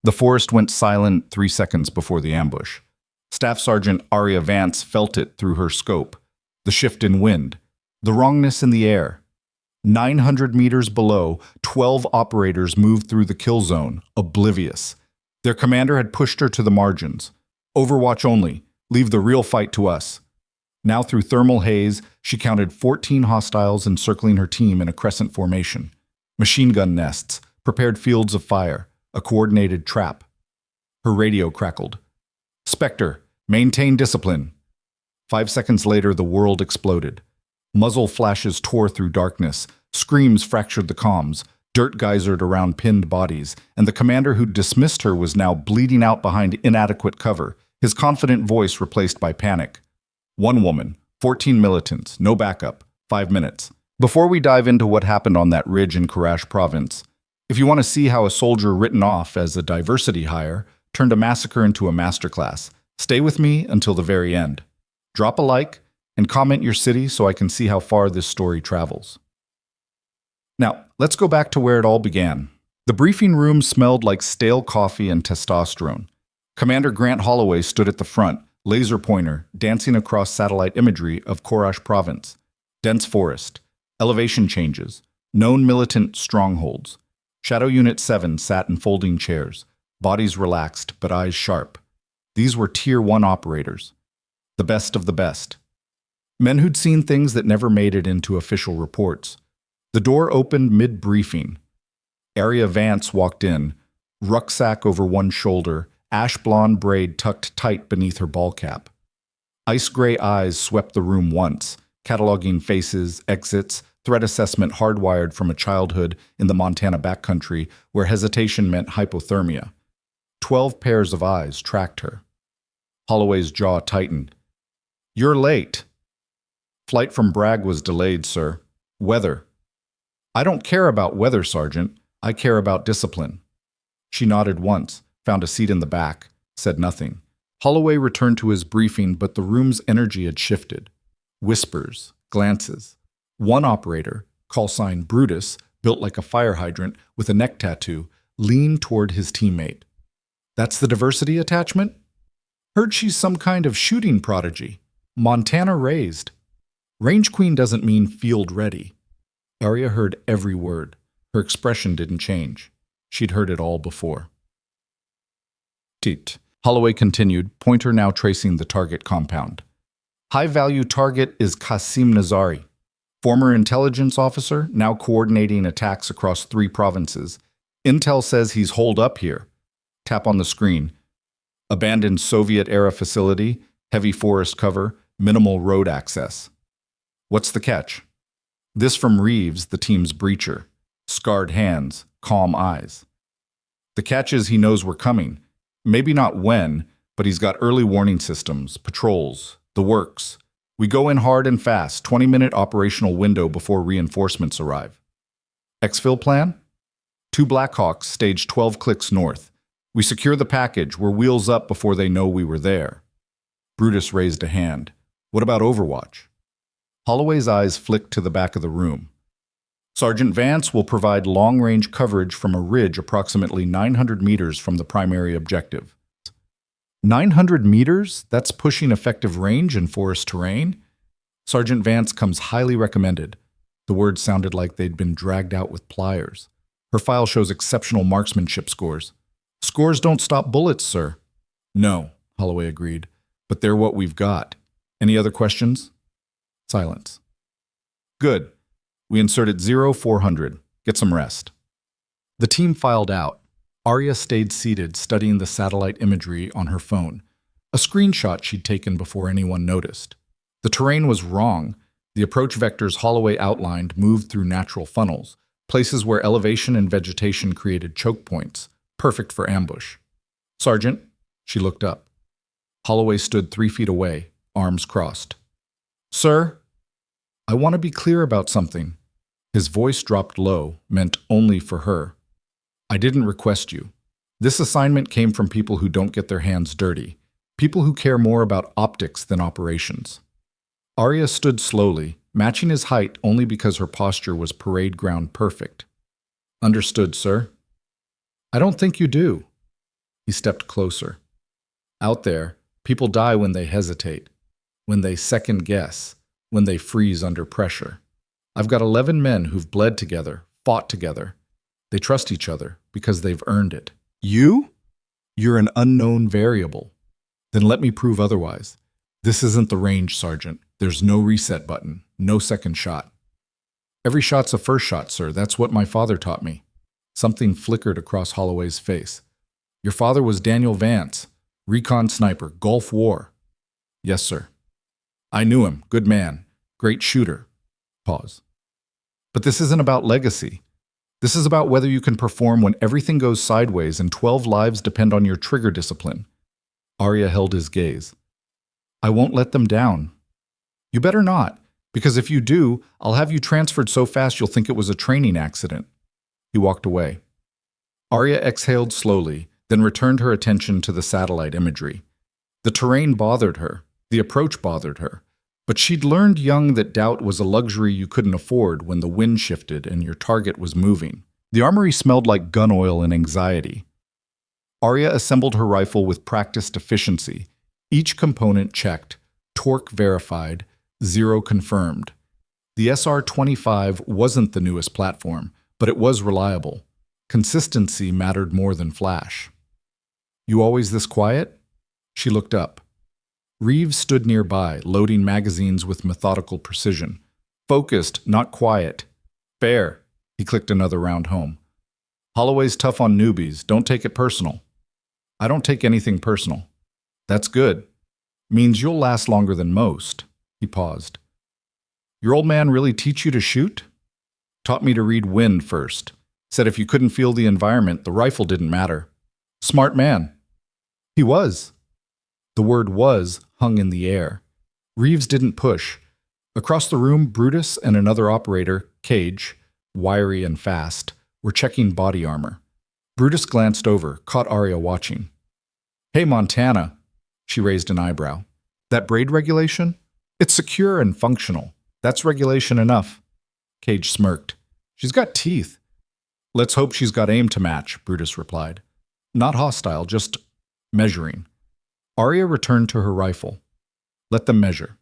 The forest went silent 3 seconds before the ambush. Staff Sergeant Arya Vance felt it through her scope. The shift in wind. The wrongness in the air. 900 meters below, 12 operators moved through the kill zone, oblivious. Their commander had pushed her to the margins. Overwatch only. Leave the real fight to us. Now through thermal haze, she counted 14 hostiles encircling her team in a crescent formation. Machine gun nests, prepared fields of fire, a coordinated trap. Her radio crackled. Spectre, maintain discipline. 5 seconds later, the world exploded. Muzzle flashes tore through darkness, screams fractured the comms, dirt geysered around pinned bodies, and the commander who dismissed her was now bleeding out behind inadequate cover, his confident voice replaced by panic. 1 woman, 14 militants, no backup, 5 minutes. Before we dive into what happened on that ridge in Karash province, if you want to see how a soldier written off as a diversity hire turned a massacre into a masterclass, stay with me until the very end. Drop a like and comment your city so I can see how far this story travels. Now, let's go back to where it all began. The briefing room smelled like stale coffee and testosterone. Commander Grant Holloway stood at the front, laser pointer, dancing across satellite imagery of Karash province. Dense forest, elevation changes, known militant strongholds. Shadow Unit 7 sat in folding chairs, bodies relaxed but eyes sharp. These were Tier 1 operators. The best of the best. Men who'd seen things that never made it into official reports. The door opened mid-briefing. Arya Vance walked in, rucksack over one shoulder, ash blonde braid tucked tight beneath her ball cap. Ice-gray eyes swept the room once, cataloging faces, exits, threat assessment hardwired from a childhood in the Montana backcountry where hesitation meant hypothermia. 12 pairs of eyes tracked her. Holloway's jaw tightened. "You're late." "Flight from Bragg was delayed, sir. Weather." "I don't care about weather, Sergeant. I care about discipline." She nodded once, found a seat in the back, said nothing. Holloway returned to his briefing, but the room's energy had shifted. Whispers, glances. One operator, call sign Brutus, built like a fire hydrant with a neck tattoo, leaned toward his teammate. "That's the diversity attachment? Heard she's some kind of shooting prodigy. Montana raised. Range Queen doesn't mean field ready." Arya heard every word. Her expression didn't change. She'd heard it all before. "Tit," Holloway continued, pointer now tracing the target compound. "High-value target is Qasim Nazari. Former intelligence officer, now coordinating attacks across 3 provinces. Intel says he's holed up here." Tap on the screen. Abandoned Soviet-era facility, heavy forest cover, minimal road access. What's the catch? This from Reeves, the team's breacher. Scarred hands, calm eyes. The catch is he knows we're coming. Maybe not when, but he's got early warning systems, patrols, the works. We go in hard and fast, 20-minute operational window before reinforcements arrive. Exfil plan? 2 Blackhawks stage 12 clicks north. We secure the package, we're wheels up before they know we were there. Brutus raised a hand. What about Overwatch? Holloway's eyes flicked to the back of the room. Sergeant Vance will provide long-range coverage from a ridge approximately 900 meters from the primary objective. 900 meters? That's pushing effective range in forest terrain? Sergeant Vance comes highly recommended. The words sounded like they'd been dragged out with pliers. Her file shows exceptional marksmanship scores. Scores don't stop bullets, sir. No, Holloway agreed, but they're what we've got. Any other questions? Silence. Good. We inserted 0400. Get some rest. The team filed out. Arya stayed seated, studying the satellite imagery on her phone, a screenshot she'd taken before anyone noticed. The terrain was wrong. The approach vectors Holloway outlined moved through natural funnels, places where elevation and vegetation created choke points, perfect for ambush. "Sergeant," she looked up. Holloway stood 3 feet away, arms crossed. "Sir, I want to be clear about something." His voice dropped low, meant only for her. "I didn't request you. This assignment came from people who don't get their hands dirty, people who care more about optics than operations." Arya stood slowly, matching his height only because her posture was parade ground perfect. "Understood, sir." "I don't think you do." He stepped closer. Out there, people die when they hesitate, when they second guess, when they freeze under pressure. I've got 11 men who've bled together, fought together. They trust each other because they've earned it. You? You're an unknown variable. Then let me prove otherwise. This isn't the range, Sergeant. There's no reset button, no second shot. Every shot's a first shot, sir. That's what my father taught me. Something flickered across Holloway's face. Your father was Daniel Vance, recon sniper, Gulf War. Yes, sir. I knew him. Good man. Great shooter. Pause. But this isn't about legacy. This is about whether you can perform when everything goes sideways and 12 lives depend on your trigger discipline. Arya held his gaze. I won't let them down. You better not, because if you do, I'll have you transferred so fast you'll think it was a training accident. He walked away. Arya exhaled slowly, then returned her attention to the satellite imagery. The terrain bothered her. The approach bothered her. But she'd learned young that doubt was a luxury you couldn't afford when the wind shifted and your target was moving. The armory smelled like gun oil and anxiety. Arya assembled her rifle with practiced efficiency. Each component checked, torque verified, 0 confirmed. The SR-25 wasn't the newest platform, but it was reliable. Consistency mattered more than flash. You always this quiet? She looked up. Reeves stood nearby, loading magazines with methodical precision. Focused, not quiet. Fair. He clicked another round home. Holloway's tough on newbies. Don't take it personal. I don't take anything personal. That's good. Means you'll last longer than most. He paused. Your old man really teach you to shoot? Taught me to read wind first. Said if you couldn't feel the environment, the rifle didn't matter. Smart man. He was. The word was hung in the air. Reeves didn't push. Across the room, Brutus and another operator, Cage, wiry and fast, were checking body armor. Brutus glanced over, caught Arya watching. Hey, Montana. She raised an eyebrow. That braid regulation? It's secure and functional. That's regulation enough. Cage smirked. She's got teeth. Let's hope she's got aim to match, Brutus replied. Not hostile, just measuring. Arya returned to her rifle. Let them measure.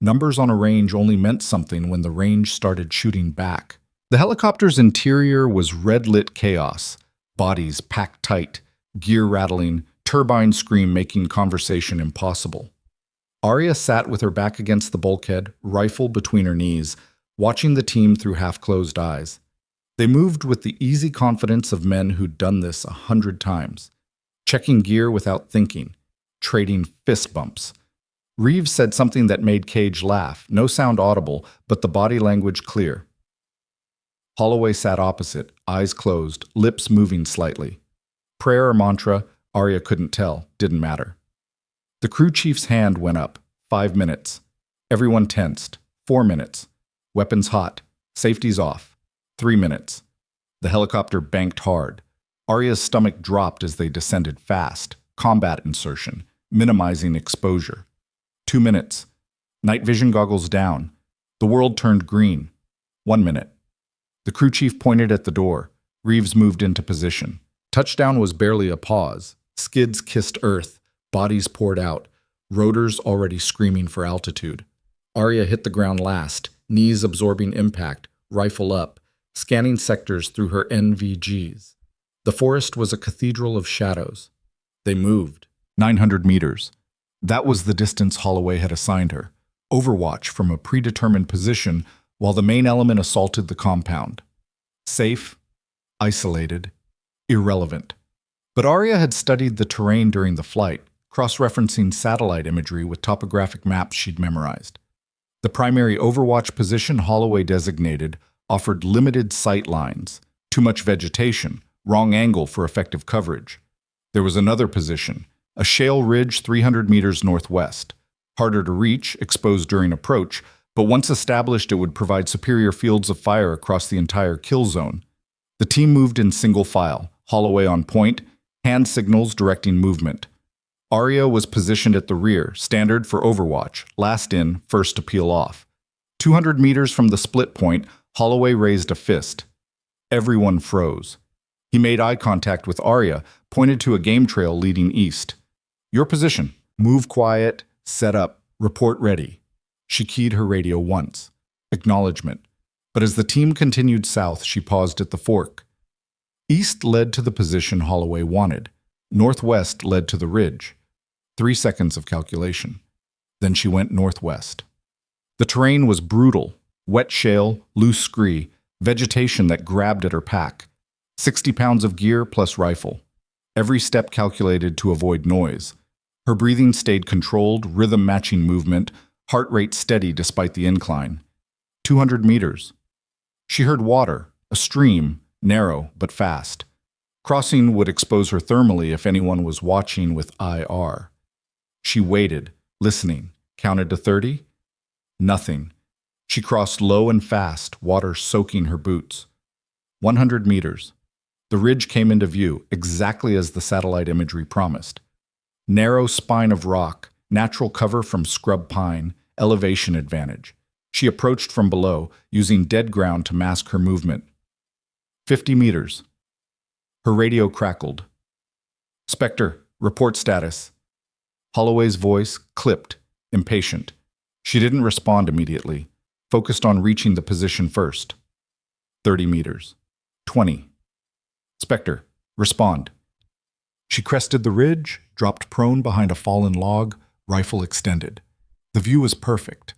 Numbers on a range only meant something when the range started shooting back. The helicopter's interior was red-lit chaos. Bodies packed tight, gear rattling, turbine scream making conversation impossible. Arya sat with her back against the bulkhead, rifle between her knees, watching the team through half-closed eyes. They moved with the easy confidence of men who'd done this 100 times, checking gear without thinking, trading fist bumps. Reeves said something that made Cage laugh, no sound audible, but the body language clear. Holloway sat opposite, eyes closed, lips moving slightly. Prayer or mantra, Arya couldn't tell, didn't matter. The crew chief's hand went up. 5 minutes. Everyone tensed. 4 minutes. Weapons hot. Safety's off. 3 minutes. The helicopter banked hard. Arya's stomach dropped as they descended fast. Combat insertion. Minimizing exposure. 2 minutes. Night vision goggles down. The world turned green. 1 minute. The crew chief pointed at the door. Reeves moved into position. Touchdown was barely a pause. Skids kissed earth. Bodies poured out. Rotors already screaming for altitude. Arya hit the ground last, knees absorbing impact, rifle up, scanning sectors through her NVGs. The forest was a cathedral of shadows. They moved. 900 meters. That was the distance Holloway had assigned her. Overwatch from a predetermined position while the main element assaulted the compound. Safe, isolated, irrelevant. But Arya had studied the terrain during the flight, cross-referencing satellite imagery with topographic maps she'd memorized. The primary Overwatch position Holloway designated offered limited sight lines, too much vegetation, wrong angle for effective coverage. There was another position, a shale ridge 300 meters northwest, harder to reach, exposed during approach, but once established it would provide superior fields of fire across the entire kill zone. The team moved in single file, Holloway on point, hand signals directing movement. Arya was positioned at the rear, standard for Overwatch, last in, first to peel off. 200 meters from the split point, Holloway raised a fist. Everyone froze. He made eye contact with Arya, pointed to a game trail leading east. Your position. Move quiet, set up, report ready. She keyed her radio once. Acknowledgement. But as the team continued south, she paused at the fork. East led to the position Holloway wanted. Northwest led to the ridge. 3 seconds of calculation. Then she went northwest. The terrain was brutal. Wet shale, loose scree, vegetation that grabbed at her pack. 60 pounds of gear plus rifle. Every step calculated to avoid noise. Her breathing stayed controlled, rhythm-matching movement, heart rate steady despite the incline. 200 meters. She heard water, a stream, narrow but fast. Crossing would expose her thermally if anyone was watching with IR. She waited, listening, counted to 30. Nothing. She crossed low and fast, water soaking her boots. 100 meters. The ridge came into view, exactly as the satellite imagery promised. Narrow spine of rock, natural cover from scrub pine, elevation advantage. She approached from below, using dead ground to mask her movement. 50 meters. Her radio crackled. Spectre, report status. Holloway's voice clipped, impatient. She didn't respond immediately, focused on reaching the position first. 30 meters. 20. Spectre, respond. She crested the ridge, dropped prone behind a fallen log, rifle extended. The view was perfect.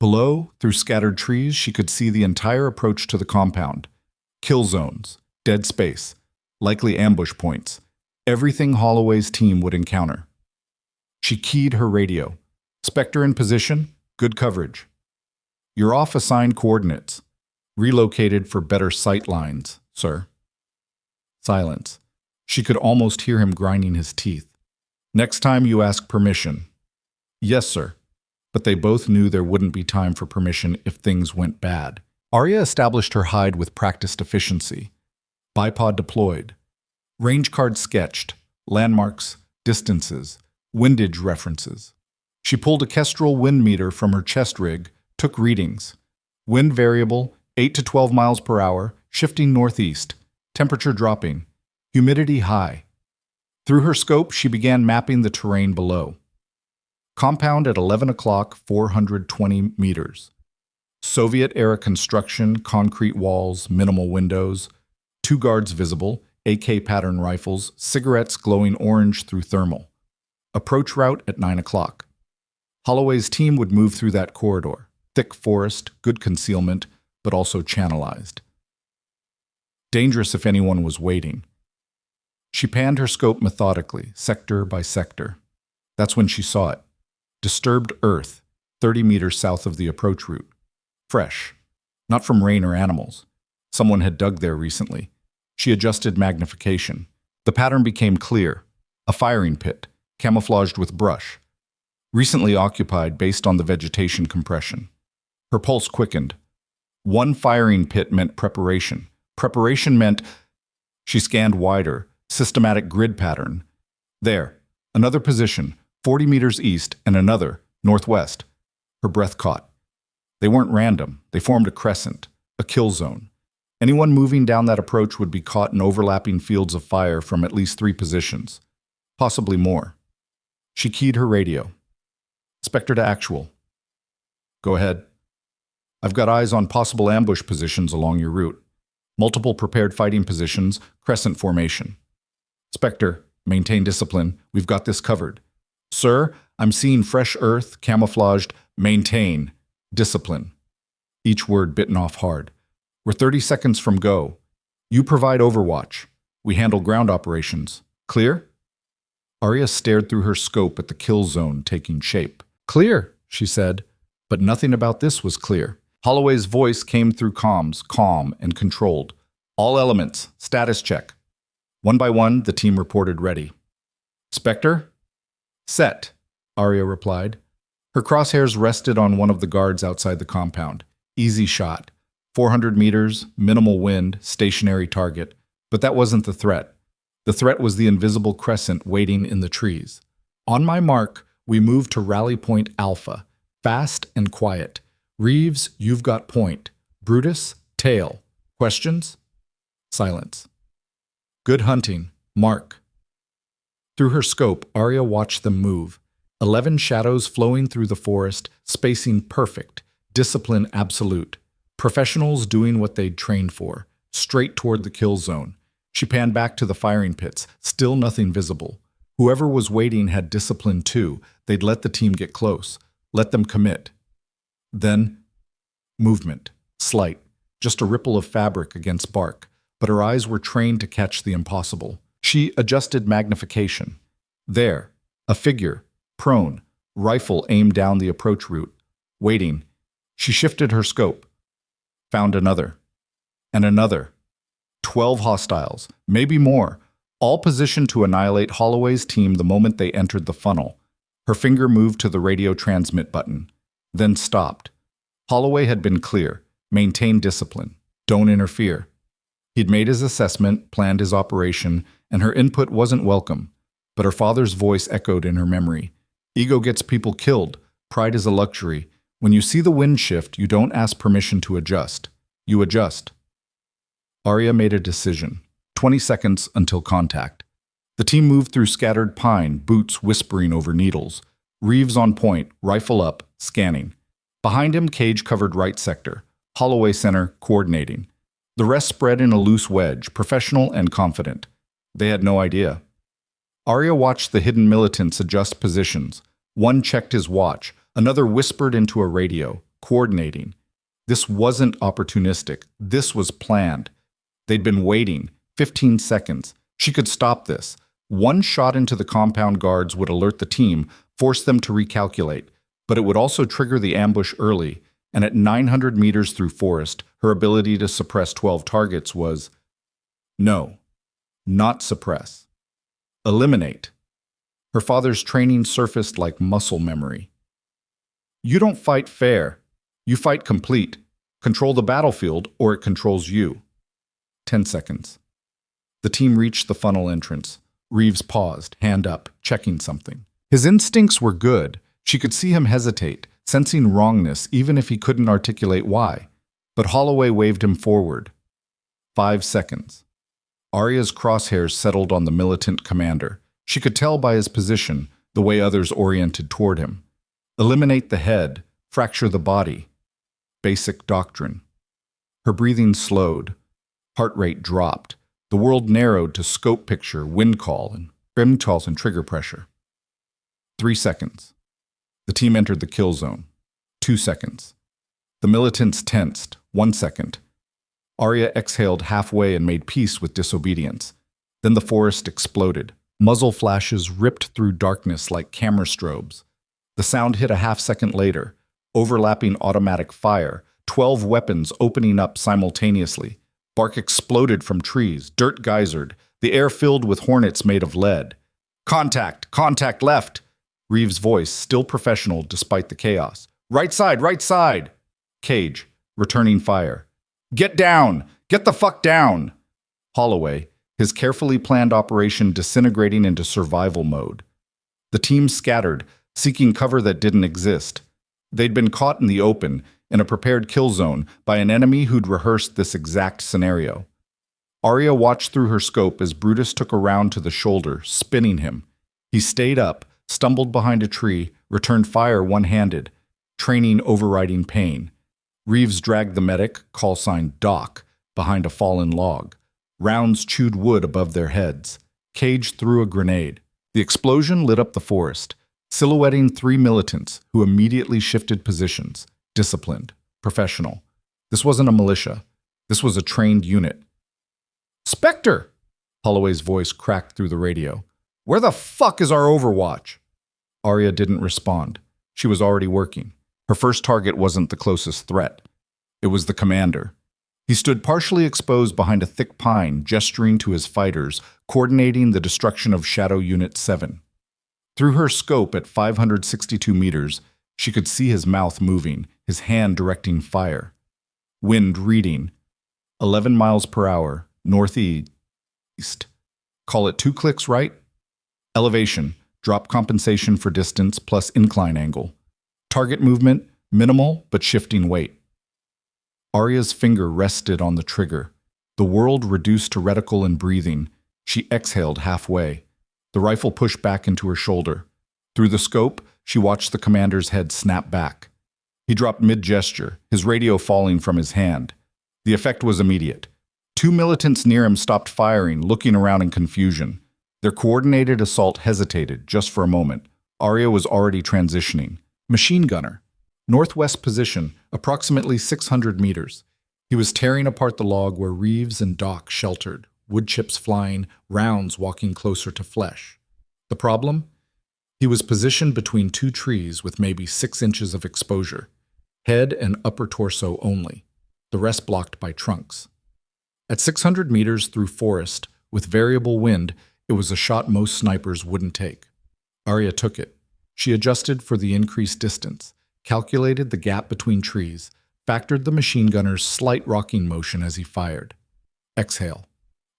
Below, through scattered trees, she could see the entire approach to the compound. Kill zones, dead space, likely ambush points, everything Holloway's team would encounter. She keyed her radio. Spectre in position, good coverage. You're off assigned coordinates. Relocated for better sight lines, sir. Silence. She could almost hear him grinding his teeth. Next time you ask permission. Yes, sir. But they both knew there wouldn't be time for permission if things went bad. Arya established her hide with practiced efficiency. Bipod deployed. Range card sketched. Landmarks, distances, windage references. She pulled a Kestrel wind meter from her chest rig, took readings. Wind variable, 8 to 12 miles per hour, shifting northeast. Temperature dropping. Humidity high. Through her scope, she began mapping the terrain below. Compound at 11 o'clock, 420 meters. Soviet-era construction, concrete walls, minimal windows. 2 guards visible, AK pattern rifles, cigarettes glowing orange through thermal. Approach route at 9 o'clock. Holloway's team would move through that corridor. Thick forest, good concealment, but also channelized. Dangerous if anyone was waiting. She panned her scope methodically, sector by sector. That's when she saw it. Disturbed earth, 30 meters south of the approach route. Fresh. Not from rain or animals. Someone had dug there recently. She adjusted magnification. The pattern became clear. A firing pit, camouflaged with brush. Recently occupied based on the vegetation compression. Her pulse quickened. One firing pit meant preparation. Preparation meant... She scanned wider, systematic grid pattern. There, another position, 40 meters east, and another, northwest. Her breath caught. They weren't random. They formed a crescent, a kill zone. Anyone moving down that approach would be caught in overlapping fields of fire from at least 3 positions, possibly more. She keyed her radio. Spectre to actual. Go ahead. I've got eyes on possible ambush positions along your route. Multiple prepared fighting positions, crescent formation. Spectre, maintain discipline. We've got this covered. Sir, I'm seeing fresh earth, camouflaged. Maintain. Discipline. Each word bitten off hard. We're 30 seconds from go. You provide overwatch. We handle ground operations. Clear? Arya stared through her scope at the kill zone taking shape. Clear, she said, but nothing about this was clear. Holloway's voice came through comms, calm and controlled. All elements, status check. One by one, the team reported ready. Spectre? Set, Arya replied. Her crosshairs rested on one of the guards outside the compound. Easy shot. 400 meters, minimal wind, stationary target. But that wasn't the threat. The threat was the invisible crescent waiting in the trees. On my mark, we moved to rally point Alpha. Fast and quiet. Reeves, you've got point. Brutus, tail. Questions? Silence. Good hunting. Mark. Through her scope, Arya watched them move. 11 shadows flowing through the forest, spacing perfect, discipline absolute. Professionals doing what they'd trained for, straight toward the kill zone. She panned back to the firing pits, still nothing visible. Whoever was waiting had discipline too. They'd let the team get close, let them commit. Then, movement, slight, just a ripple of fabric against bark, but her eyes were trained to catch the impossible. She adjusted magnification. There, a figure, prone, rifle aimed down the approach route. Waiting, she shifted her scope. Found another. And another. 12 hostiles, maybe more, all positioned to annihilate Holloway's team the moment they entered the funnel. Her finger moved to the radio transmit button, then stopped. Holloway had been clear. Maintain discipline. Don't interfere. He'd made his assessment, planned his operation, and her input wasn't welcome. But her father's voice echoed in her memory. Ego gets people killed. Pride is a luxury. When you see the wind shift, you don't ask permission to adjust. You adjust. Arya made a decision. 20 seconds until contact. The team moved through scattered pine, boots whispering over needles. Reeves on point, rifle up, scanning. Behind him, Cage covered right sector. Holloway center, coordinating. The rest spread in a loose wedge, professional and confident. They had no idea. Arya watched the hidden militants adjust positions. One checked his watch. Another whispered into a radio, coordinating. This wasn't opportunistic. This was planned. They'd been waiting. 15 seconds. She could stop this. One shot into the compound guards would alert the team, force them to recalculate. But it would also trigger the ambush early. And at 900 meters through forest, her ability to suppress 12 targets was no, not suppress. Eliminate. Her father's training surfaced like muscle memory. You don't fight fair. You fight complete. Control the battlefield or it controls you. 10 seconds. The team reached the funnel entrance. Reeves paused, hand up, checking something. His instincts were good. She could see him hesitate, sensing wrongness even if he couldn't articulate why. But Holloway waved him forward. 5 seconds. Arya's crosshairs settled on the militant commander. She could tell by his position, the way others oriented toward him. Eliminate the head, fracture the body. Basic doctrine. Her breathing slowed. Heart rate dropped. The world narrowed to scope picture, wind call, and brim calls and trigger pressure. 3 seconds. The team entered the kill zone. 2 seconds. The militants tensed. 1 second. Arya exhaled halfway and made peace with disobedience. Then the forest exploded. Muzzle flashes ripped through darkness like camera strobes. The sound hit a half-second later. Overlapping automatic fire. 12 weapons opening up simultaneously. Bark exploded from trees. Dirt geysered. The air filled with hornets made of lead. Contact! Contact left! Reeves' voice, still professional despite the chaos. Right side! Right side! Cage, returning fire. Get down! Get the fuck down! Holloway, his carefully planned operation disintegrating into survival mode. The team scattered, seeking cover that didn't exist. They'd been caught in the open, in a prepared kill zone, by an enemy who'd rehearsed this exact scenario. Arya watched through her scope as Brutus took a round to the shoulder, spinning him. He stayed up, stumbled behind a tree, returned fire one-handed, training overriding pain. Reeves dragged the medic, call sign Doc, behind a fallen log. Rounds chewed wood above their heads. Cage threw a grenade. The explosion lit up the forest, silhouetting 3 militants who immediately shifted positions, disciplined, professional. This wasn't a militia. This was a trained unit. Spectre! Holloway's voice cracked through the radio. Where the fuck is our overwatch? Arya didn't respond. She was already working. Her first target wasn't the closest threat. It was the commander. He stood partially exposed behind a thick pine, gesturing to his fighters, coordinating the destruction of Shadow Unit 7. Through her scope at 562 meters, she could see his mouth moving, his hand directing fire. Wind reading. 11 miles per hour, northeast. Call it 2 clicks right? Elevation, drop compensation for distance plus incline angle. Target movement, minimal but shifting weight. Arya's finger rested on the trigger. The world reduced to reticle and breathing. She exhaled halfway. The rifle pushed back into her shoulder. Through the scope, she watched the commander's head snap back. He dropped mid-gesture, his radio falling from his hand. The effect was immediate. Two militants near him stopped firing, looking around in confusion. Their coordinated assault hesitated just for a moment. Arya was already transitioning. Machine gunner. Northwest position, approximately 600 meters. He was tearing apart the log where Reeves and Doc sheltered, wood chips flying, rounds walking closer to flesh. The problem? He was positioned between two trees with maybe 6 inches of exposure. Head and upper torso only. The rest blocked by trunks. At 600 meters through forest, with variable wind, it was a shot most snipers wouldn't take. Arya took it. She adjusted for the increased distance, calculated the gap between trees, factored the machine gunner's slight rocking motion as he fired. Exhale.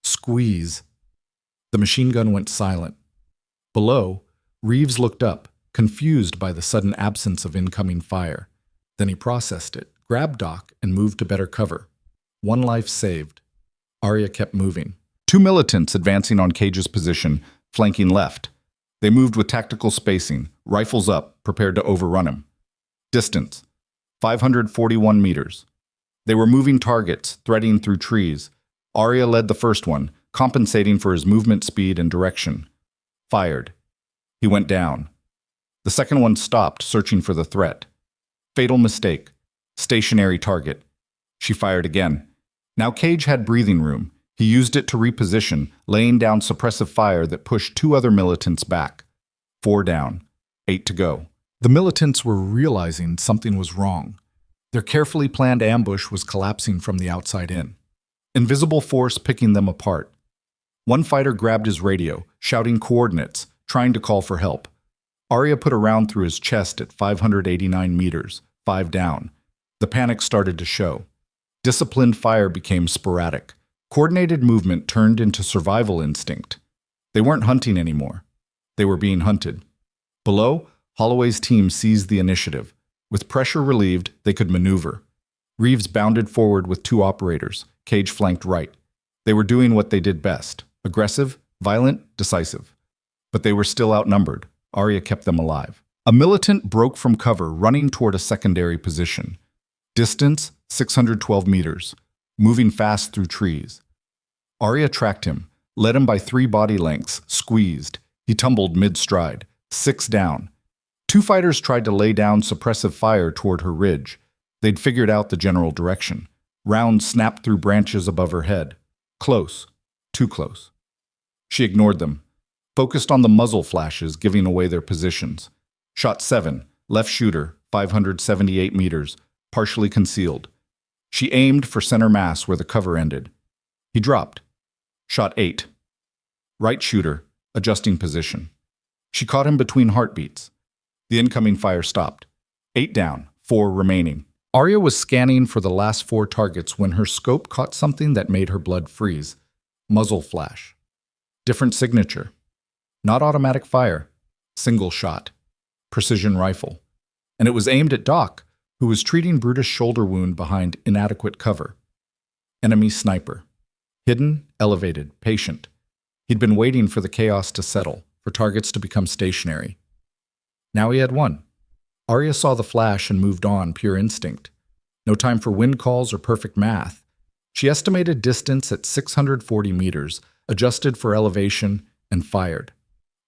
Squeeze. The machine gun went silent. Below, Reeves looked up, confused by the sudden absence of incoming fire. Then he processed it, grabbed Doc, and moved to better cover. One life saved. Arya kept moving. 2 militants advancing on Cage's position, flanking left. They moved with tactical spacing, rifles up, prepared to overrun him. Distance, 541 meters. They were moving targets, threading through trees. Arya led the first one, compensating for his movement speed and direction. Fired. He went down. The second one stopped, searching for the threat. Fatal mistake. Stationary target. She fired again. Now Cage had breathing room. He used it to reposition, laying down suppressive fire that pushed 2 other militants back. 4 down. 8 to go. The militants were realizing something was wrong. Their carefully planned ambush was collapsing from the outside in. Invisible force picking them apart. One fighter grabbed his radio, shouting coordinates, trying to call for help. Arya put a round through his chest at 589 meters, 5 down. The panic started to show. Disciplined fire became sporadic. Coordinated movement turned into survival instinct. They weren't hunting anymore. They were being hunted. Below, Holloway's team seized the initiative. With pressure relieved, they could maneuver. Reeves bounded forward with 2 operators. Cage flanked right. They were doing what they did best. Aggressive, violent, decisive. But they were still outnumbered. Arya kept them alive. A militant broke from cover, running toward a secondary position. Distance, 612 meters. Moving fast through trees. Arya tracked him, led him by 3 body lengths, squeezed. He tumbled mid-stride. 6 down. 2 fighters tried to lay down suppressive fire toward her ridge. They'd figured out the general direction. Rounds snapped through branches above her head. Close. Too close. She ignored them. Focused on the muzzle flashes, giving away their positions. Shot 7. Left shooter, 578 meters. Partially concealed. She aimed for center mass where the cover ended. He dropped. Shot 8. Right shooter, adjusting position. She caught him between heartbeats. The incoming fire stopped. 8 down, 4 remaining. Arya was scanning for the last 4 targets when her scope caught something that made her blood freeze. Muzzle flash. Different signature. Not automatic fire. Single shot. Precision rifle. And it was aimed at Doc, who was treating Brutus' shoulder wound behind inadequate cover. Enemy sniper. Hidden, elevated, patient. He'd been waiting for the chaos to settle, for targets to become stationary. Now he had one. Arya saw the flash and moved on, pure instinct. No time for wind calls or perfect math. She estimated distance at 640 meters, adjusted for elevation, and fired.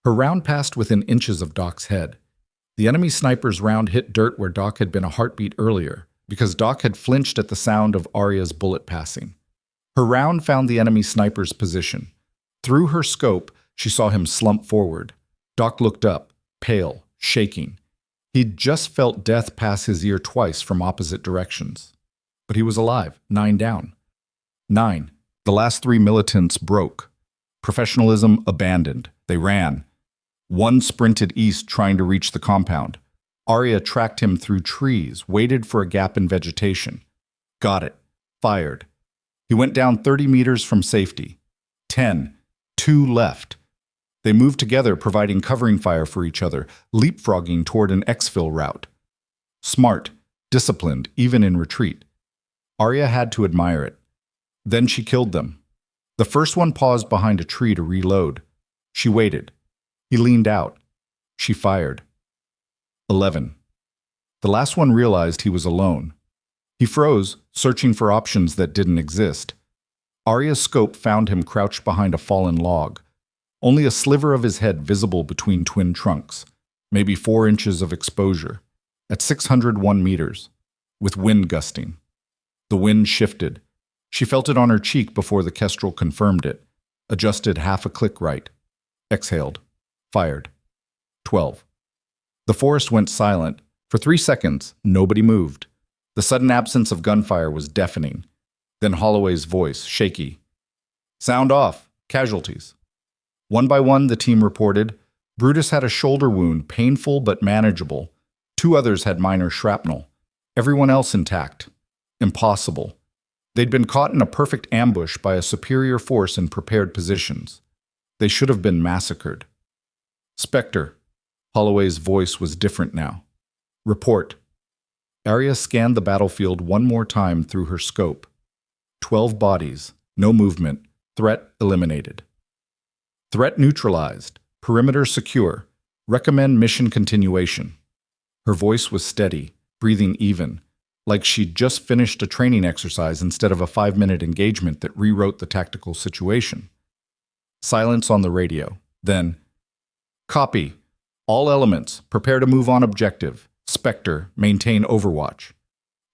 Her round passed within inches of Doc's head. The enemy sniper's round hit dirt where Doc had been a heartbeat earlier, because Doc had flinched at the sound of Arya's bullet passing. Her round found the enemy sniper's position. Through her scope, she saw him slump forward. Doc looked up, pale, shaking. He'd just felt death pass his ear twice from opposite directions. But he was alive, 9 down. 9. The last 3 militants broke. Professionalism abandoned. They ran. One sprinted east trying to reach the compound. Arya tracked him through trees, waited for a gap in vegetation. Got it. Fired. He went down 30 meters from safety. 10. 2 left. They moved together, providing covering fire for each other, leapfrogging toward an exfil route. Smart, disciplined, even in retreat. Arya had to admire it. Then she killed them. The first one paused behind a tree to reload. She waited. He leaned out. She fired. 11. The last one realized he was alone. He froze, searching for options that didn't exist. Arya's scope found him crouched behind a fallen log, only a sliver of his head visible between twin trunks, maybe 4 inches of exposure, at 601 meters, with wind gusting. The wind shifted. She felt it on her cheek before the kestrel confirmed it, adjusted half a click right, exhaled, fired. 12. The forest went silent. For 3 seconds, nobody moved. The sudden absence of gunfire was deafening. Then Holloway's voice, shaky. Sound off. Casualties. One by one, the team reported. Brutus had a shoulder wound, painful but manageable. 2 others had minor shrapnel. Everyone else intact. Impossible. They'd been caught in a perfect ambush by a superior force in prepared positions. They should have been massacred. Spectre. Holloway's voice was different now. Report. Arya scanned the battlefield one more time through her scope. 12 bodies, no movement, threat eliminated. Threat neutralized, perimeter secure, recommend mission continuation. Her voice was steady, breathing even, like she'd just finished a training exercise instead of a 5-minute engagement that rewrote the tactical situation. Silence on the radio. Then, copy. All elements, prepare to move on objective. Spectre, maintain overwatch.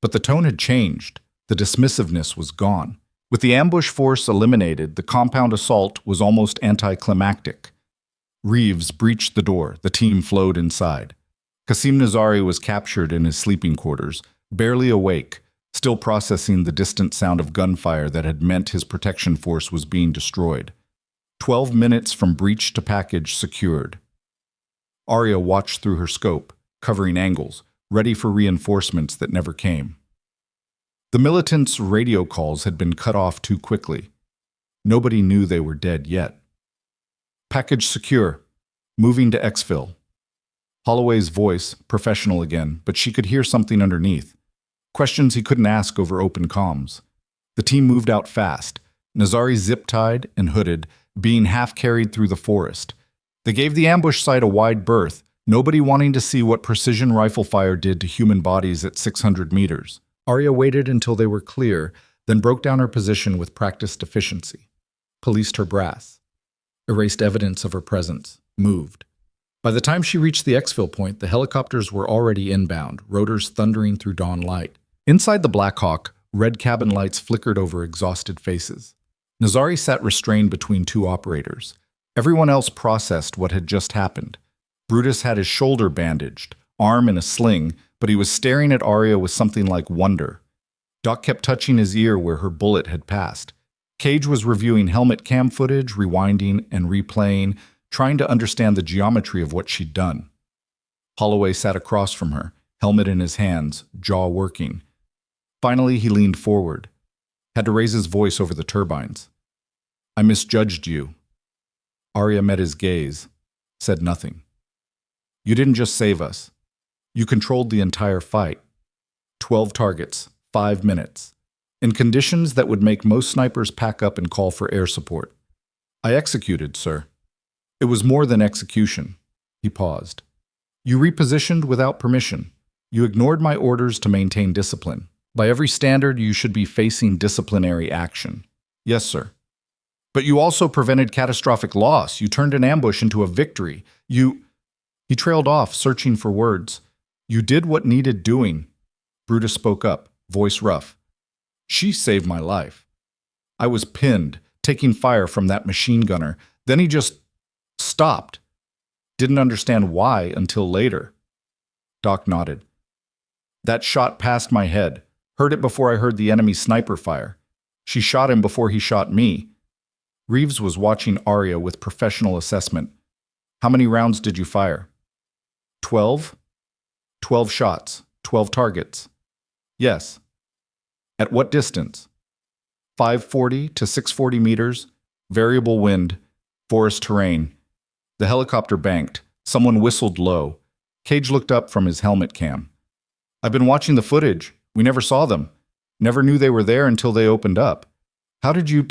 But the tone had changed. The dismissiveness was gone. With the ambush force eliminated, the compound assault was almost anticlimactic. Reeves breached the door. The team flowed inside. Qasim Nazari was captured in his sleeping quarters, barely awake, still processing the distant sound of gunfire that had meant his protection force was being destroyed. 12 minutes from breach to package secured. Arya watched through her scope, covering angles, ready for reinforcements that never came. The militants' radio calls had been cut off too quickly. Nobody knew they were dead yet. Package secure. Moving to exfil. Holloway's voice, professional again, but she could hear something underneath. Questions he couldn't ask over open comms. The team moved out fast, Nazari zip-tied and hooded, being half-carried through the forest. They gave the ambush site a wide berth, nobody wanting to see what precision rifle fire did to human bodies at 600 meters. Arya waited until they were clear, then broke down her position with practiced efficiency. Policed her brass. Erased evidence of her presence. Moved. By the time she reached the exfil point, the helicopters were already inbound, rotors thundering through dawn light. Inside the Black Hawk, red cabin lights flickered over exhausted faces. Nazari sat restrained between 2 operators. Everyone else processed what had just happened. Brutus had his shoulder bandaged, arm in a sling, but he was staring at Arya with something like wonder. Doc kept touching his ear where her bullet had passed. Cage was reviewing helmet cam footage, rewinding and replaying, trying to understand the geometry of what she'd done. Holloway sat across from her, helmet in his hands, jaw working. Finally, he leaned forward. Had to raise his voice over the turbines. I misjudged you. Arya met his gaze, said nothing. You didn't just save us. You controlled the entire fight. 12 targets, 5 minutes. In conditions that would make most snipers pack up and call for air support. I executed, sir. It was more than execution. He paused. You repositioned without permission. You ignored my orders to maintain discipline. By every standard, you should be facing disciplinary action. Yes, sir. But you also prevented catastrophic loss. You turned an ambush into a victory. He trailed off, searching for words. You did what needed doing. Brutus spoke up, voice rough. She saved my life. I was pinned, taking fire from that machine gunner. Then he just stopped. Didn't understand why until later. Doc nodded. That shot passed my head. Heard it before I heard the enemy sniper fire. She shot him before he shot me. Reeves was watching Arya with professional assessment. How many rounds did you fire? 12? 12 shots. 12 targets. Yes. At what distance? 540 to 640 meters, variable wind, forest terrain. The helicopter banked. Someone whistled low. Cage looked up from his helmet cam. I've been watching the footage. We never saw them. Never knew they were there until they opened up. How did you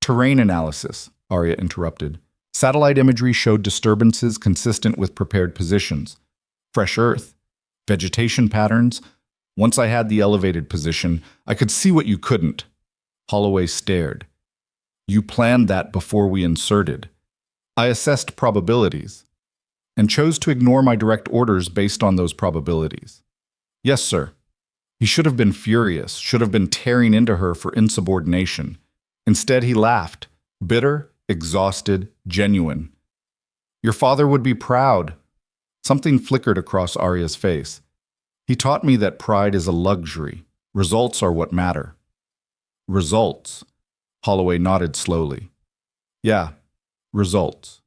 Terrain analysis, Arya interrupted. Satellite imagery showed disturbances consistent with prepared positions, fresh earth, vegetation patterns. Once I had the elevated position, I could see what you couldn't. Holloway stared. You planned that before we inserted. I assessed probabilities and chose to ignore my direct orders based on those probabilities. Yes, sir. He should have been furious, should have been tearing into her for insubordination. Instead, he laughed, bitter, exhausted, genuine. Your father would be proud. Something flickered across Arya's face. He taught me that pride is a luxury. Results are what matter. Results. Holloway nodded slowly. Yeah, results.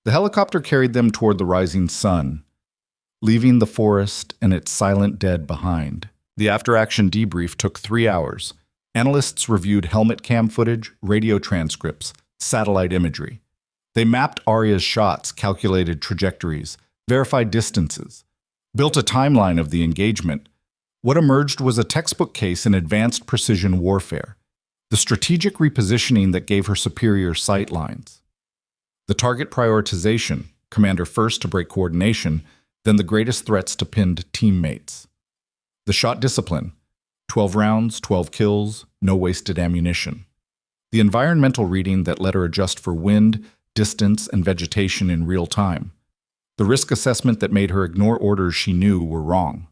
The helicopter carried them toward the rising sun, leaving the forest and its silent dead behind. The after-action debrief took 3 hours. Analysts reviewed helmet cam footage, radio transcripts, satellite imagery. They mapped Arya's shots, calculated trajectories, verified distances, built a timeline of the engagement. What emerged was a textbook case in advanced precision warfare, the strategic repositioning that gave her superior sight lines. The target prioritization, commander first to break coordination, then the greatest threats to pinned teammates. The shot discipline, 12 rounds, 12 kills, no wasted ammunition. The environmental reading that let her adjust for wind, distance, and vegetation in real time. The risk assessment that made her ignore orders she knew were wrong.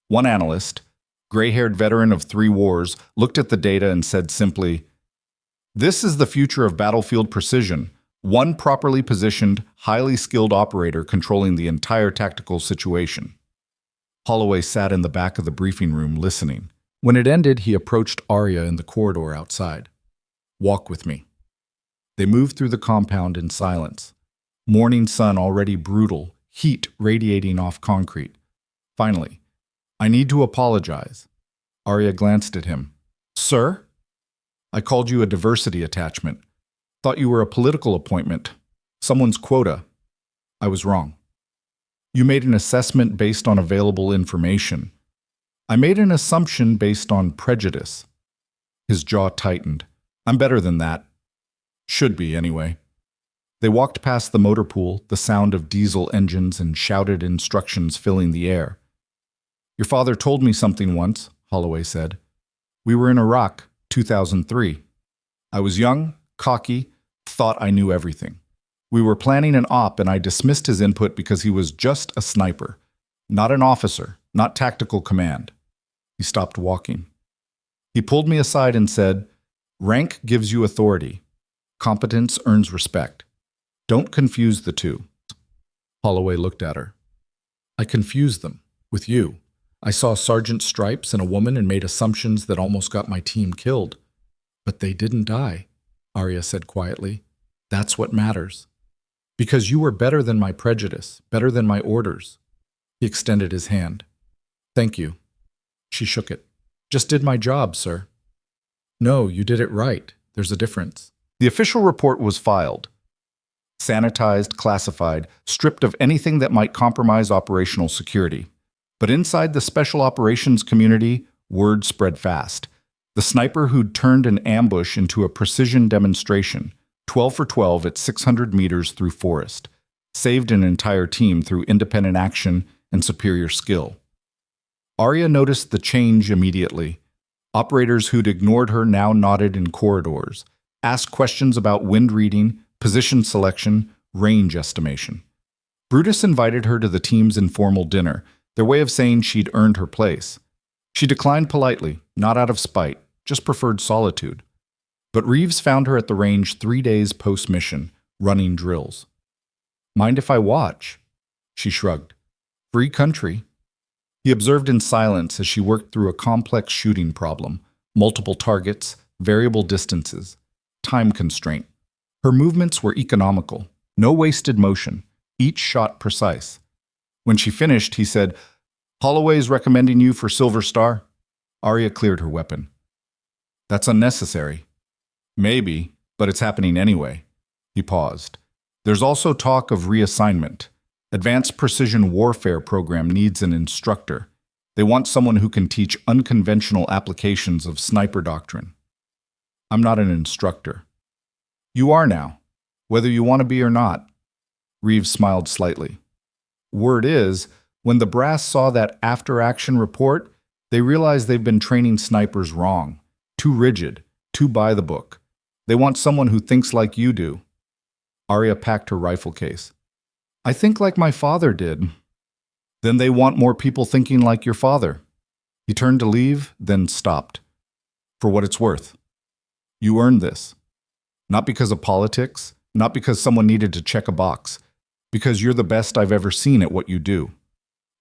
One analyst, gray-haired veteran of 3 wars, looked at the data and said simply, "This is the future of battlefield precision. One properly positioned, highly skilled operator controlling the entire tactical situation." Holloway sat in the back of the briefing room listening. When it ended, he approached Arya in the corridor outside. "Walk with me." They moved through the compound in silence. Morning sun already brutal, heat radiating off concrete. Finally, "I need to apologize." Arya glanced at him. "Sir?" "I called you a diversity attachment. Thought you were a political appointment. Someone's quota. I was wrong. You made an assessment based on available information. I made an assumption based on prejudice." His jaw tightened. "I'm better than that. Should be, anyway." They walked past the motor pool, the sound of diesel engines and shouted instructions filling the air. "Your father told me something once," Holloway said. "We were in Iraq, 2003. I was young, cocky, thought I knew everything. We were planning an op and I dismissed his input because he was just a sniper, not an officer, not tactical command." He stopped walking. He pulled me aside and said, "Rank gives you authority. Competence earns respect. Don't confuse the two." Holloway looked at her. "I confused them. With you. I saw sergeant stripes and a woman and made assumptions that almost got my team killed. But they didn't die," Arya said quietly. "That's what matters. Because you were better than my prejudice, better than my orders." He extended his hand. "Thank you." She shook it. "Just did my job, sir." "No, you did it right. There's a difference." The official report was filed. Sanitized, classified, stripped of anything that might compromise operational security. But inside the special operations community, word spread fast. The sniper who'd turned an ambush into a precision demonstration, 12 for 12 at 600 meters through forest, saved an entire team through independent action and superior skill. Arya noticed the change immediately. Operators who'd ignored her now nodded in corridors, asked questions about wind reading, position selection, range estimation. Brutus invited her to the team's informal dinner, their way of saying she'd earned her place. She declined politely, not out of spite, just preferred solitude. But Reeves found her at the range 3 days post-mission, running drills. "Mind if I watch?" She shrugged. "Free country." He observed in silence as she worked through a complex shooting problem, multiple targets, variable distances, time constraint. Her movements were economical, no wasted motion, each shot precise. When she finished, he said, "Holloway's recommending you for Silver Star." Arya cleared her weapon. "That's unnecessary." "Maybe, but it's happening anyway." He paused. "There's also talk of reassignment. Advanced Precision Warfare program needs an instructor. They want someone who can teach unconventional applications of sniper doctrine." "I'm not an instructor." "You are now. Whether you want to be or not. Reeves smiled slightly. Word is, when the brass saw that after-action report, they realized they've been training snipers wrong. Too rigid, too by the book. They want someone who thinks like you do. Arya packed her rifle case. I think like my father did. Then they want more people thinking like your father. He turned to leave, then stopped. For what it's worth. You earned this. Not because of politics, not because someone needed to check a box, because you're the best I've ever seen at what you do.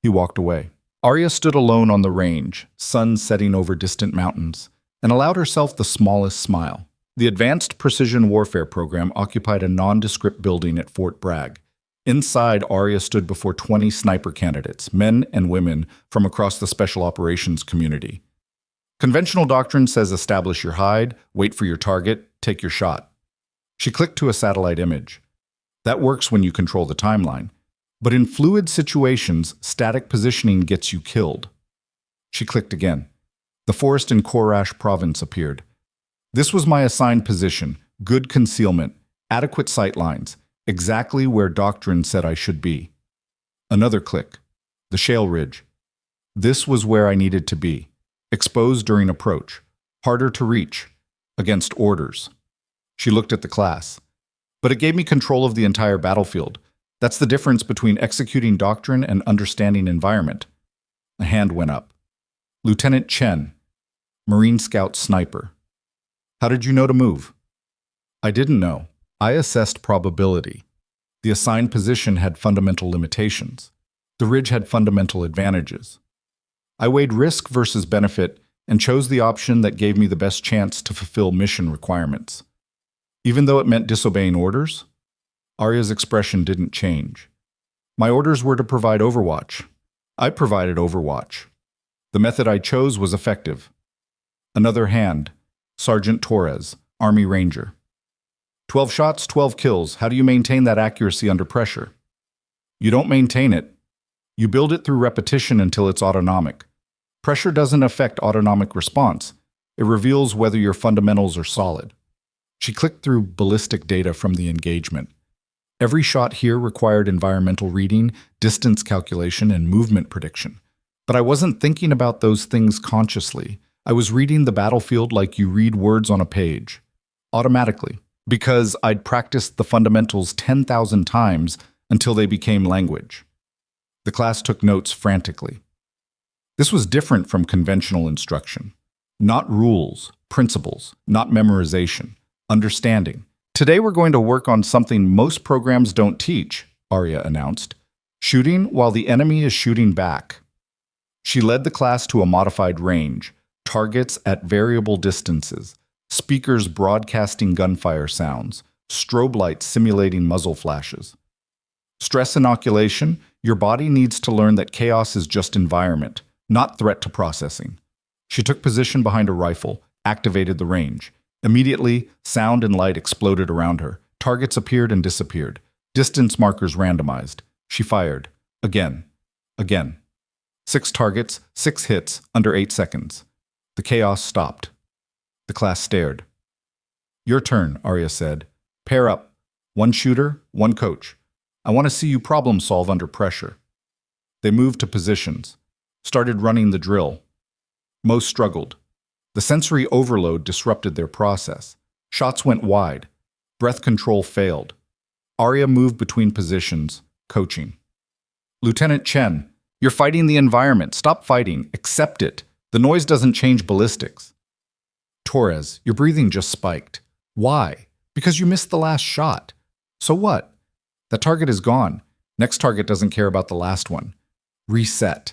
He walked away. Arya stood alone on the range, sun setting over distant mountains, and allowed herself the smallest smile. The Advanced Precision Warfare program occupied a nondescript building at Fort Bragg. Inside, Arya stood before 20 sniper candidates, men and women from across the special operations community. Conventional doctrine says establish your hide, wait for your target, take your shot. She clicked to a satellite image. That works when you control the timeline. But in fluid situations, static positioning gets you killed. She clicked again. The forest in Korash province appeared. This was my assigned position, good concealment, adequate sight lines, exactly where doctrine said I should be. Another click. The shale ridge. This was where I needed to be. Exposed during approach. Harder to reach. Against orders. She looked at the class. But it gave me control of the entire battlefield. That's the difference between executing doctrine and understanding environment. A hand went up. Lieutenant Chen, Marine Scout Sniper. How did you know to move? I didn't know. I assessed probability. The assigned position had fundamental limitations. The ridge had fundamental advantages. I weighed risk versus benefit and chose the option that gave me the best chance to fulfill mission requirements. Even though it meant disobeying orders, Arya's expression didn't change. My orders were to provide overwatch. I provided overwatch. The method I chose was effective. Another hand, Sergeant Torres, Army Ranger. 12 shots, 12 kills. How do you maintain that accuracy under pressure? You don't maintain it. You build it through repetition until it's autonomic. Pressure doesn't affect autonomic response. It reveals whether your fundamentals are solid. She clicked through ballistic data from the engagement. Every shot here required environmental reading, distance calculation, and movement prediction. But I wasn't thinking about those things consciously. I was reading the battlefield like you read words on a page. Automatically. Because I'd practiced the fundamentals 10,000 times until they became language. The class took notes frantically. This was different from conventional instruction. Not rules, principles, not memorization, understanding. Today we're going to work on something most programs don't teach, Arya announced. Shooting while the enemy is shooting back. She led the class to a modified range, targets at variable distances, speakers broadcasting gunfire sounds, strobe lights simulating muzzle flashes. Stress inoculation, your body needs to learn that chaos is just environment, not threat to processing. She took position behind a rifle, activated the range. Immediately, sound and light exploded around her. Targets appeared and disappeared. Distance markers randomized. She fired. Again. Again. 6 targets, 6 hits, under 8 seconds. The chaos stopped. The class stared. Your turn, Arya said. Pair up. 1 shooter, 1 coach. I want to see you problem solve under pressure. They moved to positions. Started running the drill. Most struggled. The sensory overload disrupted their process. Shots went wide. Breath control failed. Arya moved between positions, coaching. Lieutenant Chen, you're fighting the environment. Stop fighting. Accept it. The noise doesn't change ballistics. Torres, your breathing just spiked. Why? Because you missed the last shot. So what? That target is gone. Next target doesn't care about the last one. Reset.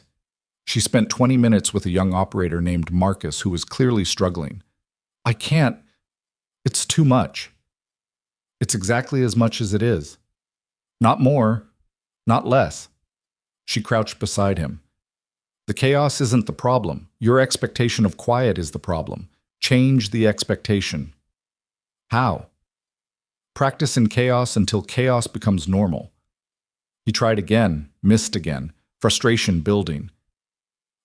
She spent 20 minutes with a young operator named Marcus who was clearly struggling. I can't. It's too much. It's exactly as much as it is. Not more, not less. She crouched beside him. The chaos isn't the problem. Your expectation of quiet is the problem. Change the expectation. How? Practice in chaos until chaos becomes normal. He tried again, missed again, frustration building.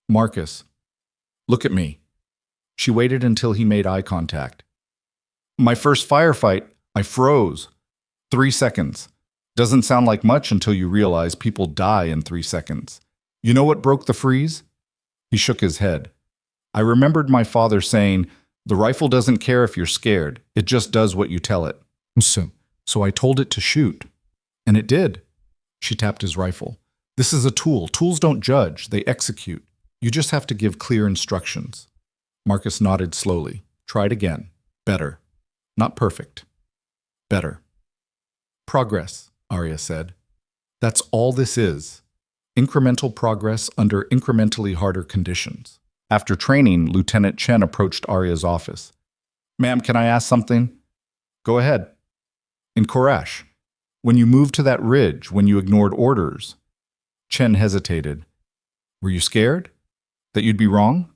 Marcus, look at me. She waited until he made eye contact. My first firefight, I froze. 3 seconds. Doesn't sound like much until you realize people die in 3 seconds. You know what broke the freeze? He shook his head. I remembered my father saying, the rifle doesn't care if you're scared. It just does what you tell it. So I told it to shoot. And it did. She tapped his rifle. This is a tool. Tools don't judge. They execute. You just have to give clear instructions. Marcus nodded slowly. Tried again. Better. Not perfect. Better. Progress, Arya said. That's all this is. Incremental progress under incrementally harder conditions. After training, Lieutenant Chen approached Arya's office. Ma'am, can I ask something? Go ahead. In Korash, when you moved to that ridge, when you ignored orders, Chen hesitated. Were you scared? That you'd be wrong?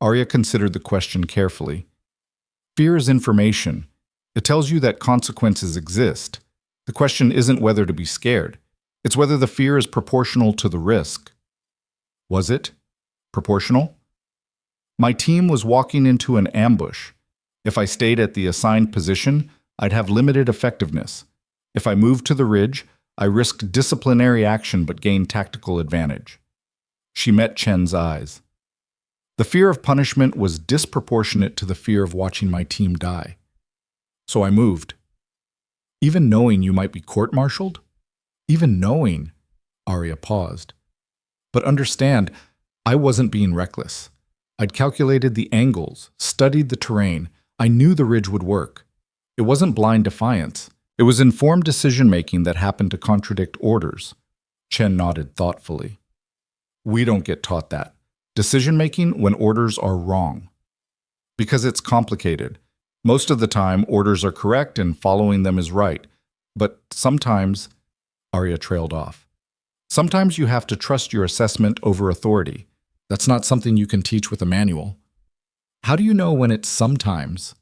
Arya considered the question carefully. Fear is information. It tells you that consequences exist. The question isn't whether to be scared. It's whether the fear is proportional to the risk. Was it proportional? My team was walking into an ambush. If I stayed at the assigned position, I'd have limited effectiveness. If I moved to the ridge, I risked disciplinary action but gained tactical advantage. She met Chen's eyes. The fear of punishment was disproportionate to the fear of watching my team die. So I moved. Even knowing you might be court-martialed? Even knowing, Arya paused. But understand, I wasn't being reckless. I'd calculated the angles, studied the terrain. I knew the ridge would work. It wasn't blind defiance. It was informed decision-making that happened to contradict orders. Chen nodded thoughtfully. We don't get taught that. Decision-making when orders are wrong. Because it's complicated. Most of the time, orders are correct and following them is right. But sometimes, Arya trailed off. Sometimes you have to trust your assessment over authority. That's not something you can teach with a manual. How do you know when it's sometimes?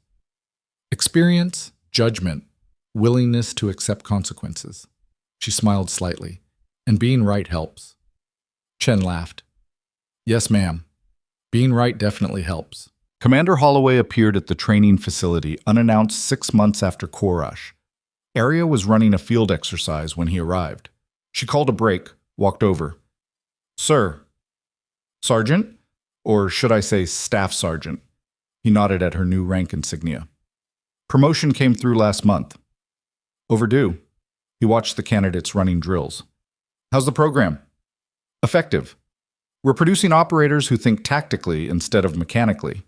Experience, judgment, willingness to accept consequences. She smiled slightly. And being right helps. Chen laughed. Yes, ma'am. Being right definitely helps. Commander Holloway appeared at the training facility unannounced 6 months after Korash. Arya was running a field exercise when he arrived. She called a break, walked over. Sir. Sergeant? Or should I say Staff Sergeant? He nodded at her new rank insignia. Promotion came through last month. Overdue. He watched the candidates running drills. How's the program? Effective. We're producing operators who think tactically instead of mechanically.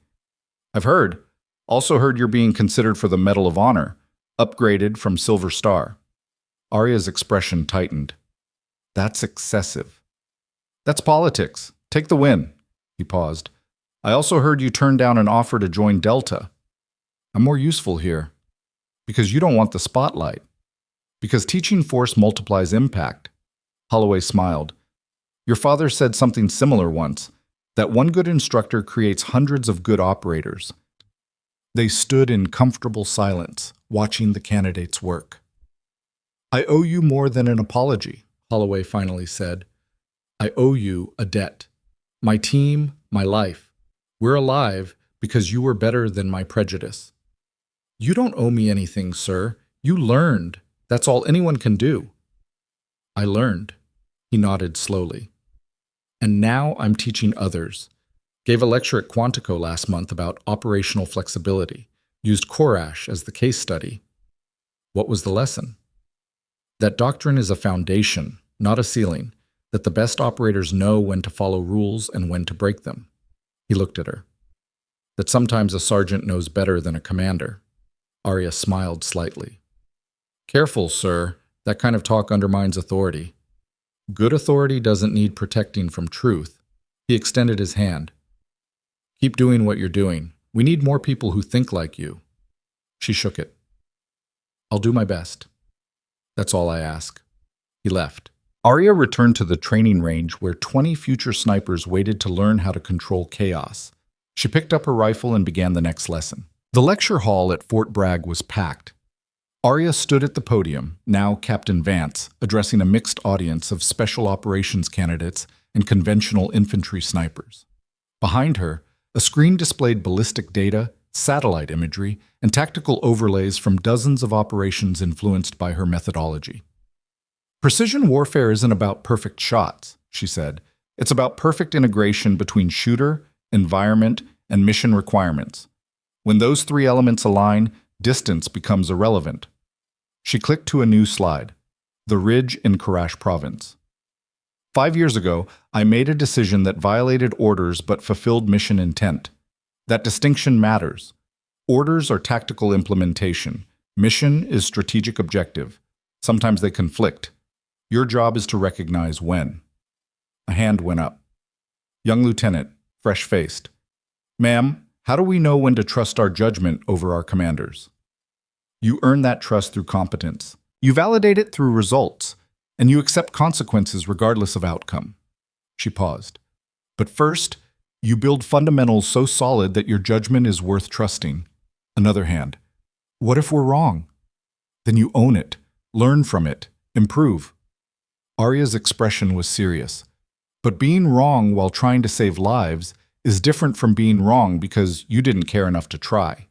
I've heard. Also heard you're being considered for the Medal of Honor, upgraded from Silver Star. Arya's expression tightened. That's excessive. That's politics. Take the win. He paused. I also heard you turned down an offer to join Delta. I'm more useful here. Because you don't want the spotlight. Because teaching force multiplies impact. Holloway smiled. Your father said something similar once, that one good instructor creates hundreds of good operators. They stood in comfortable silence, watching the candidates work. I owe you more than an apology, Holloway finally said. I owe you a debt. My team, my life. We're alive because you were better than my prejudice. You don't owe me anything, sir. You learned. That's all anyone can do. I learned. He nodded slowly. And now I'm teaching others. Gave a lecture at Quantico last month about operational flexibility. Used Korash as the case study. What was the lesson? That doctrine is a foundation, not a ceiling. That the best operators know when to follow rules and when to break them. He looked at her. That sometimes a sergeant knows better than a commander. Arya smiled slightly. Careful, sir. That kind of talk undermines authority. Good authority doesn't need protecting from truth. He extended his hand. Keep doing what you're doing. We need more people who think like you. She shook it. I'll do my best. That's all I ask. He left. Arya returned to the training range where 20 future snipers waited to learn how to control chaos. She picked up her rifle and began the next lesson. The lecture hall at Fort Bragg was packed. Arya stood at the podium, now Captain Vance, addressing a mixed audience of special operations candidates and conventional infantry snipers. Behind her, a screen displayed ballistic data, satellite imagery, and tactical overlays from dozens of operations influenced by her methodology. Precision warfare isn't about perfect shots, she said. It's about perfect integration between shooter, environment, and mission requirements. When those three elements align, distance becomes irrelevant. She clicked to a new slide, the ridge in Karash province. 5 years ago, I made a decision that violated orders but fulfilled mission intent. That distinction matters. Orders are tactical implementation. Mission is strategic objective. Sometimes they conflict. Your job is to recognize when. A hand went up. Young lieutenant, fresh-faced. Ma'am, how do we know when to trust our judgment over our commanders? You earn that trust through competence. You validate it through results, and you accept consequences regardless of outcome. She paused. But first, you build fundamentals so solid that your judgment is worth trusting. Another hand. What if we're wrong? Then you own it, learn from it, improve. Arya's expression was serious. But being wrong while trying to save lives is different from being wrong because you didn't care enough to try.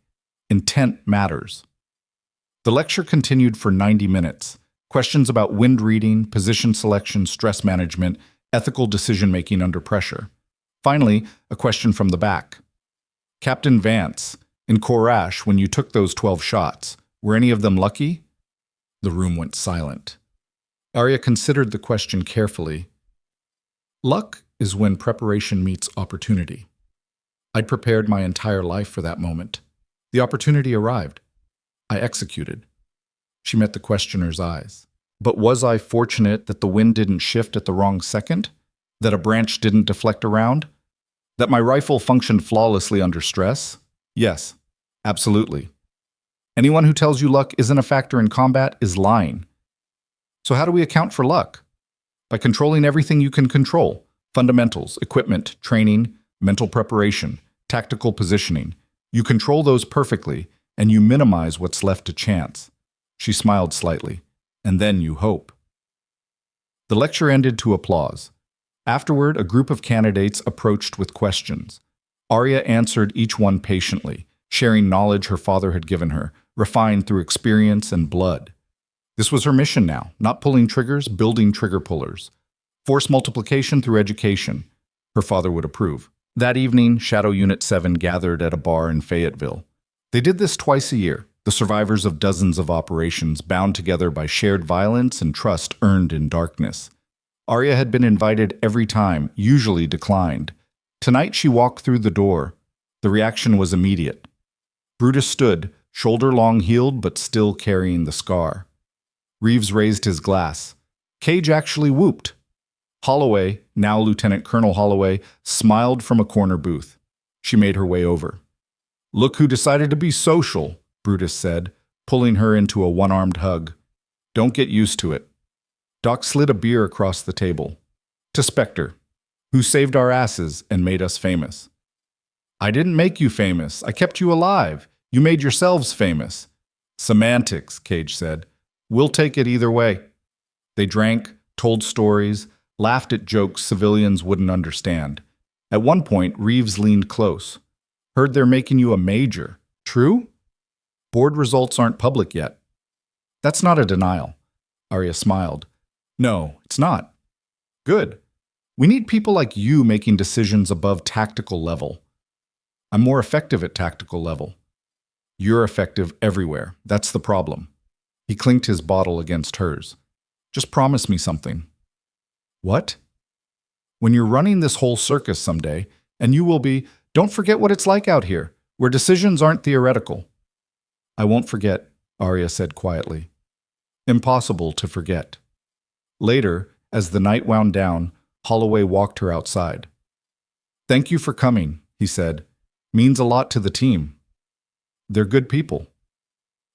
Intent matters. The lecture continued for 90 minutes. Questions about wind reading, position selection, stress management, ethical decision-making under pressure. Finally, a question from the back. Captain Vance, in Korash, when you took those 12 shots, were any of them lucky? The room went silent. Arya considered the question carefully. Luck is when preparation meets opportunity. I'd prepared my entire life for that moment. The opportunity arrived. I executed. She met the questioner's eyes. But was I fortunate that the wind didn't shift at the wrong second? That a branch didn't deflect around? That my rifle functioned flawlessly under stress? Yes, absolutely. Anyone who tells you luck isn't a factor in combat is lying. So how do we account for luck? By controlling everything you can control. Fundamentals, equipment, training, mental preparation, tactical positioning. You control those perfectly, and you minimize what's left to chance. She smiled slightly. And then you hope. The lecture ended to applause. Afterward, a group of candidates approached with questions. Arya answered each one patiently, sharing knowledge her father had given her, refined through experience and blood. This was her mission now, not pulling triggers, building trigger pullers. Force multiplication through education. Her father would approve. That evening, Shadow Unit 7 gathered at a bar in Fayetteville. They did this twice a year, the survivors of dozens of operations bound together by shared violence and trust earned in darkness. Arya had been invited every time, usually declined. Tonight she walked through the door. The reaction was immediate. Brutus stood, shoulder long healed but still carrying the scar. Reeves raised his glass. Cage actually whooped. Holloway, now Lieutenant Colonel Holloway, smiled from a corner booth. She made her way over. Look who decided to be social, Brutus said, pulling her into a one-armed hug. Don't get used to it. Doc slid a beer across the table. To Spectre, who saved our asses and made us famous. I didn't make you famous. I kept you alive. You made yourselves famous. Semantics, Cage said. We'll take it either way. They drank, told stories, laughed at jokes civilians wouldn't understand. At one point, Reeves leaned close. Heard they're making you a major. True? Board results aren't public yet. That's not a denial. Arya smiled. No, it's not. Good. We need people like you making decisions above tactical level. I'm more effective at tactical level. You're effective everywhere. That's the problem. He clinked his bottle against hers. Just promise me something. What? When you're running this whole circus someday, and you will be, don't forget what it's like out here, where decisions aren't theoretical. I won't forget, Arya said quietly. Impossible to forget. Later, as the night wound down, Holloway walked her outside. Thank you for coming, he said. Means a lot to the team. They're good people.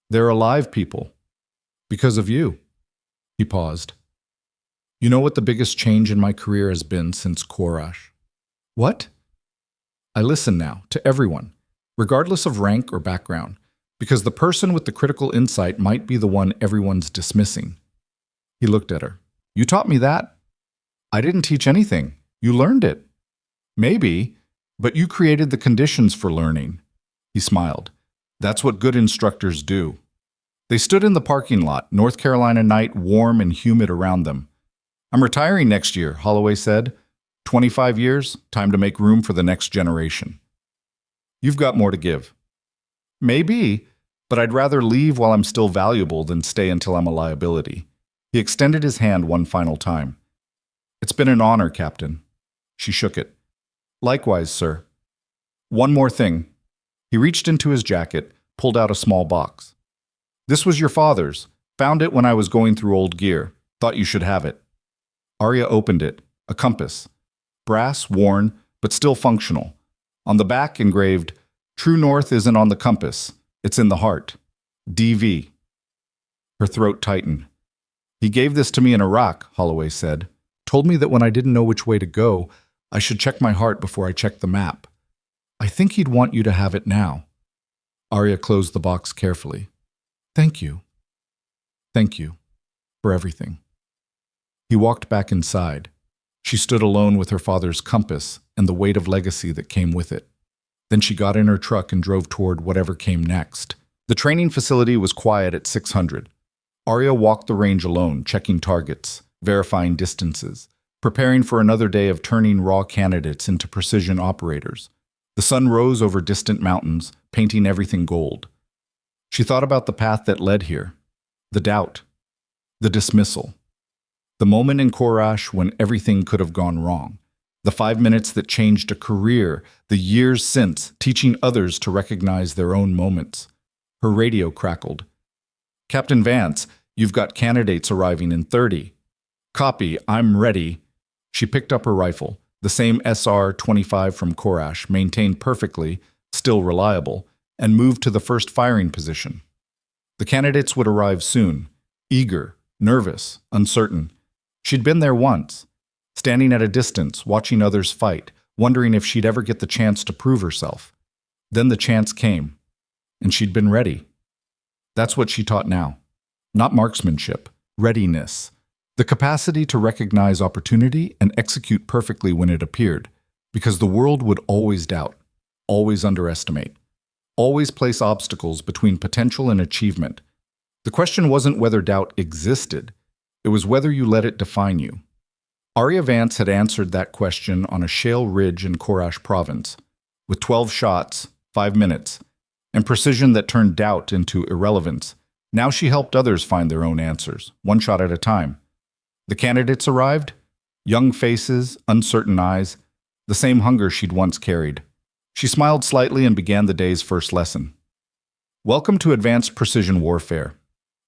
They're alive people. Because of you. He paused. You know what the biggest change in my career has been since Korash? What? I listen now to everyone, regardless of rank or background, because the person with the critical insight might be the one everyone's dismissing. He looked at her. You taught me that? I didn't teach anything. You learned it. Maybe, but you created the conditions for learning. He smiled. That's what good instructors do. They stood in the parking lot, North Carolina night warm and humid around them. I'm retiring next year, Holloway said. 25 years, time to make room for the next generation. You've got more to give. Maybe, but I'd rather leave while I'm still valuable than stay until I'm a liability. He extended his hand one final time. It's been an honor, Captain. She shook it. Likewise, sir. One more thing. He reached into his jacket, pulled out a small box. This was your father's. Found it when I was going through old gear. Thought you should have it. Arya opened it. A compass. Brass, worn, but still functional. On the back engraved, True North isn't on the compass. It's in the heart. DV. Her throat tightened. He gave this to me in Iraq, Holloway said. Told me that when I didn't know which way to go, I should check my heart before I checked the map. I think he'd want you to have it now. Arya closed the box carefully. Thank you. Thank you for everything. He walked back inside. She stood alone with her father's compass and the weight of legacy that came with it. Then she got in her truck and drove toward whatever came next. The training facility was quiet at 600. Arya walked the range alone, checking targets, verifying distances, preparing for another day of turning raw candidates into precision operators. The sun rose over distant mountains, painting everything gold. She thought about the path that led here, the doubt, the dismissal, the moment in Korash when everything could have gone wrong, the 5 minutes that changed a career, the years since teaching others to recognize their own moments. Her radio crackled. Captain Vance, you've got candidates arriving in 30. Copy, I'm ready. She picked up her rifle, the same SR-25 from Korash, maintained perfectly, still reliable, and moved to the first firing position. The candidates would arrive soon, eager, nervous, uncertain. She'd been there once, standing at a distance, watching others fight, wondering if she'd ever get the chance to prove herself. Then the chance came, and she'd been ready. That's what she taught now. Not marksmanship, readiness. The capacity to recognize opportunity and execute perfectly when it appeared, because the world would always doubt, always underestimate, always place obstacles between potential and achievement. The question wasn't whether doubt existed, it was whether you let it define you. Arya Vance had answered that question on a shale ridge in Korash province, with 12 shots, 5 minutes, and precision that turned doubt into irrelevance. Now she helped others find their own answers, one shot at a time. The candidates arrived, young faces, uncertain eyes, the same hunger she'd once carried. She smiled slightly and began the day's first lesson. Welcome to Advanced Precision Warfare.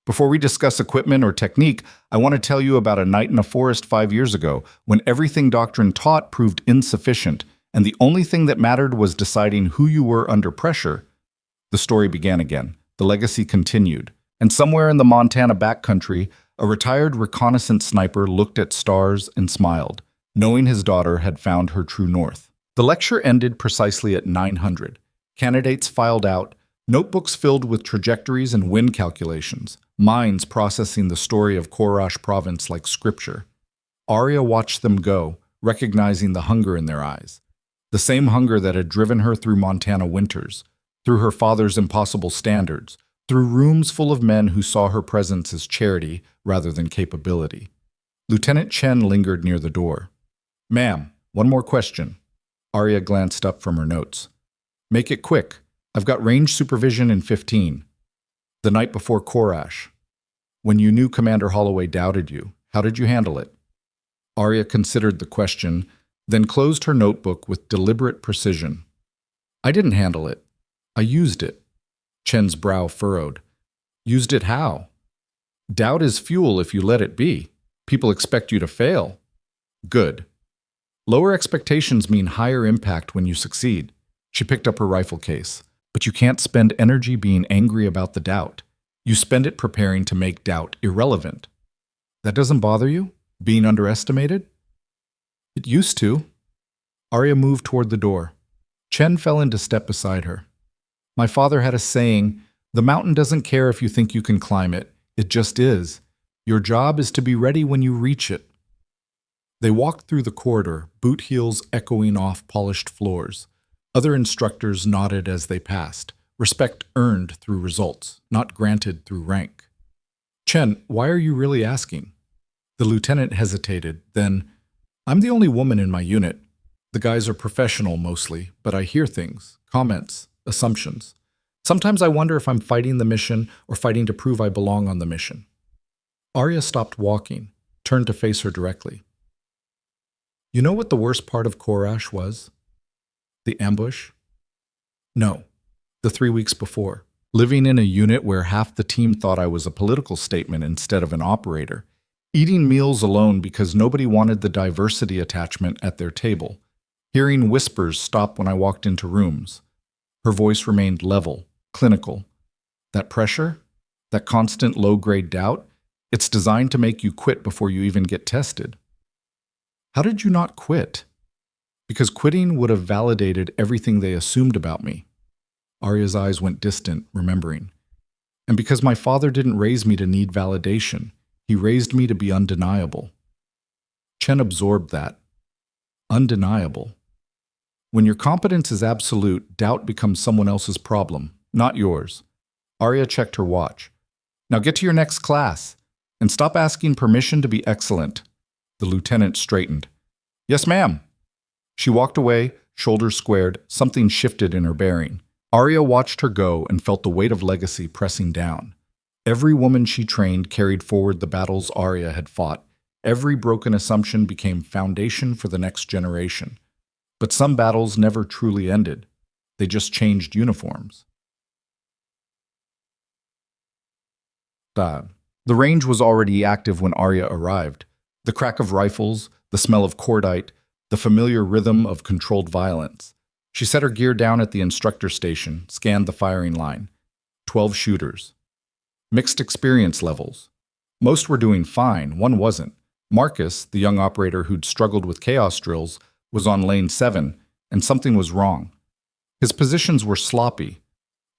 Before we discuss equipment or technique, I want to tell you about a night in a forest 5 years ago when everything doctrine taught proved insufficient, and the only thing that mattered was deciding who you were under pressure. The story began again. The legacy continued. And somewhere in the Montana backcountry, a retired reconnaissance sniper looked at stars and smiled, knowing his daughter had found her true north. The lecture ended precisely at 900. Candidates filed out, notebooks filled with trajectories and wind calculations, minds processing the story of Korash province like scripture. Arya watched them go, recognizing the hunger in their eyes. The same hunger that had driven her through Montana winters, through her father's impossible standards, through rooms full of men who saw her presence as charity rather than capability. Lieutenant Chen lingered near the door. Ma'am, one more question. Arya glanced up from her notes. Make it quick. I've got range supervision in 15. The night before Korash. When you knew Commander Holloway doubted you, how did you handle it? Arya considered the question, then closed her notebook with deliberate precision. I didn't handle it. I used it. Chen's brow furrowed. Used it how? Doubt is fuel if you let it be. People expect you to fail. Good. Lower expectations mean higher impact when you succeed. She picked up her rifle case. But you can't spend energy being angry about the doubt. You spend it preparing to make doubt irrelevant. That doesn't bother you? Being underestimated? It used to. Arya moved toward the door. Chen fell into step beside her. My father had a saying, the mountain doesn't care if you think you can climb it. It just is. Your job is to be ready when you reach it. They walked through the corridor, boot heels echoing off polished floors. Other instructors nodded as they passed. Respect earned through results, not granted through rank. Chen, why are you really asking? The lieutenant hesitated, then, I'm the only woman in my unit. The guys are professional mostly, but I hear things, comments, assumptions. Sometimes I wonder if I'm fighting the mission or fighting to prove I belong on the mission. Arya stopped walking, turned to face her directly. You know what the worst part of Korash was? The ambush? No, the 3 weeks before. Living in a unit where half the team thought I was a political statement instead of an operator. Eating meals alone because nobody wanted the diversity attachment at their table. Hearing whispers stop when I walked into rooms. Her voice remained level, clinical. That pressure? That constant low-grade doubt? It's designed to make you quit before you even get tested. How did you not quit? Because quitting would have validated everything they assumed about me. Arya's eyes went distant, remembering. And because my father didn't raise me to need validation, he raised me to be undeniable. Chen absorbed that. Undeniable. When your competence is absolute, doubt becomes someone else's problem, not yours. Arya checked her watch. Now get to your next class, and stop asking permission to be excellent. The lieutenant straightened. Yes, ma'am. She walked away, shoulders squared, something shifted in her bearing. Arya watched her go and felt the weight of legacy pressing down. Every woman she trained carried forward the battles Arya had fought. Every broken assumption became foundation for the next generation. But some battles never truly ended. They just changed uniforms. The range was already active when Arya arrived. The crack of rifles, the smell of cordite, the familiar rhythm of controlled violence. She set her gear down at the instructor station, scanned the firing line. 12 shooters. Mixed experience levels. Most were doing fine, one wasn't. Marcus, the young operator who'd struggled with chaos drills, was on lane 7, and something was wrong. His positions were sloppy.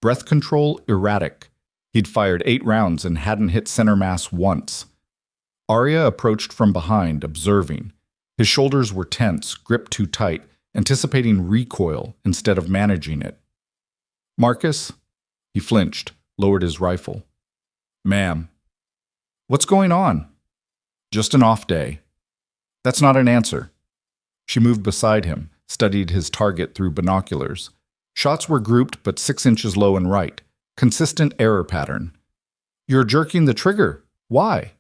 Breath control erratic. He'd fired 8 rounds and hadn't hit center mass once. Arya approached from behind, observing. His shoulders were tense, gripped too tight, anticipating recoil instead of managing it. Marcus? He flinched, lowered his rifle. Ma'am. What's going on? Just an off day. That's not an answer. She moved beside him, studied his target through binoculars. Shots were grouped but 6 inches low and right. Consistent error pattern. You're jerking the trigger. Why?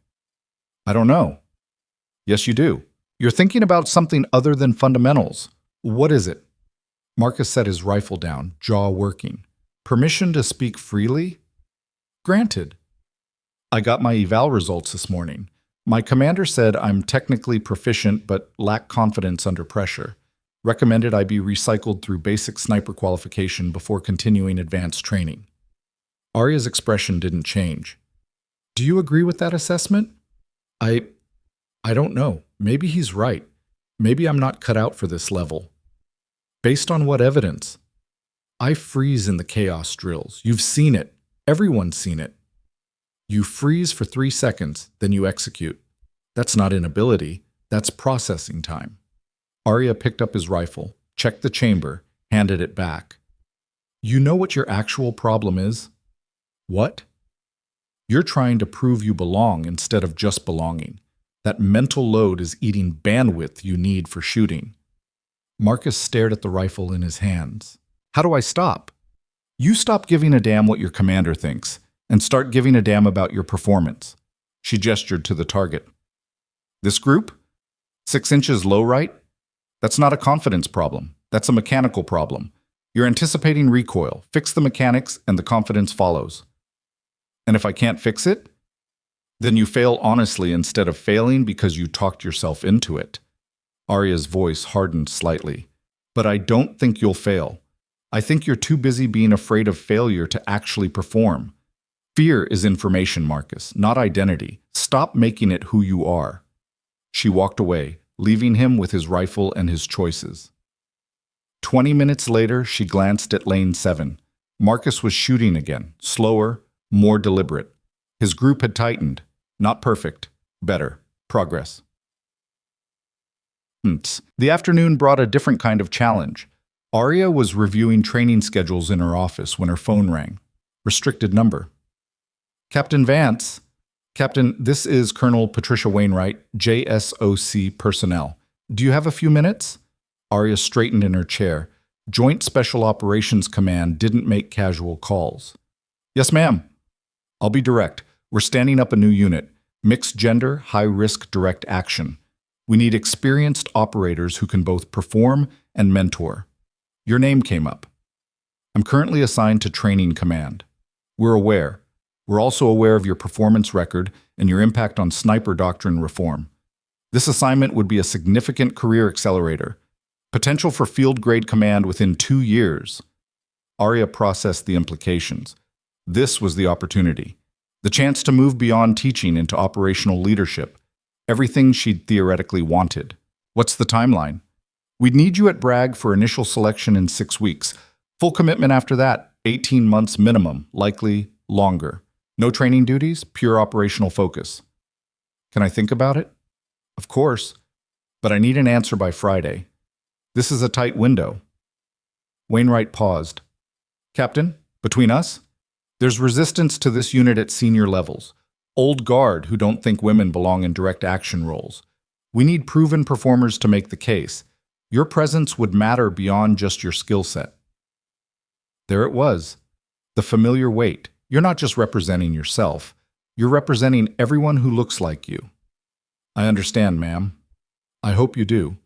I don't know. Yes, you do. You're thinking about something other than fundamentals. What is it? Marcus set his rifle down, jaw working. Permission to speak freely? Granted. I got my eval results this morning. My commander said I'm technically proficient but lack confidence under pressure. Recommended I be recycled through basic sniper qualification before continuing advanced training. Arya's expression didn't change. Do you agree with that assessment? I don't know. Maybe he's right. Maybe I'm not cut out for this level. Based on what evidence? I freeze in the chaos drills. You've seen it. Everyone's seen it. You freeze for 3 seconds, then you execute. That's not inability. That's processing time. Arya picked up his rifle, checked the chamber, handed it back. You know what your actual problem is? What? You're trying to prove you belong instead of just belonging. That mental load is eating bandwidth you need for shooting. Marcus stared at the rifle in his hands. How do I stop? You stop giving a damn what your commander thinks, and start giving a damn about your performance. She gestured to the target. This group? 6 inches low right? That's not a confidence problem. That's a mechanical problem. You're anticipating recoil. Fix the mechanics and the confidence follows. And if I can't fix it? Then you fail honestly instead of failing because you talked yourself into it. Arya's voice hardened slightly. But I don't think you'll fail. I think you're too busy being afraid of failure to actually perform. Fear is information, Marcus, not identity. Stop making it who you are. She walked away, leaving him with his rifle and his choices. 20 minutes later, she glanced at lane 7. Marcus was shooting again, slower, more deliberate. His group had tightened. Not perfect. Better. Progress. The afternoon brought a different kind of challenge. Arya was reviewing training schedules in her office when her phone rang. Restricted number. Captain Vance. Captain, this is Colonel Patricia Wainwright, JSOC personnel. Do you have a few minutes? Arya straightened in her chair. Joint Special Operations Command didn't make casual calls. Yes, ma'am. I'll be direct. We're standing up a new unit. Mixed gender, high-risk direct action. We need experienced operators who can both perform and mentor. Your name came up. I'm currently assigned to Training Command. We're aware. We're also aware of your performance record and your impact on sniper doctrine reform. This assignment would be a significant career accelerator. Potential for field-grade command within 2 years. Arya processed the implications. This was the opportunity. The chance to move beyond teaching into operational leadership. Everything she'd theoretically wanted. What's the timeline? We'd need you at Bragg for initial selection in 6 weeks. Full commitment after that, 18 months minimum, likely longer. No training duties, pure operational focus. Can I think about it? Of course, but I need an answer by Friday. This is a tight window. Wainwright paused. Captain, between us? There's resistance to this unit at senior levels. Old guard who don't think women belong in direct action roles. We need proven performers to make the case. Your presence would matter beyond just your skill set. There it was. The familiar weight. You're not just representing yourself. You're representing everyone who looks like you. I understand, ma'am. I hope you do.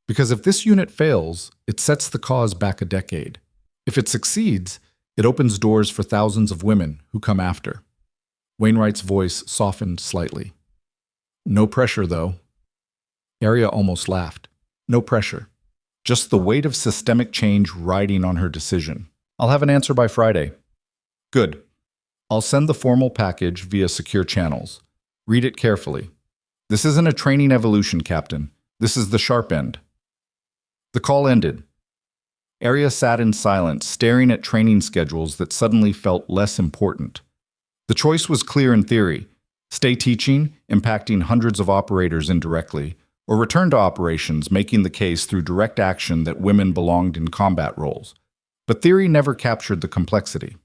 Because if this unit fails, it sets the cause back a decade. If it succeeds, it opens doors for thousands of women who come after. Wainwright's voice softened slightly. No pressure, though. Arya almost laughed. No pressure. Just the weight of systemic change riding on her decision. I'll have an answer by Friday. Good. I'll send the formal package via secure channels. Read it carefully. This isn't a training evolution, Captain. This is the sharp end. The call ended. Arya sat in silence, staring at training schedules that suddenly felt less important. The choice was clear in theory. Stay teaching, impacting hundreds of operators indirectly, or return to operations, making the case through direct action that women belonged in combat roles. But theory never captured the complexity.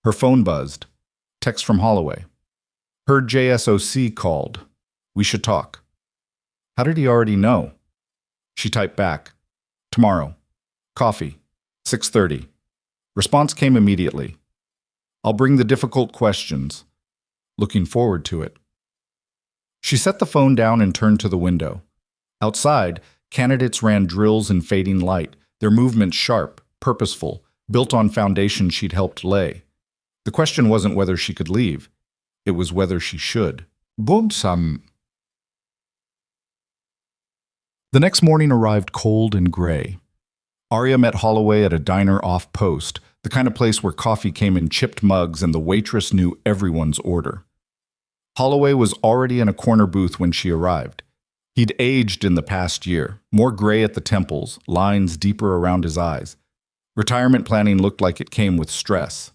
Her phone buzzed. Text from Holloway. Heard JSOC called. We should talk. How did he already know? She typed back. Tomorrow. Coffee. 6:30. Response came immediately. I'll bring the difficult questions. Looking forward to it. She set the phone down and turned to the window. Outside, candidates ran drills in fading light, their movements sharp, purposeful, built on foundation she'd helped lay. The question wasn't whether she could leave. It was whether she should. Bumsam. The next morning arrived cold and gray. Arya met Holloway at a diner off post, the kind of place where coffee came in chipped mugs and the waitress knew everyone's order. Holloway was already in a corner booth when she arrived. He'd aged in the past year, more gray at the temples, lines deeper around his eyes. Retirement planning looked like it came with stress.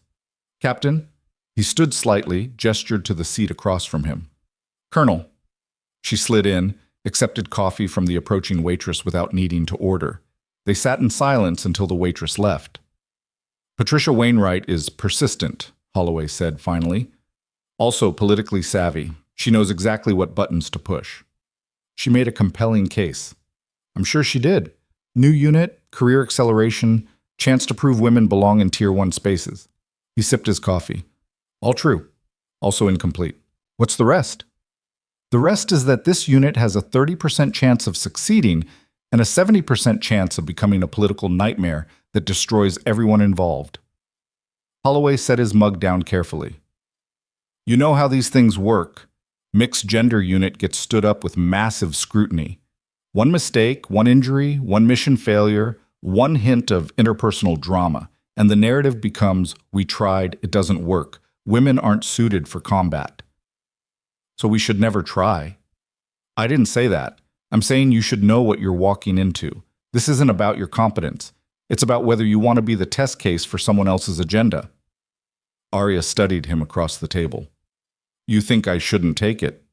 Captain? He stood slightly, gestured to the seat across from him. Colonel. She slid in, accepted coffee from the approaching waitress without needing to order. They sat in silence until the waitress left. Patricia Wainwright is persistent, Holloway said finally. Also politically savvy. She knows exactly what buttons to push. She made a compelling case. I'm sure she did. New unit, career acceleration, chance to prove women belong in Tier 1 spaces. He sipped his coffee. All true. Also incomplete. What's the rest? The rest is that this unit has a 30% chance of succeeding and a 70% chance of becoming a political nightmare that destroys everyone involved. Holloway set his mug down carefully. You know how these things work. Mixed gender unit gets stood up with massive scrutiny. One mistake, one injury, one mission failure, one hint of interpersonal drama, and the narrative becomes, we tried, it doesn't work. Women aren't suited for combat. So we should never try. I didn't say that. I'm saying you should know what you're walking into. This isn't about your competence. It's about whether you want to be the test case for someone else's agenda. Arya studied him across the table. You think I shouldn't take it?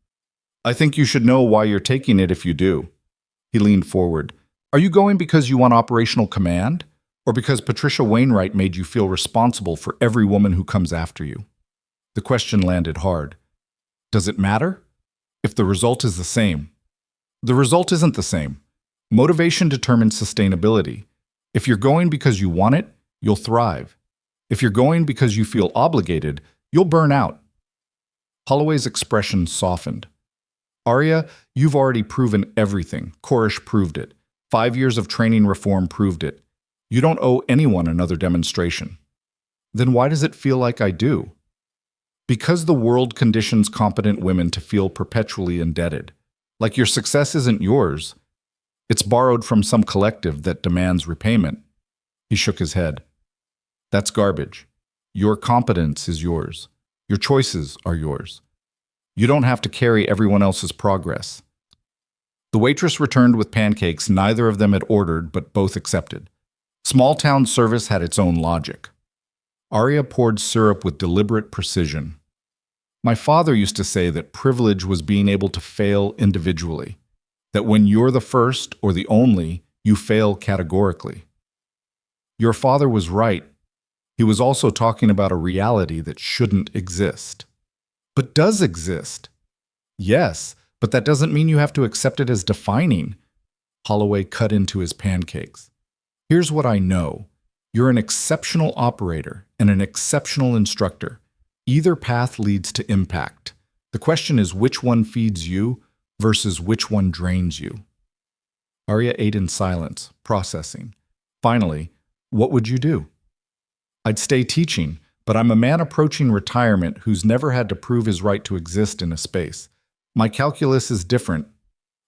I think you should know why you're taking it if you do. He leaned forward. Are you going because you want operational command? Or because Patricia Wainwright made you feel responsible for every woman who comes after you? The question landed hard. Does it matter? If the result is the same. The result isn't the same. Motivation determines sustainability. If you're going because you want it, you'll thrive. If you're going because you feel obligated, you'll burn out. Holloway's expression softened. Arya, you've already proven everything. Koresh proved it. 5 years of training reform proved it. You don't owe anyone another demonstration. Then why does it feel like I do? Because the world conditions competent women to feel perpetually indebted. Like your success isn't yours. It's borrowed from some collective that demands repayment. He shook his head. That's garbage. Your competence is yours. Your choices are yours. You don't have to carry everyone else's progress. The waitress returned with pancakes neither of them had ordered, but both accepted. Small-town service had its own logic. Arya poured syrup with deliberate precision. My father used to say that privilege was being able to fail individually, that when you're the first or the only, you fail categorically. Your father was right. He was also talking about a reality that shouldn't exist. But does exist. Yes, but that doesn't mean you have to accept it as defining. Holloway cut into his pancakes. Here's what I know. You're an exceptional operator and an exceptional instructor. Either path leads to impact. The question is which one feeds you versus which one drains you. Arya ate in silence, processing. Finally, what would you do? I'd stay teaching, but I'm a man approaching retirement who's never had to prove his right to exist in a space. My calculus is different.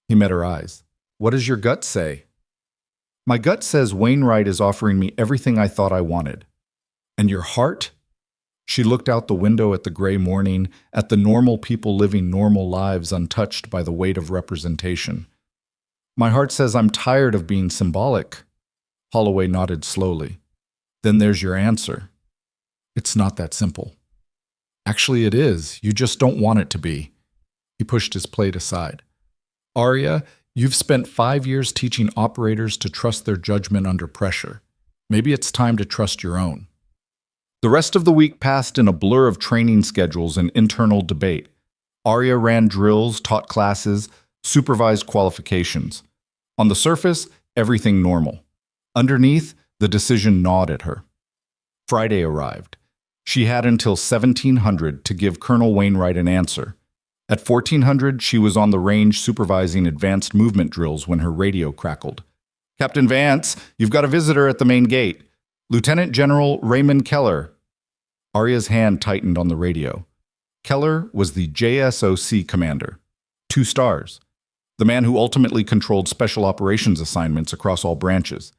He met her eyes. What does your gut say? My gut says Wainwright is offering me everything I thought I wanted. And your heart? She looked out the window at the gray morning, at the normal people living normal lives untouched by the weight of representation. My heart says I'm tired of being symbolic. Holloway nodded slowly. Then there's your answer. It's not that simple. Actually, it is. You just don't want it to be. He pushed his plate aside. Arya, you've spent 5 years teaching operators to trust their judgment under pressure. Maybe it's time to trust your own. The rest of the week passed in a blur of training schedules and internal debate. Arya ran drills, taught classes, supervised qualifications. On the surface, everything normal. Underneath, the decision gnawed at her. Friday arrived. She had until 1700 to give Colonel Wainwright an answer. At 1400, she was on the range supervising advanced movement drills when her radio crackled. Captain Vance, you've got a visitor at the main gate. Lieutenant General Raymond Keller. Arya's hand tightened on the radio. Keller was the JSOC commander. 2 stars. The man who ultimately controlled special operations assignments across all branches.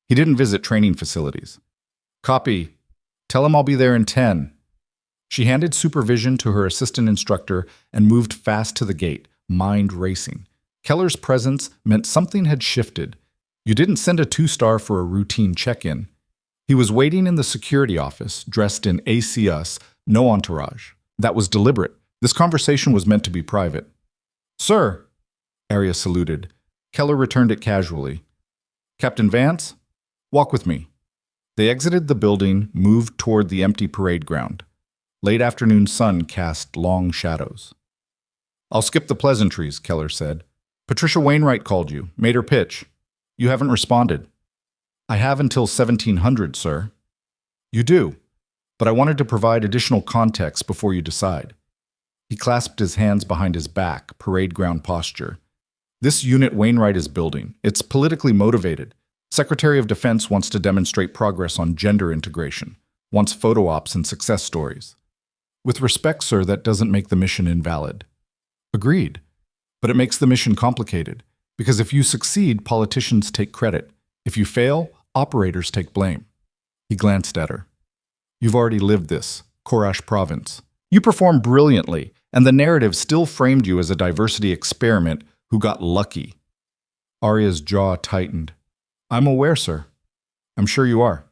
He didn't visit training facilities. Copy. Tell him I'll be there in 10. She handed supervision to her assistant instructor and moved fast to the gate, mind racing. Keller's presence meant something had shifted. You didn't send a 2-star for a routine check-in. He was waiting in the security office, dressed in ACS, no entourage. That was deliberate. This conversation was meant to be private. Sir, Arya saluted. Keller returned it casually. Captain Vance, walk with me. They exited the building, moved toward the empty parade ground. Late afternoon sun cast long shadows. I'll skip the pleasantries, Keller said. Patricia Wainwright called you, made her pitch. You haven't responded. I have until 1700, sir. You do, but I wanted to provide additional context before you decide. He clasped his hands behind his back, parade ground posture. This unit Wainwright is building. It's politically motivated. Secretary of Defense wants to demonstrate progress on gender integration, wants photo ops and success stories. With respect, sir, that doesn't make the mission invalid. Agreed. But it makes the mission complicated, because if you succeed, politicians take credit. If you fail, operators take blame. He glanced at her. You've already lived this, Koresh Province. You performed brilliantly, and the narrative still framed you as a diversity experiment who got lucky. Arya's jaw tightened. I'm aware, sir. I'm sure you are.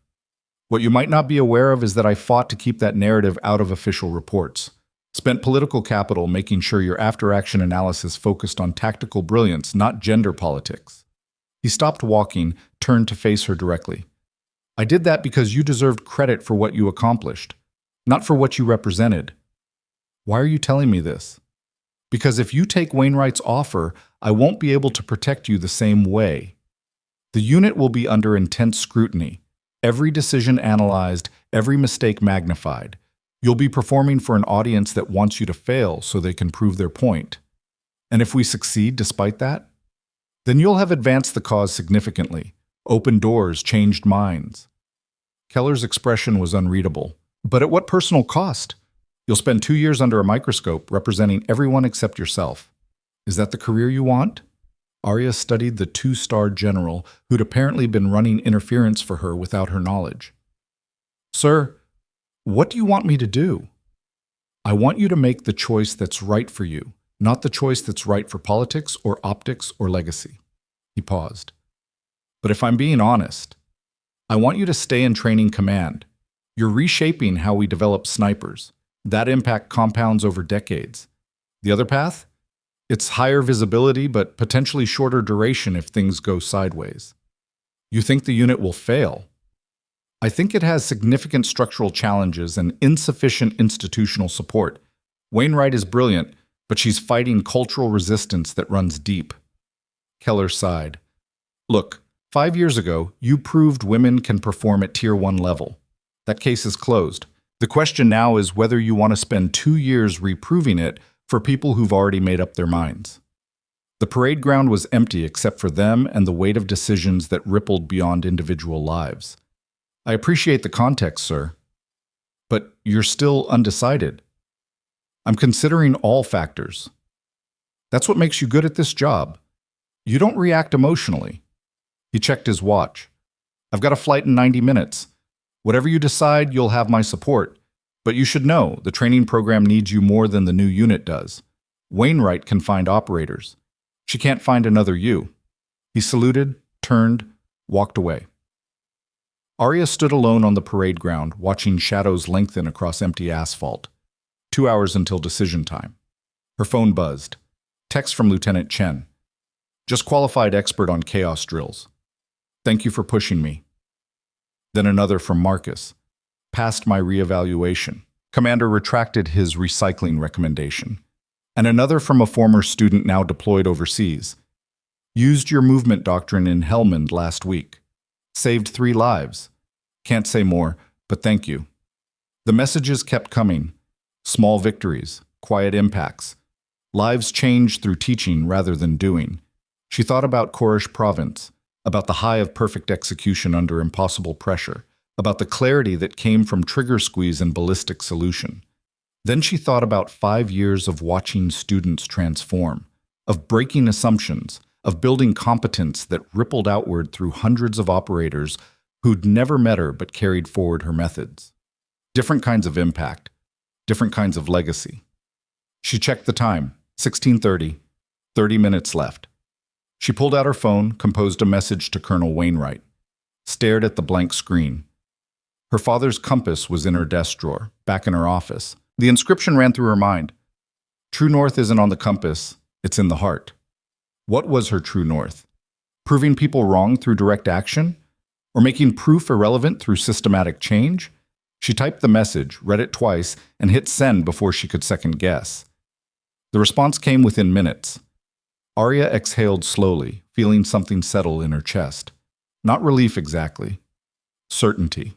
What you might not be aware of is that I fought to keep that narrative out of official reports. Spent political capital making sure your after-action analysis focused on tactical brilliance, not gender politics. He stopped walking, turned to face her directly. I did that because you deserved credit for what you accomplished, not for what you represented. Why are you telling me this? Because if you take Wainwright's offer, I won't be able to protect you the same way. The unit will be under intense scrutiny, every decision analyzed, every mistake magnified. You'll be performing for an audience that wants you to fail so they can prove their point. And if we succeed despite that, then you'll have advanced the cause significantly, opened doors, changed minds. Keller's expression was unreadable. But at what personal cost? You'll spend 2 years under a microscope representing everyone except yourself. Is that the career you want? Arya studied the 2-star general who'd apparently been running interference for her without her knowledge. Sir, what do you want me to do? I want you to make the choice that's right for you, not the choice that's right for politics or optics or legacy. He paused. But if I'm being honest, I want you to stay in training command. You're reshaping how we develop snipers. That impact compounds over decades. The other path? It's higher visibility, but potentially shorter duration if things go sideways. You think the unit will fail? I think it has significant structural challenges and insufficient institutional support. Wainwright is brilliant, but she's fighting cultural resistance that runs deep. Keller sighed. Look, 5 years ago, you proved women can perform at Tier 1 level. That case is closed. The question now is whether you want to spend 2 years reproving it for people who've already made up their minds. The parade ground was empty except for them and the weight of decisions that rippled beyond individual lives. I appreciate the context, sir. But you're still undecided. I'm considering all factors. That's what makes you good at this job. You don't react emotionally. He checked his watch. I've got a flight in 90 minutes. Whatever you decide, you'll have my support. But you should know, the training program needs you more than the new unit does. Wainwright can find operators. She can't find another you. He saluted, turned, walked away. Arya stood alone on the parade ground, watching shadows lengthen across empty asphalt. 2 hours until decision time. Her phone buzzed. Text from Lieutenant Chen. Just qualified expert on chaos drills. Thank you for pushing me. Then another from Marcus. Passed my reevaluation. Commander retracted his recycling recommendation. And another from a former student now deployed overseas. Used your movement doctrine in Helmand last week. Saved 3 lives. Can't say more, but thank you. The messages kept coming. Small victories, quiet impacts. Lives changed through teaching rather than doing. She thought about Korish Province, about the high of perfect execution under impossible pressure, about the clarity that came from trigger squeeze and ballistic solution. Then she thought about 5 years of watching students transform, of breaking assumptions, of building competence that rippled outward through hundreds of operators who'd never met her but carried forward her methods. Different kinds of impact, different kinds of legacy. She checked the time, 16:30, 30 minutes left. She pulled out her phone, composed a message to Colonel Wainwright, stared at the blank screen. Her father's compass was in her desk drawer, back in her office. The inscription ran through her mind. True north isn't on the compass, it's in the heart. What was her true north? Proving people wrong through direct action? Or making proof irrelevant through systematic change? She typed the message, read it twice, and hit send before she could second guess. The response came within minutes. Arya exhaled slowly, feeling something settle in her chest. Not relief exactly. Certainty.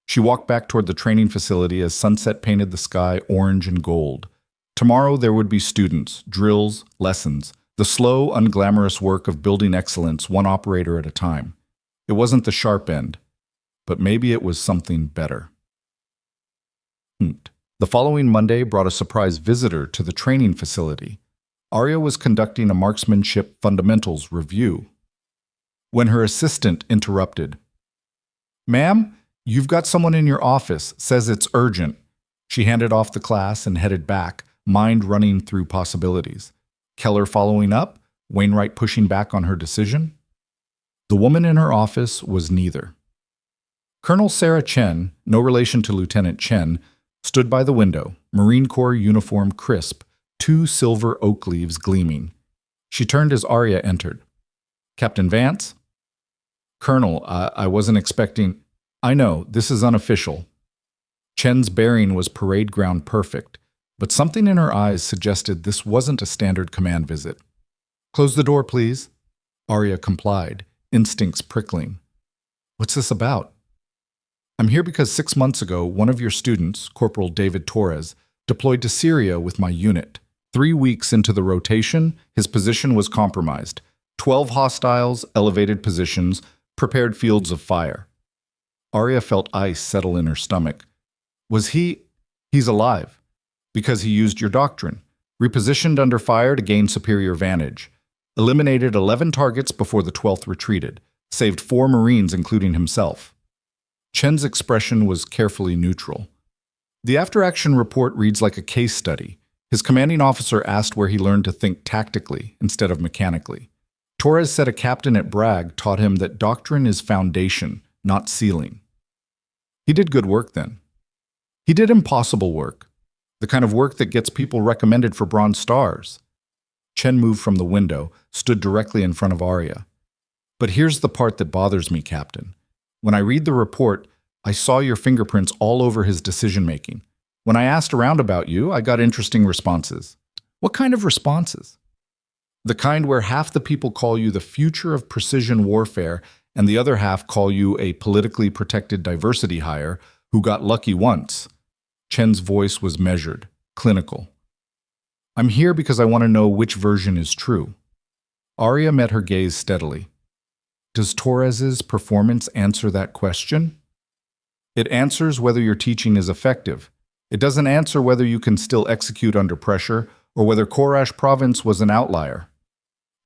She walked back toward the training facility as sunset painted the sky orange and gold. Tomorrow there would be students, drills, lessons, the slow, unglamorous work of building excellence one operator at a time. It wasn't the sharp end, but maybe it was something better. The following Monday brought a surprise visitor to the training facility. Arya was conducting a marksmanship fundamentals review when her assistant interrupted. Ma'am, you've got someone in your office, says it's urgent. She handed off the class and headed back, mind running through possibilities. Keller following up, Wainwright pushing back on her decision. The woman in her office was neither. Colonel Sarah Chen, no relation to Lieutenant Chen, stood by the window, Marine Corps uniform crisp, 2 silver oak leaves gleaming. She turned as Arya entered. Captain Vance? Colonel, I wasn't expecting... I know, this is unofficial. Chen's bearing was parade ground perfect, but something in her eyes suggested this wasn't a standard command visit. Close the door, please. Arya complied, instincts prickling. What's this about? I'm here because 6 months ago, one of your students, Corporal David Torres, deployed to Syria with my unit. 3 weeks into the rotation, his position was compromised. 12 hostiles, elevated positions, prepared fields of fire. Arya felt ice settle in her stomach. Was he? He's alive. Because he used your doctrine. Repositioned under fire to gain superior vantage. Eliminated 11 targets before the 12th retreated. Saved 4 Marines, including himself. Chen's expression was carefully neutral. The after-action report reads like a case study. His commanding officer asked where he learned to think tactically instead of mechanically. Torres said a captain at Bragg taught him that doctrine is foundation, not ceiling. He did good work then. He did impossible work. The kind of work that gets people recommended for Bronze Stars. Chen moved from the window, stood directly in front of Arya. But here's the part that bothers me, Captain. When I read the report, I saw your fingerprints all over his decision-making. When I asked around about you, I got interesting responses. What kind of responses? The kind where half the people call you the future of precision warfare and the other half call you a politically protected diversity hire who got lucky once. Chen's voice was measured, clinical. I'm here because I want to know which version is true. Arya met her gaze steadily. Does Torres's performance answer that question? It answers whether your teaching is effective. It doesn't answer whether you can still execute under pressure or whether Korash Province was an outlier.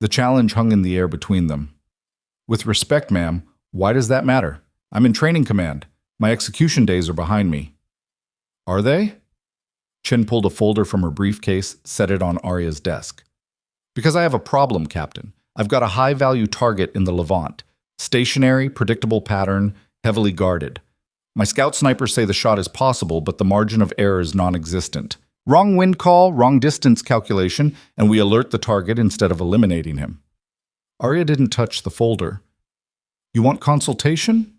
The challenge hung in the air between them. With respect, ma'am, why does that matter? I'm in training command. My execution days are behind me. Are they? Chen pulled a folder from her briefcase, set it on Arya's desk. Because I have a problem, Captain. I've got a high-value target in the Levant. Stationary, predictable pattern, heavily guarded. My scout snipers say the shot is possible, but the margin of error is non-existent. Wrong wind call, wrong distance calculation, and we alert the target instead of eliminating him. Arya didn't touch the folder. You want consultation?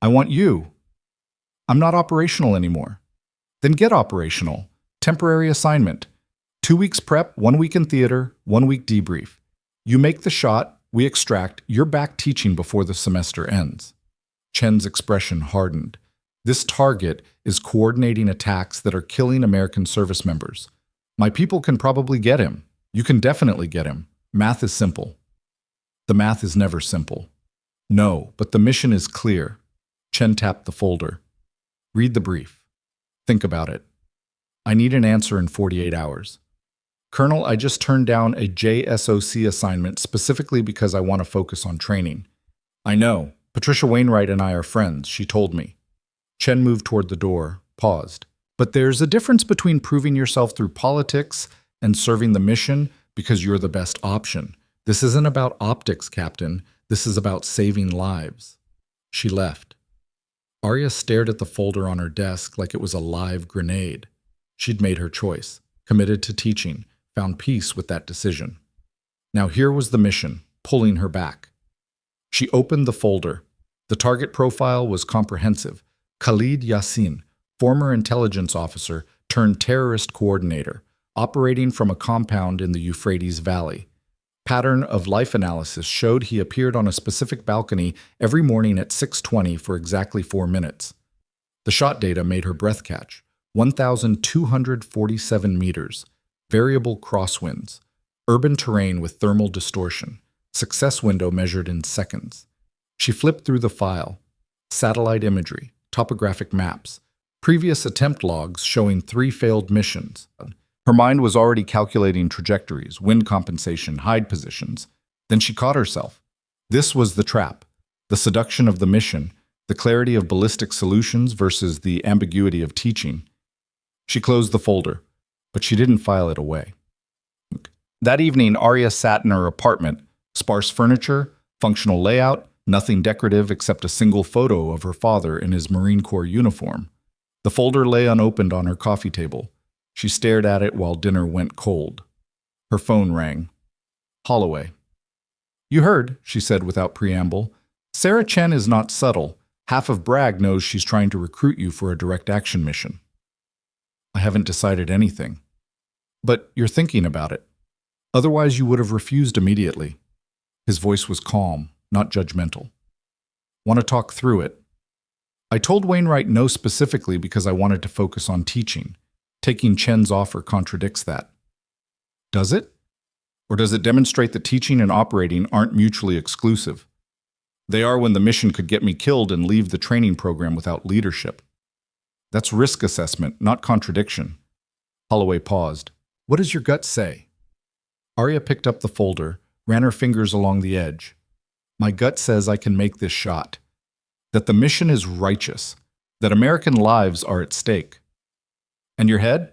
I want you. I'm not operational anymore. Then get operational. Temporary assignment. 2 weeks prep, 1 week in theater, 1 week debrief. You make the shot, we extract, you're back teaching before the semester ends. Chen's expression hardened. This target is coordinating attacks that are killing American service members. My people can probably get him. You can definitely get him. Math is simple. The math is never simple. No, but the mission is clear. Chen tapped the folder. Read the brief. Think about it. I need an answer in 48 hours. Colonel, I just turned down a JSOC assignment specifically because I want to focus on training. I know. Patricia Wainwright and I are friends, she told me. Chen moved toward the door, paused. But there's a difference between proving yourself through politics and serving the mission because you're the best option. This isn't about optics, Captain. This is about saving lives. She left. Arya stared at the folder on her desk like it was a live grenade. She'd made her choice, committed to teaching, found peace with that decision. Now here was the mission, pulling her back. She opened the folder. The target profile was comprehensive. Khalid Yassin, former intelligence officer turned terrorist coordinator, operating from a compound in the Euphrates Valley. Pattern of life analysis showed he appeared on a specific balcony every morning at 6:20 for exactly 4 minutes. The shot data made her breath catch. 1,247 meters. Variable crosswinds. Urban terrain with thermal distortion. Success window measured in seconds. She flipped through the file. Satellite imagery. Topographic maps. Previous attempt logs showing 3 failed missions. Her mind was already calculating trajectories, wind compensation, hide positions. Then she caught herself. This was the trap. The seduction of the mission. The clarity of ballistic solutions versus the ambiguity of teaching. She closed the folder, but she didn't file it away. That evening, Arya sat in her apartment. Sparse furniture, functional layout, nothing decorative except a single photo of her father in his Marine Corps uniform. The folder lay unopened on her coffee table. She stared at it while dinner went cold. Her phone rang. Holloway. You heard, she said without preamble. Sarah Chen is not subtle. Half of Bragg knows she's trying to recruit you for a direct action mission. I haven't decided anything. But you're thinking about it. Otherwise, you would have refused immediately. His voice was calm, not judgmental. Want to talk through it? I told Wainwright no specifically because I wanted to focus on teaching. Taking Chen's offer contradicts that. Does it? Or does it demonstrate that teaching and operating aren't mutually exclusive? They are when the mission could get me killed and leave the training program without leadership. That's risk assessment, not contradiction. Holloway paused. What does your gut say? Arya picked up the folder, ran her fingers along the edge. My gut says I can make this shot. That the mission is righteous. That American lives are at stake. And your head?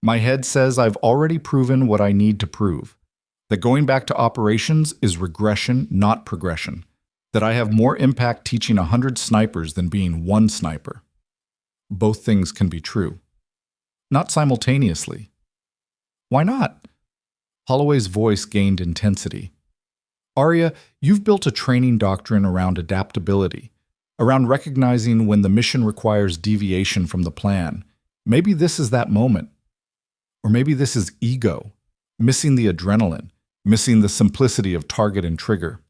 My head says I've already proven what I need to prove. That going back to operations is regression, not progression. That I have more impact teaching 100 snipers than being one sniper. Both things can be true. Not simultaneously. Why not? Holloway's voice gained intensity. Arya, you've built a training doctrine around adaptability, around recognizing when the mission requires deviation from the plan. Maybe this is that moment. Or maybe this is ego, missing the adrenaline, missing the simplicity of target and trigger.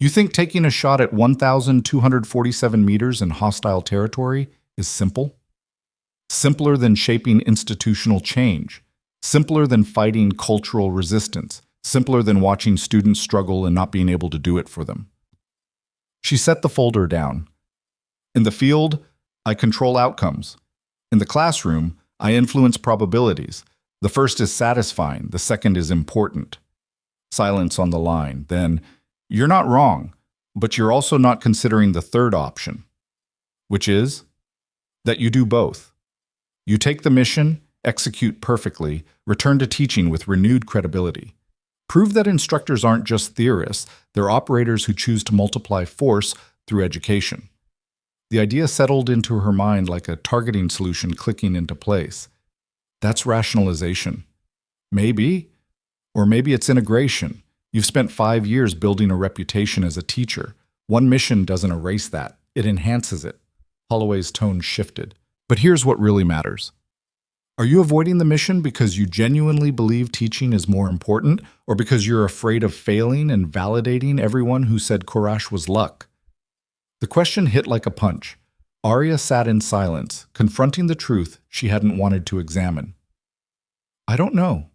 You think taking a shot at 1,247 meters in hostile territory is simple? Simpler than shaping institutional change, simpler than fighting cultural resistance, simpler than watching students struggle and not being able to do it for them. She set the folder down. In the field, I control outcomes. In the classroom, I influence probabilities. The first is satisfying, the second is important. Silence on the line. Then, you're not wrong, but you're also not considering the third option, which is that you do both. You take the mission, execute perfectly, return to teaching with renewed credibility. Prove that instructors aren't just theorists, they're operators who choose to multiply force through education. The idea settled into her mind like a targeting solution clicking into place. That's rationalization. Maybe, or maybe it's integration. You've spent 5 years building a reputation as a teacher. One mission doesn't erase that, it enhances it. Holloway's tone shifted. But here's what really matters. Are you avoiding the mission because you genuinely believe teaching is more important, or because you're afraid of failing and validating everyone who said courage was luck? The question hit like a punch. Arya sat in silence, confronting the truth she hadn't wanted to examine. I don't know,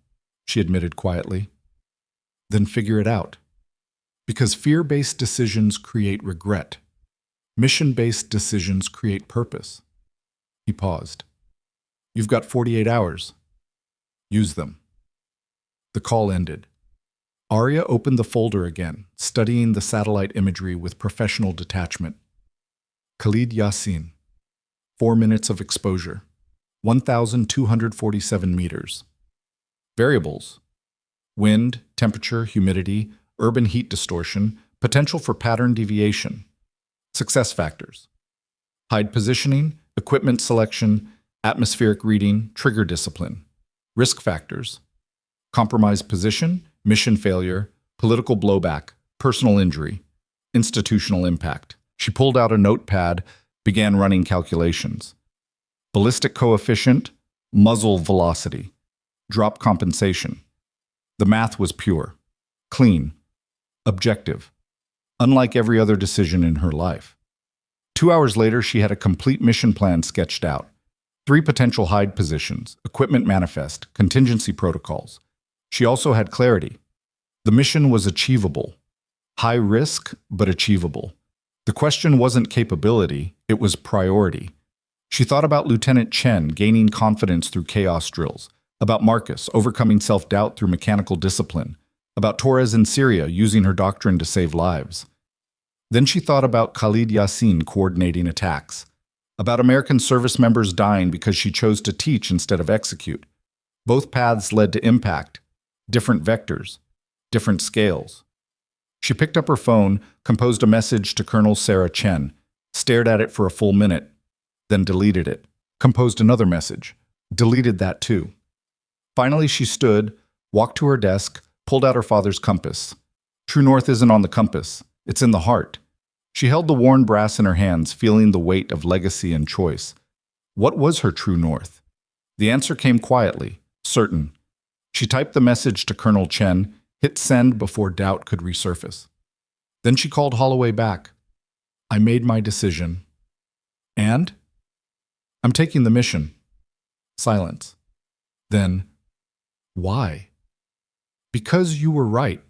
she admitted quietly. Then figure it out. Because fear-based decisions create regret. Mission-based decisions create purpose. He paused. You've got 48 hours. Use them. The call ended. Arya opened the folder again, studying the satellite imagery with professional detachment. Khalid Yassin. 4 minutes of exposure. 1,247 meters. Variables. Wind, temperature, humidity, urban heat distortion, potential for pattern deviation. Success factors. Hide positioning, equipment selection, atmospheric reading, trigger discipline. Risk factors. Compromised position, mission failure, political blowback, personal injury, institutional impact. She pulled out a notepad, began running calculations. Ballistic coefficient, muzzle velocity, drop compensation. The math was pure, clean, objective, unlike every other decision in her life. 2 hours later, she had a complete mission plan sketched out. 3 potential hide positions, equipment manifest, contingency protocols. She also had clarity. The mission was achievable. High risk, but achievable. The question wasn't capability, it was priority. She thought about Lieutenant Chen gaining confidence through chaos drills, about Marcus overcoming self-doubt through mechanical discipline, about Torres in Syria using her doctrine to save lives. Then she thought about Khalid Yassin coordinating attacks, about American service members dying because she chose to teach instead of execute. Both paths led to impact, different vectors, different scales. She picked up her phone, composed a message to Colonel Sarah Chen, stared at it for a full minute, then deleted it, composed another message, deleted that too. Finally, she stood, walked to her desk, pulled out her father's compass. True north isn't on the compass, it's in the heart. She held the worn brass in her hands, feeling the weight of legacy and choice. What was her true north? The answer came quietly, certain. She typed the message to Colonel Chen, hit send before doubt could resurface. Then she called Holloway back. I made my decision. And? I'm taking the mission. Silence. Then, why? Because you were right.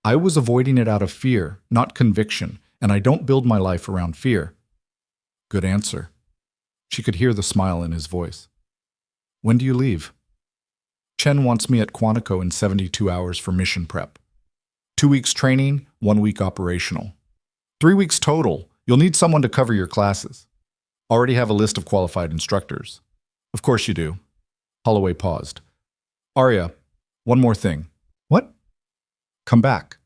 I was avoiding it out of fear, not conviction, and I don't build my life around fear. Good answer. She could hear the smile in his voice. When do you leave? Chen wants me at Quantico in 72 hours for mission prep. 2 weeks training, 1 week operational. 3 weeks total. You'll need someone to cover your classes. Already have a list of qualified instructors. Of course you do. Holloway paused. Arya, one more thing. What? Come back.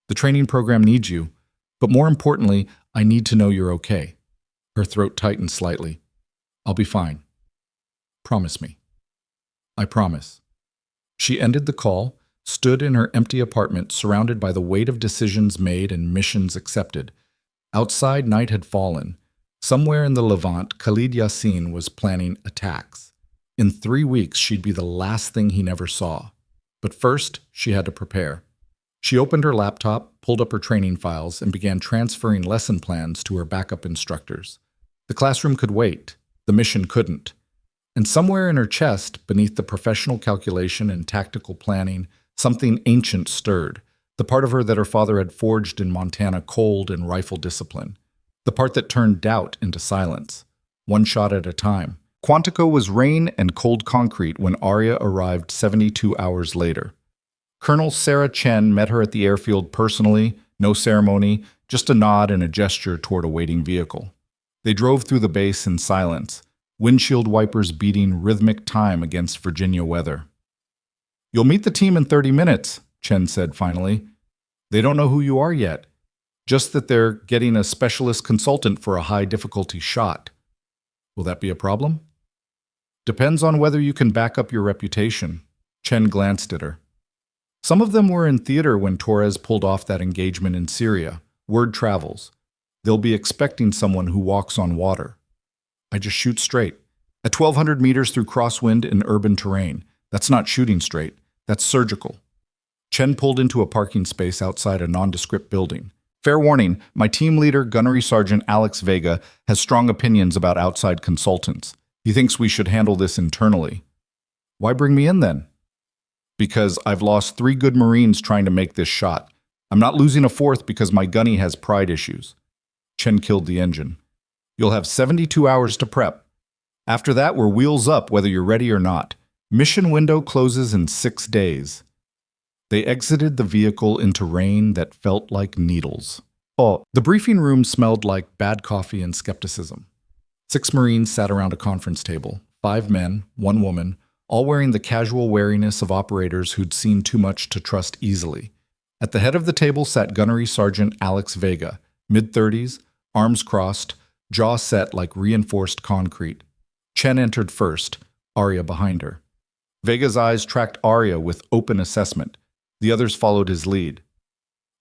The training program needs you, but more importantly, I need to know you're okay. Her throat tightened slightly. I'll be fine. Promise me. I promise. She ended the call, stood in her empty apartment surrounded by the weight of decisions made and missions accepted. Outside, night had fallen. Somewhere in the Levant, Khalid Yassin was planning attacks. In 3 weeks, she'd be the last thing he never saw. But first, she had to prepare. She opened her laptop, pulled up her training files, and began transferring lesson plans to her backup instructors. The classroom could wait. The mission couldn't. And somewhere in her chest, beneath the professional calculation and tactical planning, something ancient stirred, the part of her that her father had forged in Montana cold and rifle discipline, the part that turned doubt into silence, one shot at a time. Quantico was rain and cold concrete when Arya arrived 72 hours later. Colonel Sarah Chen met her at the airfield personally, no ceremony, just a nod and a gesture toward a waiting vehicle. They drove through the base in silence, windshield wipers beating rhythmic time against Virginia weather. You'll meet the team in 30 minutes, Chen said finally. They don't know who you are yet, just that they're getting a specialist consultant for a high-difficulty shot. Will that be a problem? Depends on whether you can back up your reputation. Chen glanced at her. Some of them were in theater when Torres pulled off that engagement in Syria. Word travels. They'll be expecting someone who walks on water. I just shoot straight. At 1,200 meters through crosswind in urban terrain. That's not shooting straight. That's surgical. Chen pulled into a parking space outside a nondescript building. Fair warning, my team leader, Gunnery Sergeant Alex Vega, has strong opinions about outside consultants. He thinks we should handle this internally. Why bring me in then? Because I've lost 3 good Marines trying to make this shot. I'm not losing a 4th because my gunny has pride issues. Chen killed the engine. You'll have 72 hours to prep. After that, we're wheels up whether you're ready or not. Mission window closes in 6 days. They exited the vehicle into rain that felt like needles. Oh, the briefing room smelled like bad coffee and skepticism. 6 Marines sat around a conference table, 5 men, 1 woman, all wearing the casual wariness of operators who'd seen too much to trust easily. At the head of the table sat Gunnery Sergeant Alex Vega, mid-30s, arms crossed, jaw set like reinforced concrete. Chen entered first, Arya behind her. Vega's eyes tracked Arya with open assessment. The others followed his lead.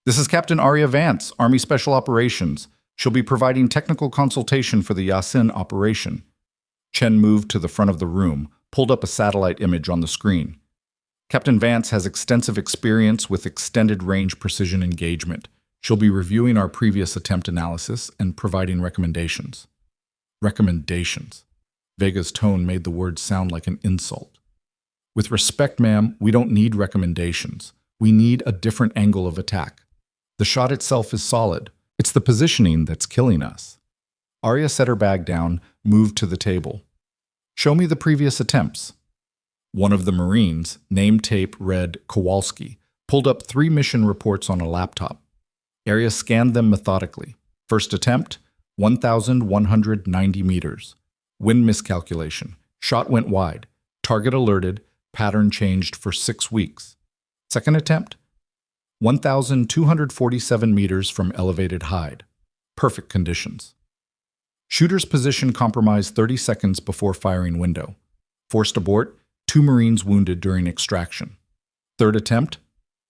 This is Captain Arya Vance, Army Special Operations. She'll be providing technical consultation for the Yassin operation. Chen moved to the front of the room, pulled up a satellite image on the screen. Captain Vance has extensive experience with extended-range precision engagement. She'll be reviewing our previous attempt analysis and providing recommendations. Recommendations. Vega's tone made the word sound like an insult. With respect, ma'am, we don't need recommendations. We need a different angle of attack. The shot itself is solid. It's the positioning that's killing us. Arya set her bag down, moved to the table. Show me the previous attempts. One of the Marines, name tape read Kowalski, pulled up 3 mission reports on a laptop. Arya scanned them methodically. First attempt, 1,190 meters. Wind miscalculation. Shot went wide. Target alerted. Pattern changed for 6 weeks. Second attempt, 1,247 meters from elevated hide. Perfect conditions. Shooter's position compromised 30 seconds before firing window. Forced abort, 2 Marines wounded during extraction. Third attempt,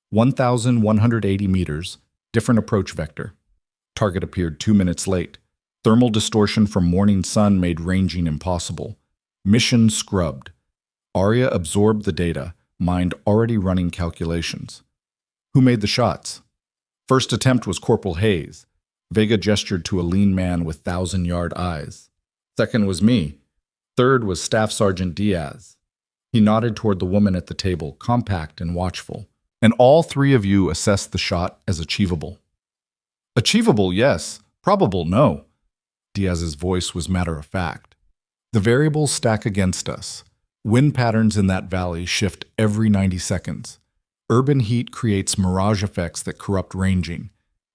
1,180 meters, different approach vector. Target appeared 2 minutes late. Thermal distortion from morning sun made ranging impossible. Mission scrubbed. Arya absorbed the data, mind already running calculations. Who made the shots? First attempt was Corporal Hayes. Vega gestured to a lean man with 1,000-yard eyes. Second was me. Third was Staff Sergeant Diaz. He nodded toward the woman at the table, compact and watchful. And all three of you assessed the shot as achievable. Achievable, yes. Probable, no. Diaz's voice was matter-of-fact. The variables stack against us. Wind patterns in that valley shift every 90 seconds. Urban heat creates mirage effects that corrupt ranging.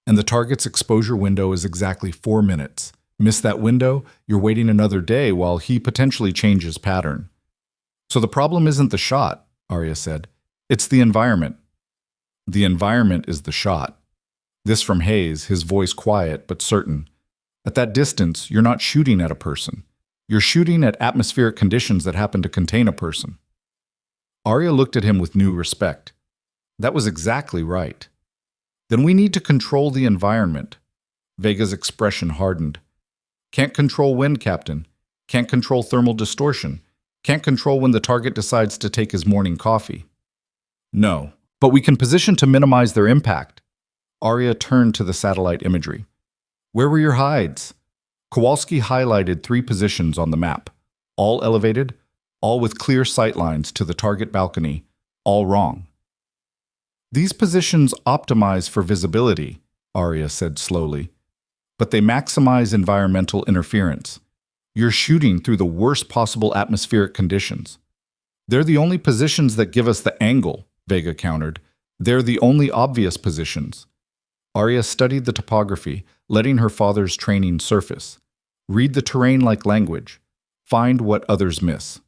And the target's exposure window is exactly 4 minutes. Miss that window, you're waiting another day while he potentially changes pattern. So the problem isn't the shot, Arya said. It's the environment. The environment is the shot. This from Hayes, his voice quiet but certain. At that distance, you're not shooting at a person. You're shooting at atmospheric conditions that happen to contain a person. Arya looked at him with new respect. That was exactly right. Then we need to control the environment. Vega's expression hardened. Can't control wind, Captain. Can't control thermal distortion. Can't control when the target decides to take his morning coffee. No, but we can position to minimize their impact. Arya turned to the satellite imagery. Where were your hides? Kowalski highlighted 3 positions on the map. All elevated, all with clear sightlines to the target balcony, all wrong. These positions optimize for visibility, Arya said slowly, but they maximize environmental interference. You're shooting through the worst possible atmospheric conditions. They're the only positions that give us the angle, Vega countered. They're the only obvious positions. Arya studied the topography, letting her father's training surface. Read the terrain like language. Find what others miss.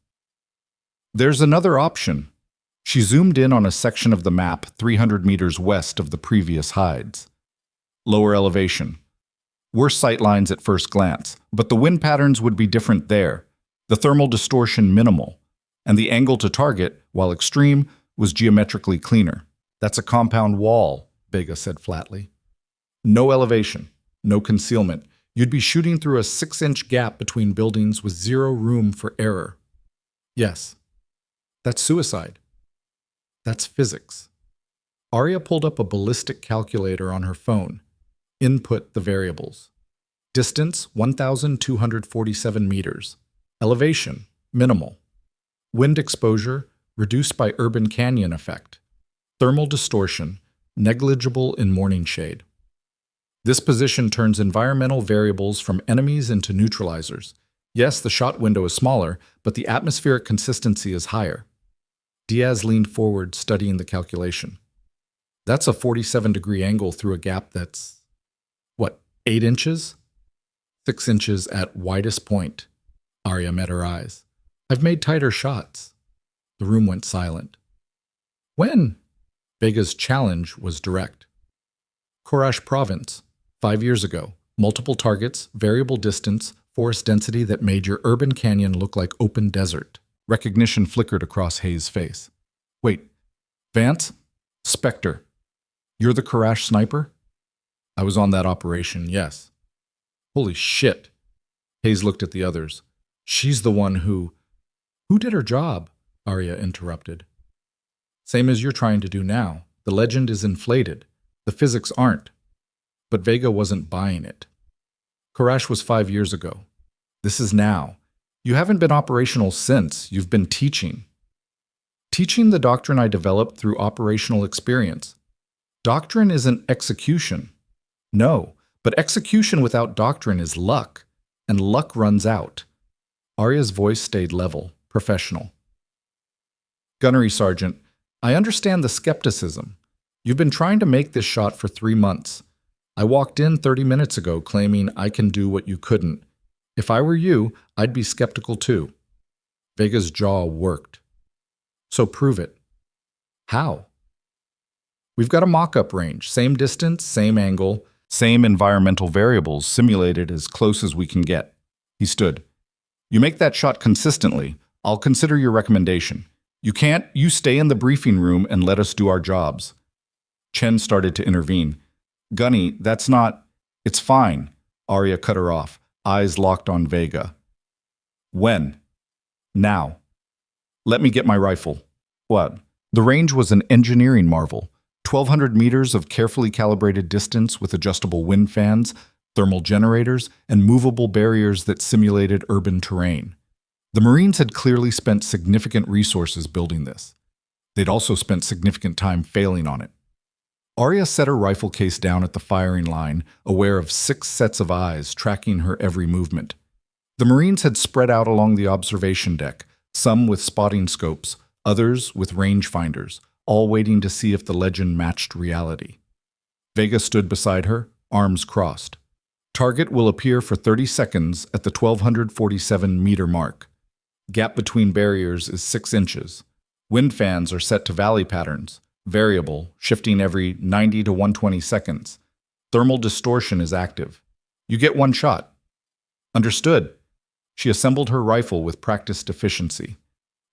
There's another option. She zoomed in on a section of the map 300 meters west of the previous hides. Lower elevation. Worse sightlines at first glance, but the wind patterns would be different there. The thermal distortion minimal, and the angle to target, while extreme, was geometrically cleaner. That's a compound wall, Vega said flatly. No elevation, no concealment. You'd be shooting through a 6-inch gap between buildings with zero room for error. Yes, that's suicide. That's physics. Arya pulled up a ballistic calculator on her phone. Input the variables. Distance, 1,247 meters. Elevation, minimal. Wind exposure, reduced by urban canyon effect. Thermal distortion, negligible in morning shade. This position turns environmental variables from enemies into neutralizers. Yes, the shot window is smaller, but the atmospheric consistency is higher. Diaz leaned forward, studying the calculation. That's a 47-degree angle through a gap that's, 8 inches? 6 inches at widest point. Arya met her eyes. I've made tighter shots. The room went silent. When? Vega's challenge was direct. Korash Province, 5 years ago. Multiple targets, variable distance, forest density that made your urban canyon look like open desert. Recognition flickered across Hayes' face. Wait, Vance? Spectre. You're the Korash sniper? I was on that operation, yes. Holy shit. Hayes looked at the others. She's the one who... Who did her job? Arya interrupted. Same as you're trying to do now. The legend is inflated. The physics aren't. But Vega wasn't buying it. Korash was 5 years ago. This is now. You haven't been operational since. You've been teaching. Teaching the doctrine I developed through operational experience. Doctrine isn't execution. No, but execution without doctrine is luck, and luck runs out. Arya's voice stayed level, professional. Gunnery Sergeant, I understand the skepticism. You've been trying to make this shot for 3 months. I walked in 30 minutes ago claiming I can do what you couldn't. If I were you, I'd be skeptical too. Vega's jaw worked. So prove it. How? We've got a mock-up range, same distance, same angle, same environmental variables simulated as close as we can get. He stood. You make that shot consistently, I'll consider your recommendation. You can't, you stay in the briefing room and let us do our jobs. Chen started to intervene. Gunny, that's not... It's fine. Arya cut her off, eyes locked on Vega. When? Now. Let me get my rifle. What? The range was an engineering marvel. 1,200 meters of carefully calibrated distance with adjustable wind fans, thermal generators, and movable barriers that simulated urban terrain. The Marines had clearly spent significant resources building this. They'd also spent significant time failing on it. Arya set her rifle case down at the firing line, aware of 6 sets of eyes tracking her every movement. The Marines had spread out along the observation deck, some with spotting scopes, others with rangefinders, all waiting to see if the legend matched reality. Vega stood beside her, arms crossed. Target will appear for 30 seconds at the 1,247-meter mark. Gap between barriers is 6 inches. Wind fans are set to valley patterns, variable, shifting every 90 to 120 seconds. Thermal distortion is active. You get 1 shot. Understood. She assembled her rifle with practiced efficiency.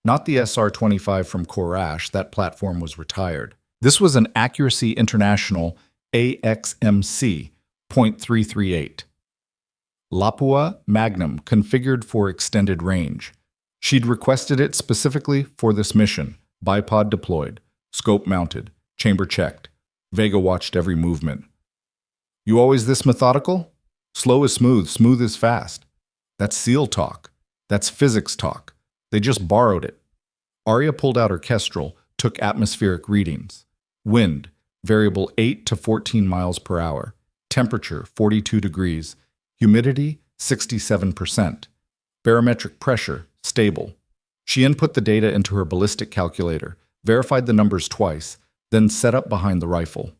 Not the SR-25 from Korash, that platform was retired. This was an Accuracy International AXMC .338. Lapua Magnum, configured for extended range. She'd requested it specifically for this mission. Bipod deployed, scope mounted, chamber checked. Vega watched every movement. You always this methodical? Slow is smooth, smooth is fast. That's SEAL talk. That's physics talk. They just borrowed it. Arya pulled out her kestrel, took atmospheric readings. Wind, variable 8 to 14 miles per hour. Temperature, 42 degrees. Humidity, 67%. Barometric pressure, stable. She input the data into her ballistic calculator, verified the numbers twice, then set up behind the rifle.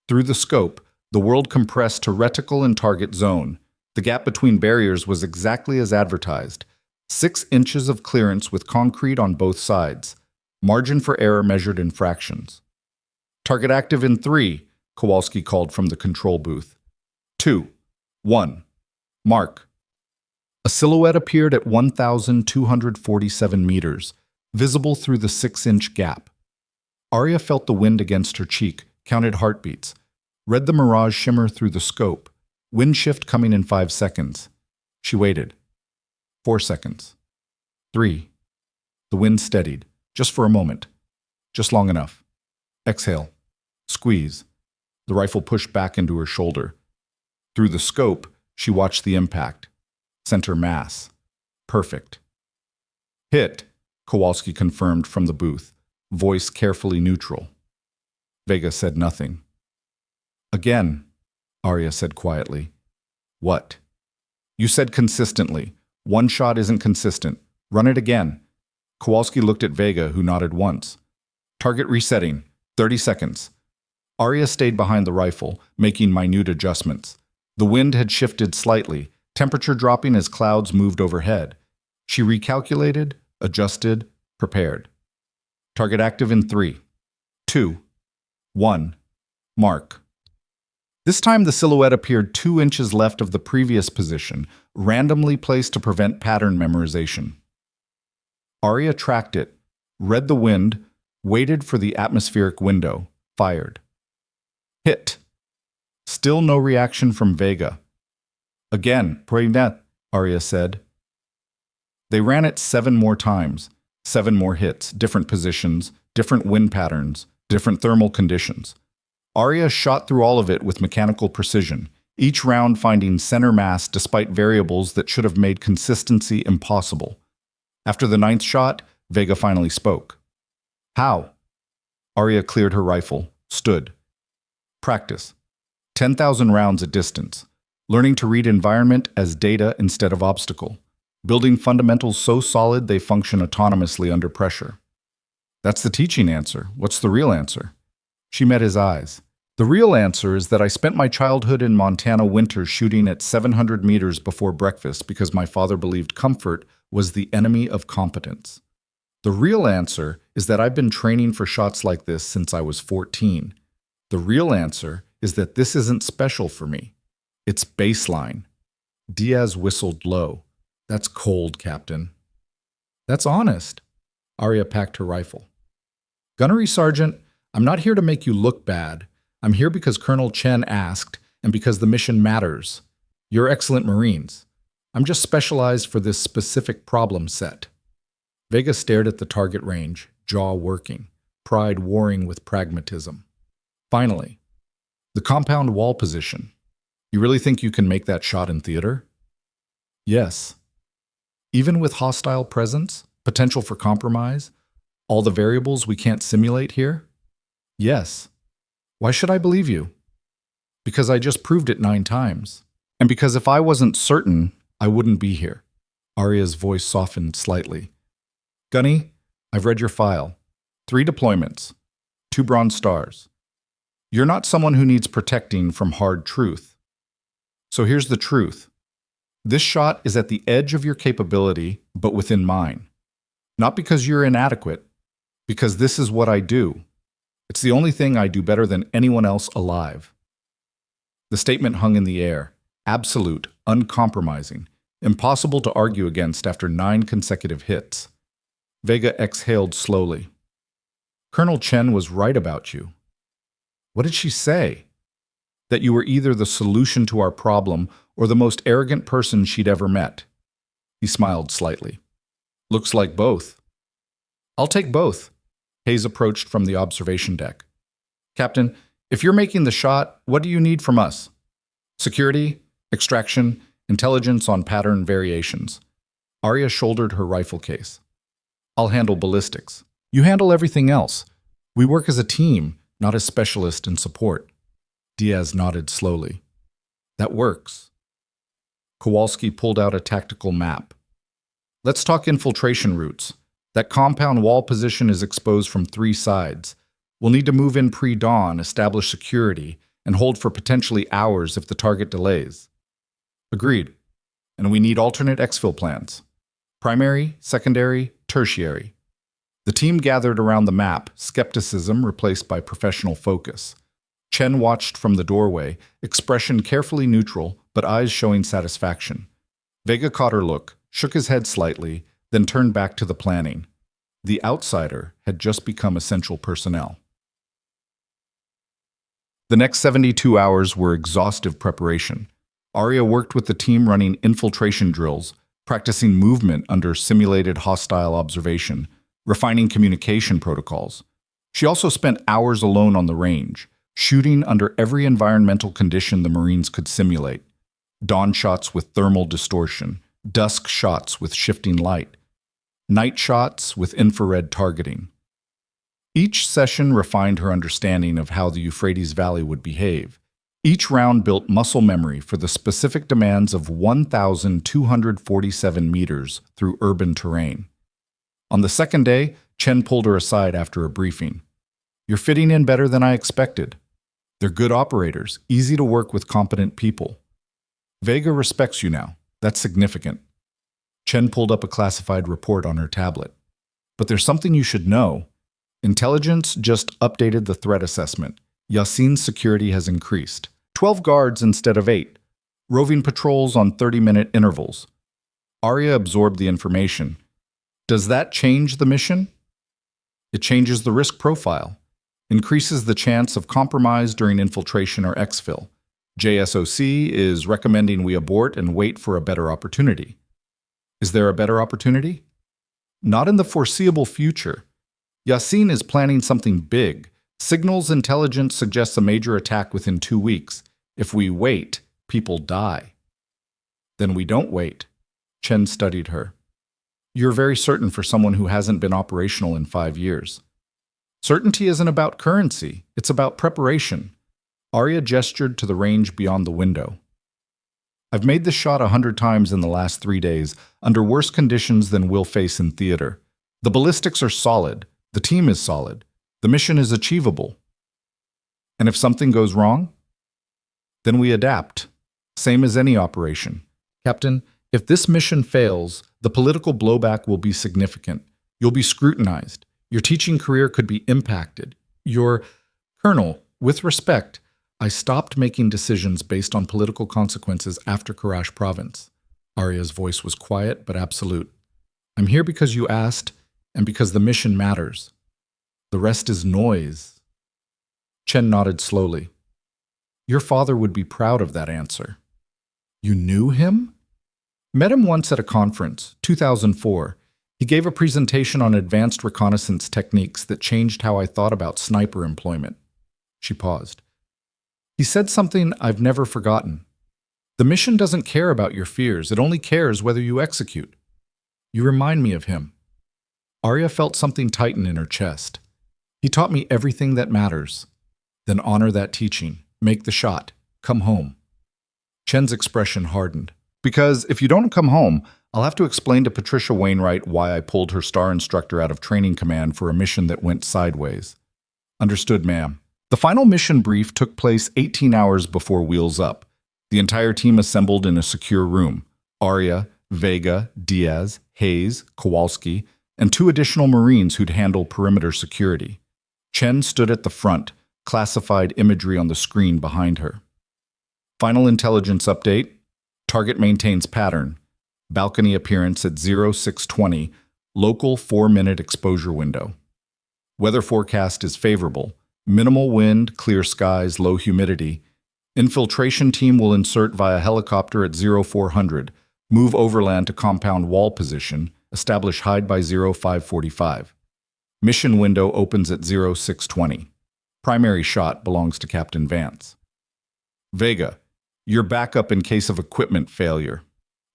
Through the scope, the world compressed to reticle and target zone. The gap between barriers was exactly as advertised. 6 inches of clearance with concrete on both sides. Margin for error measured in fractions. Target active in 3, Kowalski called from the control booth. 2, 1. Mark. A silhouette appeared at 1,247 meters, visible through the 6-inch gap. Arya felt the wind against her cheek, counted heartbeats, read the mirage shimmer through the scope, wind shift coming in 5 seconds. She waited. 4 seconds. 3. The wind steadied, just for a moment, just long enough. Exhale. Squeeze. The rifle pushed back into her shoulder. Through the scope, she watched the impact. Center mass. Perfect. Hit, Kowalski confirmed from the booth, voice carefully neutral. Vega said nothing. Again, Arya said quietly. What? You said consistently. 1 shot isn't consistent. Run it again. Kowalski looked at Vega, who nodded once. Target resetting. 30 seconds. Arya stayed behind the rifle, making minute adjustments. The wind had shifted slightly, temperature dropping as clouds moved overhead. She recalculated, adjusted, prepared. Target active in 3, 2, 1. Mark. This time the silhouette appeared 2 inches left of the previous position, randomly placed to prevent pattern memorization. Arya tracked it, read the wind, waited for the atmospheric window, fired. Hit. Still no reaction from Vega. Again, Prenet, Arya said. They ran it 7 more times, 7 more hits, different positions, different wind patterns, different thermal conditions. Arya shot through all of it with mechanical precision, each round finding center mass despite variables that should have made consistency impossible. After the 9th shot, Vega finally spoke. How? Arya cleared her rifle, stood. Practice. 10,000 rounds at distance. Learning to read environment as data instead of obstacle. Building fundamentals so solid they function autonomously under pressure. That's the teaching answer. What's the real answer? She met his eyes. The real answer is that I spent my childhood in Montana winter shooting at 700 meters before breakfast because my father believed comfort was the enemy of competence. The real answer is that I've been training for shots like this since I was 14. The real answer is that this isn't special for me. It's baseline. Diaz whistled low. That's cold, Captain. That's honest. Arya packed her rifle. Gunnery Sergeant, I'm not here to make you look bad. I'm here because Colonel Chen asked, and because the mission matters. You're excellent Marines. I'm just specialized for this specific problem set. Vega stared at the target range, jaw working, pride warring with pragmatism. Finally, the compound wall position. You really think you can make that shot in theater? Yes. Even with hostile presence, potential for compromise, all the variables we can't simulate here? Yes. Why should I believe you? Because I just proved it 9 times. And because if I wasn't certain, I wouldn't be here. Arya's voice softened slightly. Gunny, I've read your file. 3 deployments. 2 bronze stars. You're not someone who needs protecting from hard truth. So here's the truth. This shot is at the edge of your capability, but within mine. Not because you're inadequate, because this is what I do. It's the only thing I do better than anyone else alive. The statement hung in the air, absolute, uncompromising, impossible to argue against after 9 consecutive hits. Vega exhaled slowly. Colonel Chen was right about you. What did she say? That you were either the solution to our problem or the most arrogant person she'd ever met. He smiled slightly. Looks like both. I'll take both. Hayes approached from the observation deck. Captain, if you're making the shot, what do you need from us? Security, extraction, intelligence on pattern variations. Arya shouldered her rifle case. I'll handle ballistics. You handle everything else. We work as a team, not as specialist in support. Diaz nodded slowly. That works. Kowalski pulled out a tactical map. Let's talk infiltration routes. That compound wall position is exposed from 3 sides. We'll need to move in pre-dawn, establish security, and hold for potentially hours if the target delays. Agreed. And we need alternate exfil plans. Primary, secondary, tertiary. The team gathered around the map, skepticism replaced by professional focus. Chen watched from the doorway, expression carefully neutral, but eyes showing satisfaction. Vega caught her look, shook his head slightly, then turned back to the planning. The outsider had just become essential personnel. The next 72 hours were exhaustive preparation. Arya worked with the team running infiltration drills, practicing movement under simulated hostile observation, refining communication protocols. She also spent hours alone on the range, shooting under every environmental condition the Marines could simulate. Dawn shots with thermal distortion, dusk shots with shifting light, night shots with infrared targeting. Each session refined her understanding of how the Euphrates Valley would behave. Each round built muscle memory for the specific demands of 1,247 meters through urban terrain. On the second day, Chen pulled her aside after a briefing. You're fitting in better than I expected. They're good operators, easy to work with competent people. Vega respects you now. That's significant. Chen pulled up a classified report on her tablet. But there's something you should know. Intelligence just updated the threat assessment. Yasin's security has increased. 12 guards instead of 8. Roving patrols on 30-minute intervals. Arya absorbed the information. Does that change the mission? It changes the risk profile. Increases the chance of compromise during infiltration or exfil. JSOC is recommending we abort and wait for a better opportunity. Is there a better opportunity? Not in the foreseeable future. Yasin is planning something big. Signals intelligence suggests a major attack within 2 weeks. If we wait, people die. Then we don't wait. Chen studied her. You're very certain for someone who hasn't been operational in 5 years. Certainty isn't about currency. It's about preparation. Arya gestured to the range beyond the window. I've made this shot 100 times in the last 3 days, under worse conditions than we'll face in theater. The ballistics are solid. The team is solid. The mission is achievable. And if something goes wrong, then we adapt. Same as any operation. Captain, if this mission fails, the political blowback will be significant. You'll be scrutinized. Your teaching career could be impacted. Your Colonel, with respect, I stopped making decisions based on political consequences after Karash Province. Arya's voice was quiet but absolute. I'm here because you asked, and because the mission matters. The rest is noise. Chen nodded slowly. Your father would be proud of that answer. You knew him? Met him once at a conference, 2004. He gave a presentation on advanced reconnaissance techniques that changed how I thought about sniper employment. She paused. He said something I've never forgotten. The mission doesn't care about your fears. It only cares whether you execute. You remind me of him. Arya felt something tighten in her chest. He taught me everything that matters. Then honor that teaching. Make the shot. Come home. Chen's expression hardened. Because if you don't come home, I'll have to explain to Patricia Wainwright why I pulled her star instructor out of training command for a mission that went sideways. Understood, ma'am. The final mission brief took place 18 hours before Wheels Up. The entire team assembled in a secure room. Arya, Vega, Diaz, Hayes, Kowalski, and 2 additional Marines who'd handle perimeter security. Chen stood at the front, classified imagery on the screen behind her. Final intelligence update. Target maintains pattern. Balcony appearance at 0620. Local 4-minute exposure window. Weather forecast is favorable. Minimal wind, clear skies, low humidity. Infiltration team will insert via helicopter at 0400. Move overland to compound wall position. Establish hide by 0545. Mission window opens at 0620. Primary shot belongs to Captain Vance. Vega, you're backup in case of equipment failure.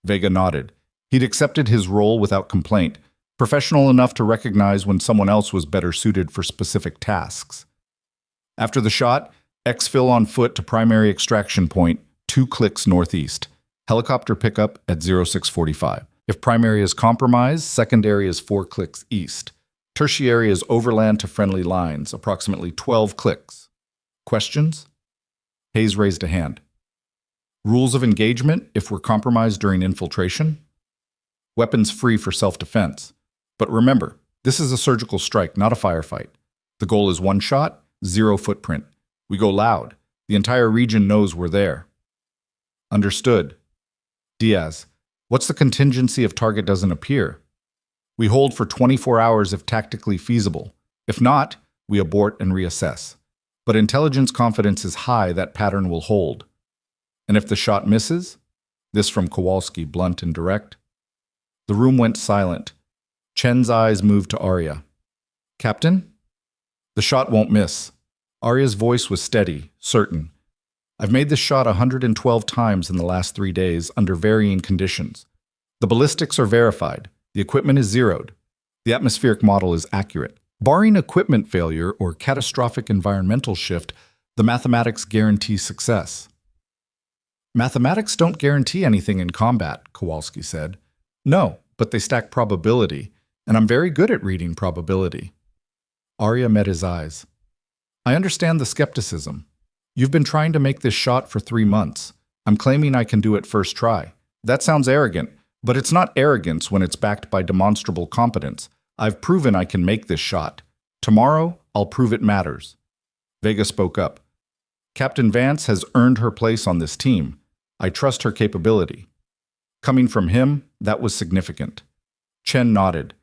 Vega nodded. He'd accepted his role without complaint, professional enough to recognize when someone else was better suited for specific tasks. After the shot, exfil on foot to primary extraction point, 2 clicks northeast. Helicopter pickup at 0645. If primary is compromised, secondary is 4 clicks east. Tertiary is overland to friendly lines, approximately 12 clicks. Questions? Hayes raised a hand. Rules of engagement if we're compromised during infiltration? Weapons free for self-defense. But remember, this is a surgical strike, not a firefight. The goal is 1 shot, 0 footprint. We go loud. The entire region knows we're there. Understood. Diaz, what's the contingency if target doesn't appear? We hold for 24 hours if tactically feasible. If not, we abort and reassess. But intelligence confidence is high that pattern will hold. And if the shot misses? This from Kowalski, blunt and direct. The room went silent. Chen's eyes moved to Arya. Captain? The shot won't miss. Arya's voice was steady, certain. I've made this shot 112 times in the last 3 days under varying conditions. The ballistics are verified. The equipment is zeroed. The atmospheric model is accurate. Barring equipment failure or catastrophic environmental shift, the mathematics guarantee success. Mathematics don't guarantee anything in combat, Kowalski said. No, but they stack probability, and I'm very good at reading probability. Arya met his eyes. I understand the skepticism. You've been trying to make this shot for 3 months. I'm claiming I can do it first try. That sounds arrogant, but it's not arrogance when it's backed by demonstrable competence. I've proven I can make this shot. Tomorrow, I'll prove it matters. Vega spoke up. Captain Vance has earned her place on this team. I trust her capability. Coming from him, that was significant. Chen nodded.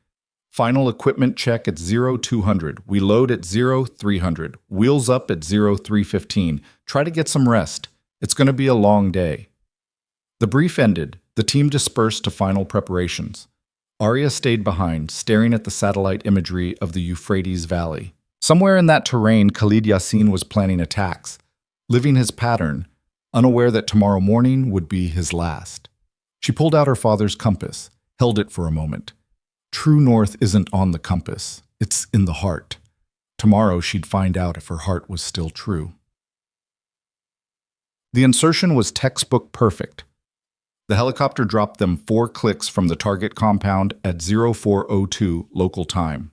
Final equipment check at 0200. We load at 0300. Wheels up at 0315. Try to get some rest. It's going to be a long day. The brief ended. The team dispersed to final preparations. Arya stayed behind, staring at the satellite imagery of the Euphrates Valley. Somewhere in that terrain, Khalid Yassin was planning attacks, living his pattern, unaware that tomorrow morning would be his last. She pulled out her father's compass, held it for a moment. True north isn't on the compass, it's in the heart. Tomorrow she'd find out if her heart was still true. The insertion was textbook perfect. The helicopter dropped them 4 clicks from the target compound at 0402 local time.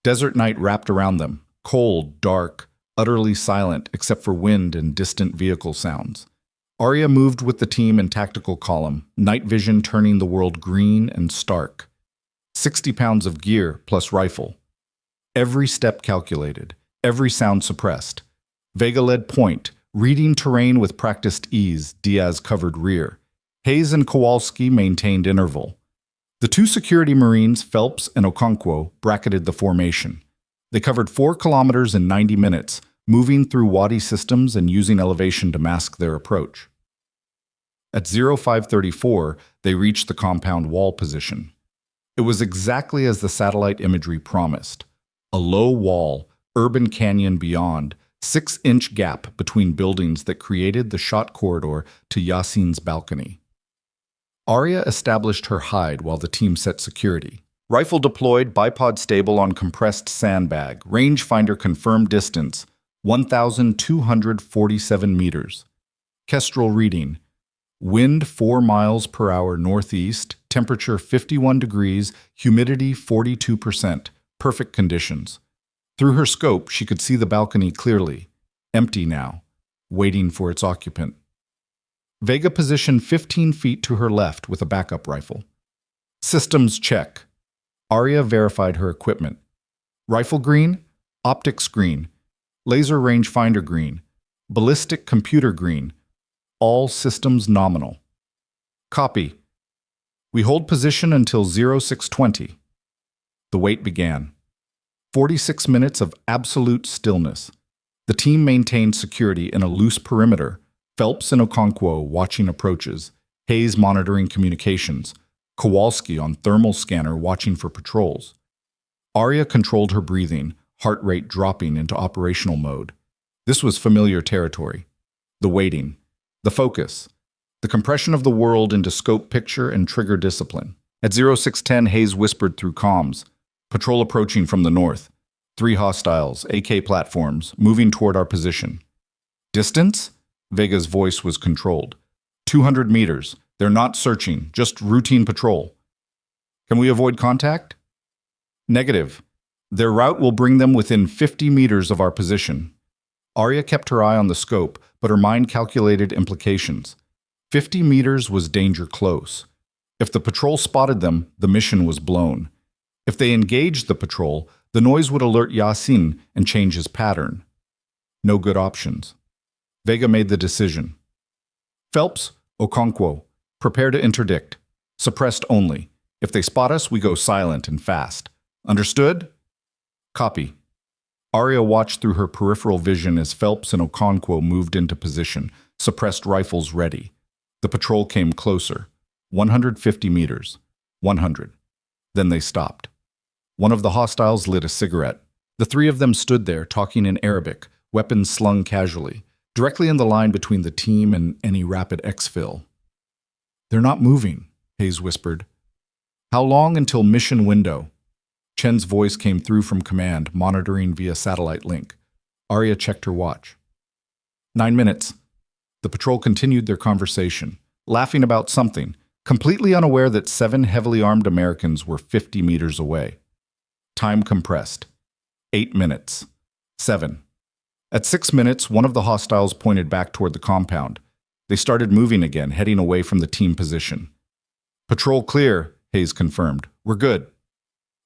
Desert night wrapped around them, cold, dark, utterly silent except for wind and distant vehicle sounds. Arya moved with the team in tactical column, night vision turning the world green and stark. 60 pounds of gear plus rifle. Every step calculated, every sound suppressed. Vega led point, reading terrain with practiced ease. Diaz covered rear. Hayes and Kowalski maintained interval. The 2 security Marines, Phelps and Okonkwo, bracketed the formation. They covered 4 kilometers in 90 minutes, moving through wadi systems and using elevation to mask their approach. At 0534, they reached the compound wall position. It was exactly as the satellite imagery promised. A low wall, urban canyon beyond, 6-inch gap between buildings that created the shot corridor to Yasin's balcony. Arya established her hide while the team set security. Rifle deployed, bipod stable on compressed sandbag, rangefinder confirmed distance, 1,247 meters. Kestrel reading, wind 4 miles per hour northeast, temperature 51 degrees, humidity 42%, perfect conditions. Through her scope, she could see the balcony clearly, empty now, waiting for its occupant. Vega positioned 15 feet to her left with a backup rifle. Systems check. Arya verified her equipment. Rifle green, optics green, laser rangefinder green, ballistic computer green, all systems nominal. Copy. We hold position until 0620. The wait began. 46 minutes of absolute stillness. The team maintained security in a loose perimeter, Phelps and Okonkwo watching approaches, Hayes monitoring communications, Kowalski on thermal scanner watching for patrols. Arya controlled her breathing, heart rate dropping into operational mode. This was familiar territory. The waiting, the focus, the compression of the world into scope picture and trigger discipline. At 0610, Hayes whispered through comms, patrol approaching from the north. 3 hostiles, AK platforms, moving toward our position. Distance? Vega's voice was controlled. 200 meters. They're not searching, just routine patrol. Can we avoid contact? Negative. Their route will bring them within 50 meters of our position. Arya kept her eye on the scope, but her mind calculated implications. 50 meters was danger close. If the patrol spotted them, the mission was blown. If they engaged the patrol, the noise would alert Yasin and change his pattern. No good options. Vega made the decision. Phelps, Okonkwo, prepare to interdict. Suppressed only. If they spot us, we go silent and fast. Understood? Copy. Arya watched through her peripheral vision as Phelps and Okonkwo moved into position, suppressed rifles ready. The patrol came closer. 150 meters. 100. Then they stopped. One of the hostiles lit a cigarette. The 3 of them stood there, talking in Arabic, weapons slung casually, directly in the line between the team and any rapid exfil. They're not moving, Hayes whispered. How long until mission window? Chen's voice came through from command, monitoring via satellite link. Arya checked her watch. 9 minutes. The patrol continued their conversation, laughing about something, completely unaware that 7 heavily armed Americans were 50 meters away. Time compressed. 8 minutes. 7. At 6 minutes, one of the hostiles pointed back toward the compound. They started moving again, heading away from the team position. Patrol clear, Hayes confirmed. We're good.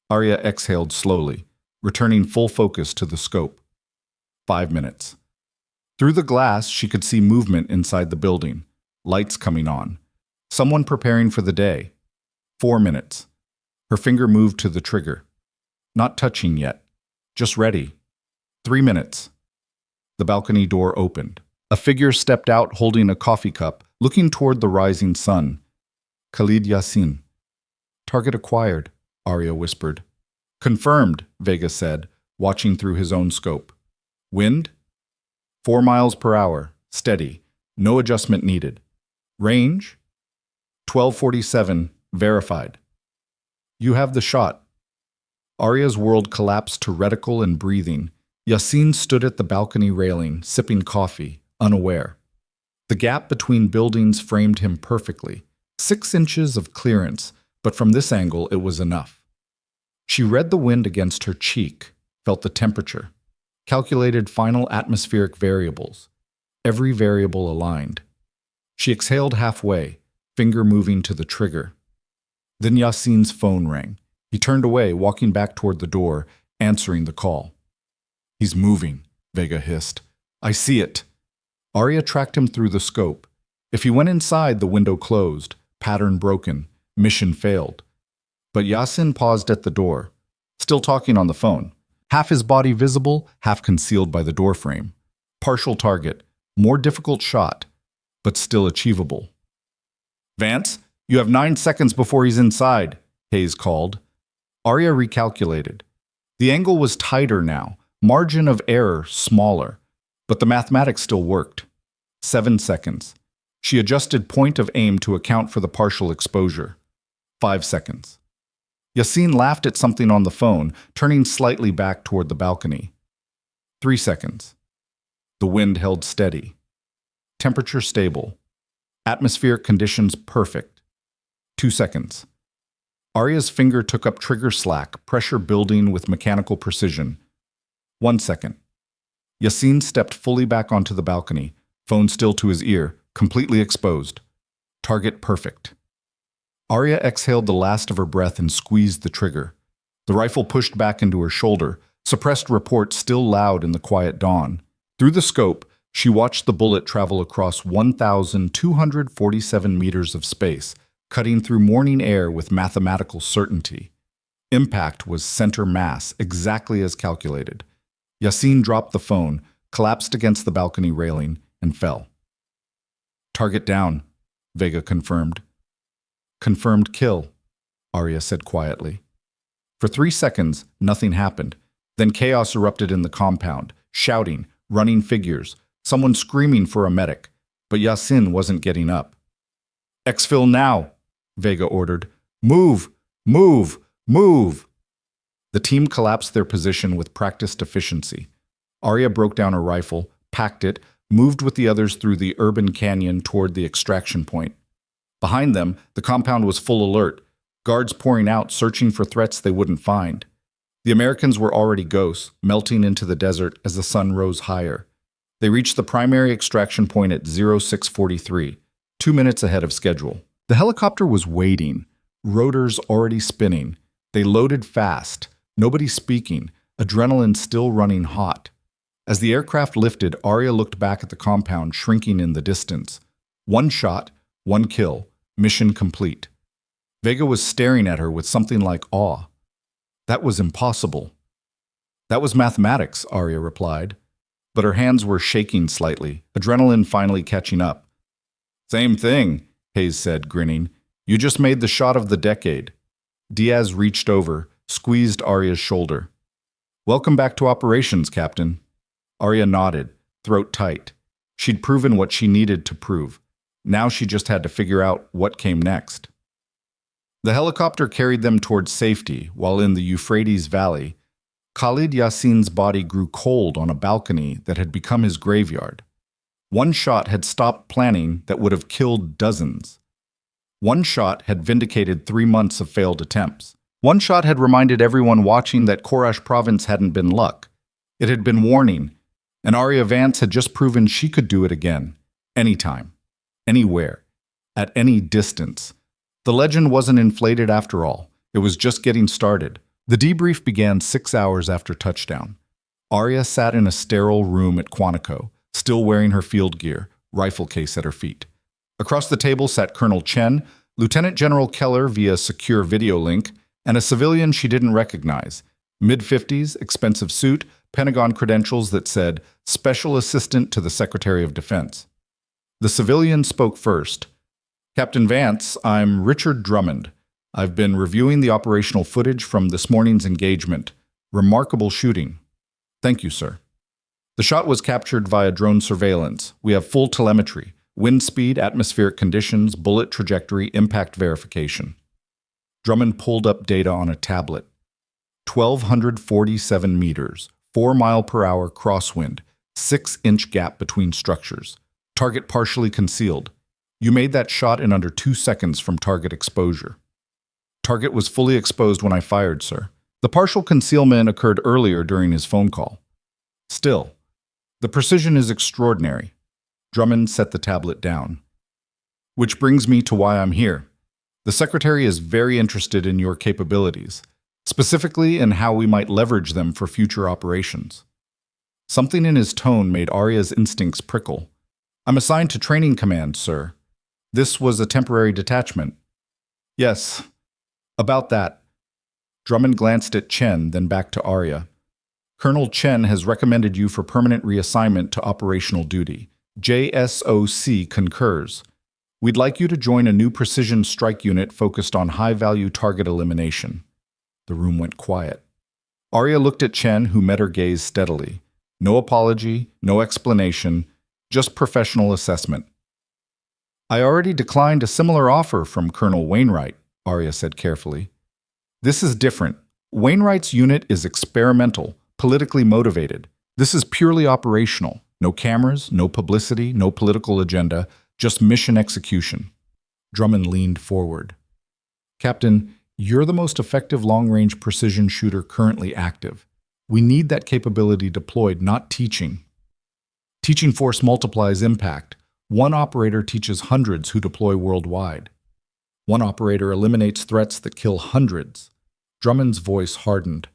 Arya exhaled slowly, returning full focus to the scope. 5 minutes. Through the glass, she could see movement inside the building, lights coming on. Someone preparing for the day. 4 minutes. Her finger moved to the trigger. Not touching yet. Just ready. 3 minutes. The balcony door opened. A figure stepped out holding a coffee cup, looking toward the rising sun. Khalid Yasin. Target acquired, Arya whispered. Confirmed, Vega said, watching through his own scope. Wind? 4 miles per hour, steady, no adjustment needed. Range? 1247, verified. You have the shot. Arya's world collapsed to reticle and breathing. Yasin stood at the balcony railing, sipping coffee, unaware. The gap between buildings framed him perfectly. 6 inches of clearance, but from this angle it was enough. She read the wind against her cheek, felt the temperature, calculated final atmospheric variables, every variable aligned. She exhaled halfway, finger moving to the trigger. Then Yasin's phone rang. He turned away, walking back toward the door, answering the call. He's moving, Vega hissed. I see it. Arya tracked him through the scope. If he went inside, the window closed, pattern broken, mission failed. But Yasin paused at the door, still talking on the phone. Half his body visible, half concealed by the doorframe. Partial target, more difficult shot, but still achievable. Vance, you have 9 seconds before he's inside, Hayes called. Arya recalculated. The angle was tighter now, margin of error smaller, but the mathematics still worked. 7 seconds. She adjusted point of aim to account for the partial exposure. 5 seconds. Yassine laughed at something on the phone, turning slightly back toward the balcony. 3 seconds. The wind held steady. Temperature stable. Atmospheric conditions perfect. 2 seconds. Arya's finger took up trigger slack, pressure building with mechanical precision. 1 second. Yassine stepped fully back onto the balcony, phone still to his ear, completely exposed. Target perfect. Arya exhaled the last of her breath and squeezed the trigger. The rifle pushed back into her shoulder, suppressed report still loud in the quiet dawn. Through the scope, she watched the bullet travel across 1,247 meters of space, cutting through morning air with mathematical certainty. Impact was center mass, exactly as calculated. Yassine dropped the phone, collapsed against the balcony railing, and fell. Target down, Vega confirmed. Confirmed kill, Arya said quietly. For 3 seconds, nothing happened. Then chaos erupted in the compound, shouting, running figures, someone screaming for a medic, but Yassine wasn't getting up. Exfil now, Vega ordered. Move! Move! Move! The team collapsed their position with practiced efficiency. Arya broke down her rifle, packed it, moved with the others through the urban canyon toward the extraction point. Behind them, the compound was full alert, guards pouring out, searching for threats they wouldn't find. The Americans were already ghosts, melting into the desert as the sun rose higher. They reached the primary extraction point at 0643, 2 minutes ahead of schedule. The helicopter was waiting, rotors already spinning. They loaded fast, nobody speaking, adrenaline still running hot. As the aircraft lifted, Arya looked back at the compound shrinking in the distance. 1 shot, 1 kill, mission complete. Vega was staring at her with something like awe. That was impossible. That was mathematics, Arya replied. But her hands were shaking slightly, adrenaline finally catching up. Same thing, Hayes said, grinning. You just made the shot of the decade. Diaz reached over, squeezed Arya's shoulder. Welcome back to operations, Captain. Arya nodded, throat tight. She'd proven what she needed to prove. Now she just had to figure out what came next. The helicopter carried them towards safety, while in the Euphrates Valley, Khalid Yassine's body grew cold on a balcony that had become his graveyard. 1 shot had stopped planning that would have killed dozens. 1 shot had vindicated 3 months of failed attempts. 1 shot had reminded everyone watching that Korash province hadn't been luck. It had been warning, and Arya Vance had just proven she could do it again. Anytime. Anywhere. At any distance. The legend wasn't inflated after all. It was just getting started. The debrief began 6 hours after touchdown. Arya sat in a sterile room at Quantico, still wearing her field gear, rifle case at her feet. Across the table sat Colonel Chen, Lieutenant General Keller via secure video link, and a civilian she didn't recognize. Mid-50s, expensive suit, Pentagon credentials that said, Special Assistant to the Secretary of Defense. The civilian spoke first. Captain Vance, I'm Richard Drummond. I've been reviewing the operational footage from this morning's engagement. Remarkable shooting. Thank you, sir. The shot was captured via drone surveillance. We have full telemetry, wind speed, atmospheric conditions, bullet trajectory, impact verification. Drummond pulled up data on a tablet. 1,247 meters, 4 mile per hour crosswind, 6-inch gap between structures. Target partially concealed. You made that shot in under 2 seconds from target exposure. Target was fully exposed when I fired, sir. The partial concealment occurred earlier during his phone call. Still, the precision is extraordinary. Drummond set the tablet down. Which brings me to why I'm here. The Secretary is very interested in your capabilities, specifically in how we might leverage them for future operations. Something in his tone made Arya's instincts prickle. I'm assigned to training command, sir. This was a temporary detachment. Yes, about that. Drummond glanced at Chen, then back to Arya. Colonel Chen has recommended you for permanent reassignment to operational duty. JSOC concurs. We'd like you to join a new precision strike unit focused on high-value target elimination. The room went quiet. Arya looked at Chen, who met her gaze steadily. No apology, no explanation, just professional assessment. I already declined a similar offer from Colonel Wainwright, Arya said carefully. This is different. Wainwright's unit is experimental, politically motivated. This is purely operational. No cameras, no publicity, no political agenda, just mission execution. Drummond leaned forward. Captain, you're the most effective long-range precision shooter currently active. We need that capability deployed, not teaching. Teaching force multiplies impact. One operator teaches hundreds who deploy worldwide. One operator eliminates threats that kill hundreds. Drummond's voice hardened.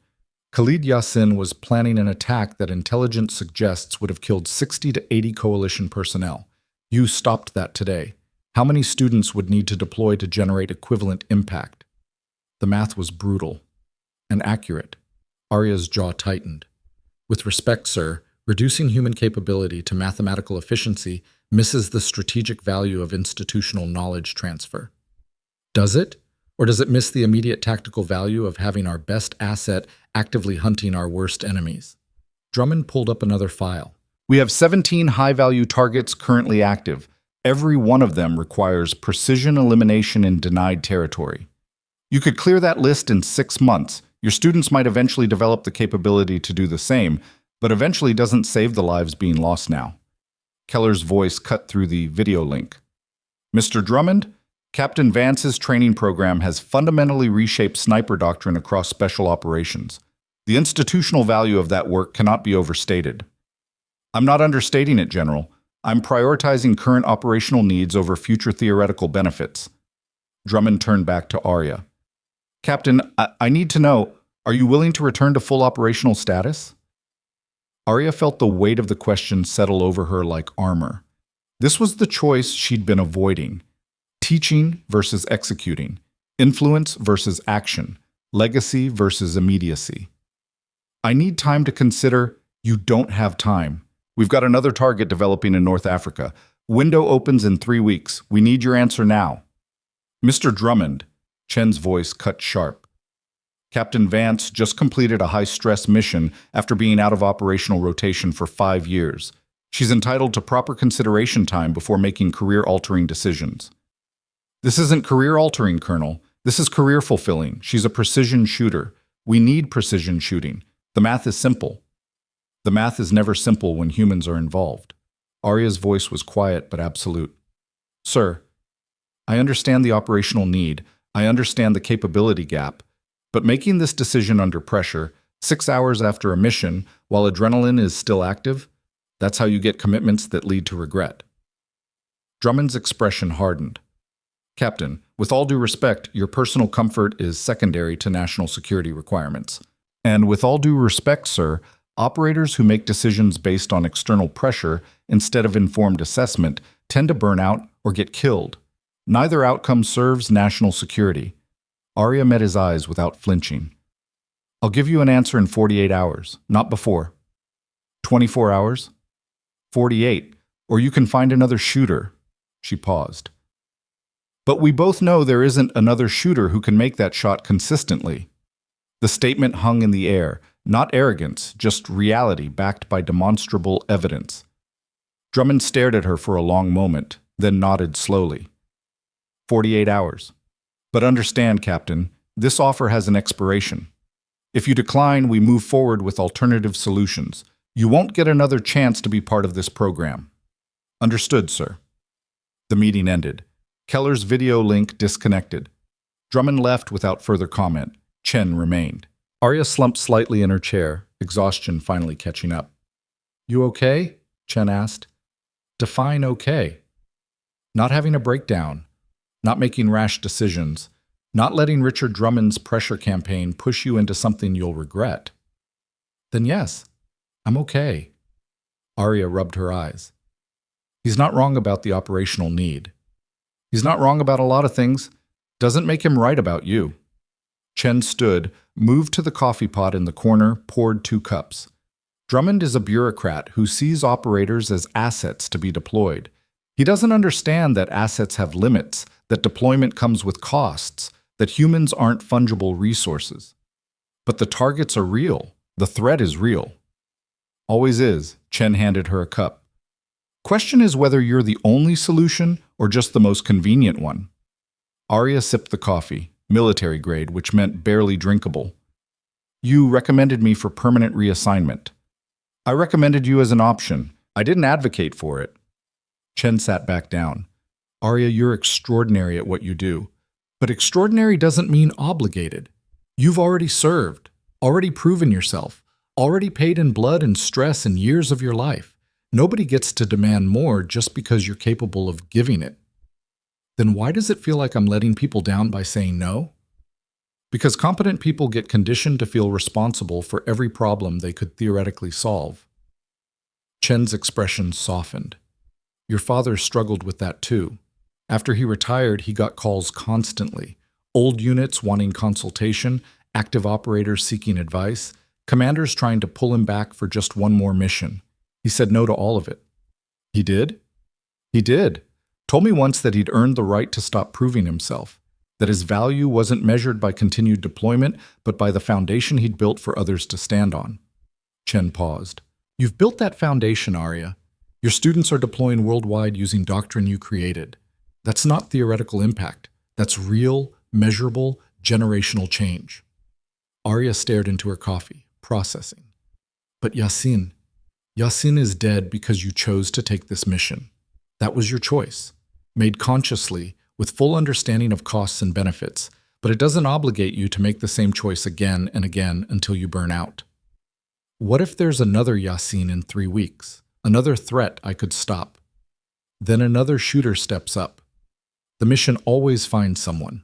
Khalid Yassin was planning an attack that intelligence suggests would have killed 60 to 80 coalition personnel. You stopped that today. How many students would need to deploy to generate equivalent impact? The math was brutal and accurate. Arya's jaw tightened. With respect, sir, reducing human capability to mathematical efficiency misses the strategic value of institutional knowledge transfer. Does it? Or does it miss the immediate tactical value of having our best asset actively hunting our worst enemies? Drummond pulled up another file. We have 17 high-value targets currently active. Every one of them requires precision elimination in denied territory. You could clear that list in 6 months. Your students might eventually develop the capability to do the same, but eventually doesn't save the lives being lost now. Keller's voice cut through the video link. Mr. Drummond, Captain Vance's training program has fundamentally reshaped sniper doctrine across special operations. The institutional value of that work cannot be overstated. I'm not understating it, General. I'm prioritizing current operational needs over future theoretical benefits. Drummond turned back to Arya. Captain, I need to know, are you willing to return to full operational status? Arya felt the weight of the question settle over her like armor. This was the choice she'd been avoiding. Teaching versus executing. Influence versus action. Legacy versus immediacy. I need time to consider. You don't have time. We've got another target developing in North Africa. Window opens in 3 weeks. We need your answer now. Mr. Drummond, Chen's voice cut sharp. Captain Vance just completed a high-stress mission after being out of operational rotation for 5 years. She's entitled to proper consideration time before making career-altering decisions. This isn't career-altering, Colonel. This is career-fulfilling. She's a precision shooter. We need precision shooting. The math is simple. The math is never simple when humans are involved. Arya's voice was quiet but absolute. Sir, I understand the operational need. I understand the capability gap. But making this decision under pressure, 6 hours after a mission, while adrenaline is still active, that's how you get commitments that lead to regret. Drummond's expression hardened. Captain, with all due respect, your personal comfort is secondary to national security requirements. And with all due respect, sir, operators who make decisions based on external pressure instead of informed assessment tend to burn out or get killed. Neither outcome serves national security. Arya met his eyes without flinching. I'll give you an answer in 48 hours, not before. 24 hours? 48, or you can find another shooter. She paused. But we both know there isn't another shooter who can make that shot consistently. The statement hung in the air, not arrogance, just reality backed by demonstrable evidence. Drummond stared at her for a long moment, then nodded slowly. 48 hours. But understand, Captain, this offer has an expiration. If you decline, we move forward with alternative solutions. You won't get another chance to be part of this program. Understood, sir. The meeting ended. Keller's video link disconnected. Drummond left without further comment. Chen remained. Arya slumped slightly in her chair, exhaustion finally catching up. You okay? Chen asked. Define okay. Not having a breakdown. Not making rash decisions. Not letting Richard Drummond's pressure campaign push you into something you'll regret. Then yes, I'm okay. Arya rubbed her eyes. He's not wrong about the operational need. He's not wrong about a lot of things. Doesn't make him right about you. Chen stood, moved to the coffee pot in the corner, poured 2 cups. Drummond is a bureaucrat who sees operators as assets to be deployed. He doesn't understand that assets have limits, that deployment comes with costs, that humans aren't fungible resources. But the targets are real. The threat is real. Always is. Chen handed her a cup. Question is whether you're the only solution or just the most convenient one. Arya sipped the coffee, military grade, which meant barely drinkable. You recommended me for permanent reassignment. I recommended you as an option. I didn't advocate for it. Chen sat back down. Arya, you're extraordinary at what you do. But extraordinary doesn't mean obligated. You've already served, already proven yourself, already paid in blood and stress and years of your life. Nobody gets to demand more just because you're capable of giving it. Then why does it feel like I'm letting people down by saying no? Because competent people get conditioned to feel responsible for every problem they could theoretically solve. Chen's expression softened. Your father struggled with that too. After he retired, he got calls constantly. Old units wanting consultation, active operators seeking advice, commanders trying to pull him back for just one more mission. He said no to all of it. He did? He did. Told me once that he'd earned the right to stop proving himself, that his value wasn't measured by continued deployment, but by the foundation he'd built for others to stand on. Chen paused. You've built that foundation, Arya. Your students are deploying worldwide using doctrine you created. That's not theoretical impact. That's real, measurable, generational change. Arya stared into her coffee, processing. But Yasin is dead because you chose to take this mission. That was your choice, made consciously, with full understanding of costs and benefits, but it doesn't obligate you to make the same choice again and again until you burn out. What if there's another Yasin in 3 weeks, another threat I could stop? Then another shooter steps up. The mission always finds someone.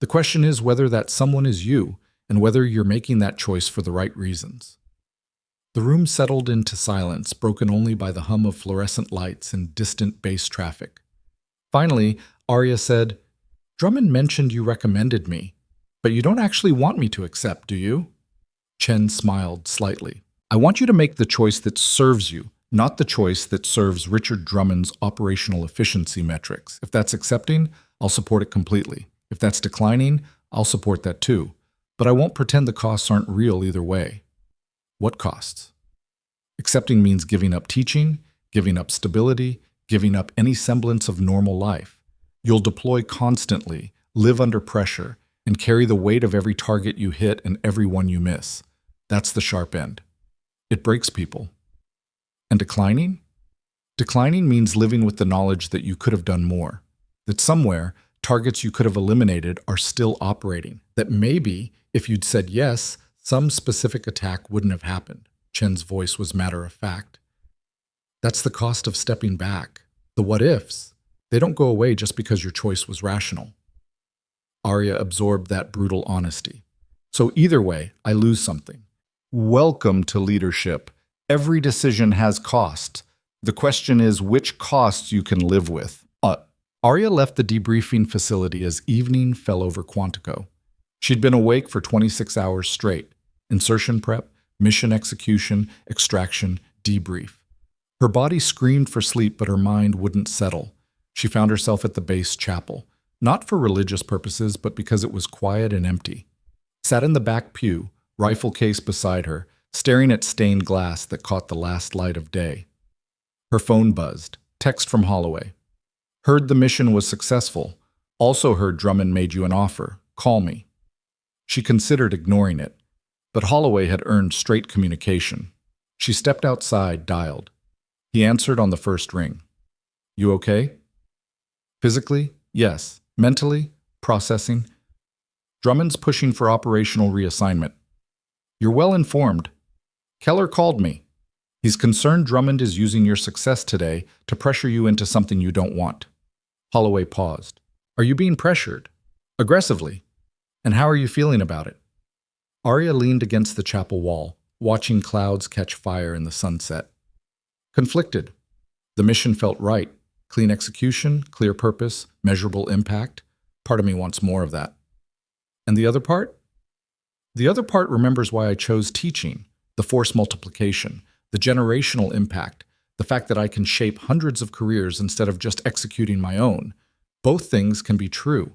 The question is whether that someone is you, and whether you're making that choice for the right reasons. The room settled into silence, broken only by the hum of fluorescent lights and distant bass traffic. Finally, Arya said, Drummond mentioned you recommended me, but you don't actually want me to accept, do you? Chen smiled slightly. I want you to make the choice that serves you, not the choice that serves Richard Drummond's operational efficiency metrics. If that's accepting, I'll support it completely. If that's declining, I'll support that too. But I won't pretend the costs aren't real either way. What costs? Accepting means giving up teaching, giving up stability, giving up any semblance of normal life. You'll deploy constantly, live under pressure, and carry the weight of every target you hit and every one you miss. That's the sharp end. It breaks people. And declining? Declining means living with the knowledge that you could have done more, that somewhere, targets you could have eliminated are still operating, that maybe, if you'd said yes, some specific attack wouldn't have happened. Chen's voice was matter-of-fact. That's the cost of stepping back. The what-ifs. They don't go away just because your choice was rational. Arya absorbed that brutal honesty. So either way, I lose something. Welcome to leadership. Every decision has costs. The question is which costs you can live with. Arya left the debriefing facility as evening fell over Quantico. She'd been awake for 26 hours straight. Insertion prep, mission execution, extraction, debrief. Her body screamed for sleep, but her mind wouldn't settle. She found herself at the base chapel, not for religious purposes, but because it was quiet and empty. Sat in the back pew, rifle case beside her, staring at stained glass that caught the last light of day. Her phone buzzed. Text from Holloway. Heard the mission was successful. Also heard Drummond made you an offer. Call me. She considered ignoring it, but Holloway had earned straight communication. She stepped outside, dialed. He answered on the first ring. You okay? Physically? Yes. Mentally? Processing? Drummond's pushing for operational reassignment. You're well informed. Keller called me. He's concerned Drummond is using your success today to pressure you into something you don't want. Holloway paused. Are you being pressured? Aggressively? And how are you feeling about it? Arya leaned against the chapel wall, watching clouds catch fire in the sunset. Conflicted. The mission felt right. Clean execution, clear purpose, measurable impact. Part of me wants more of that. And the other part? The other part remembers why I chose teaching, the force multiplication, the generational impact, the fact that I can shape hundreds of careers instead of just executing my own. Both things can be true.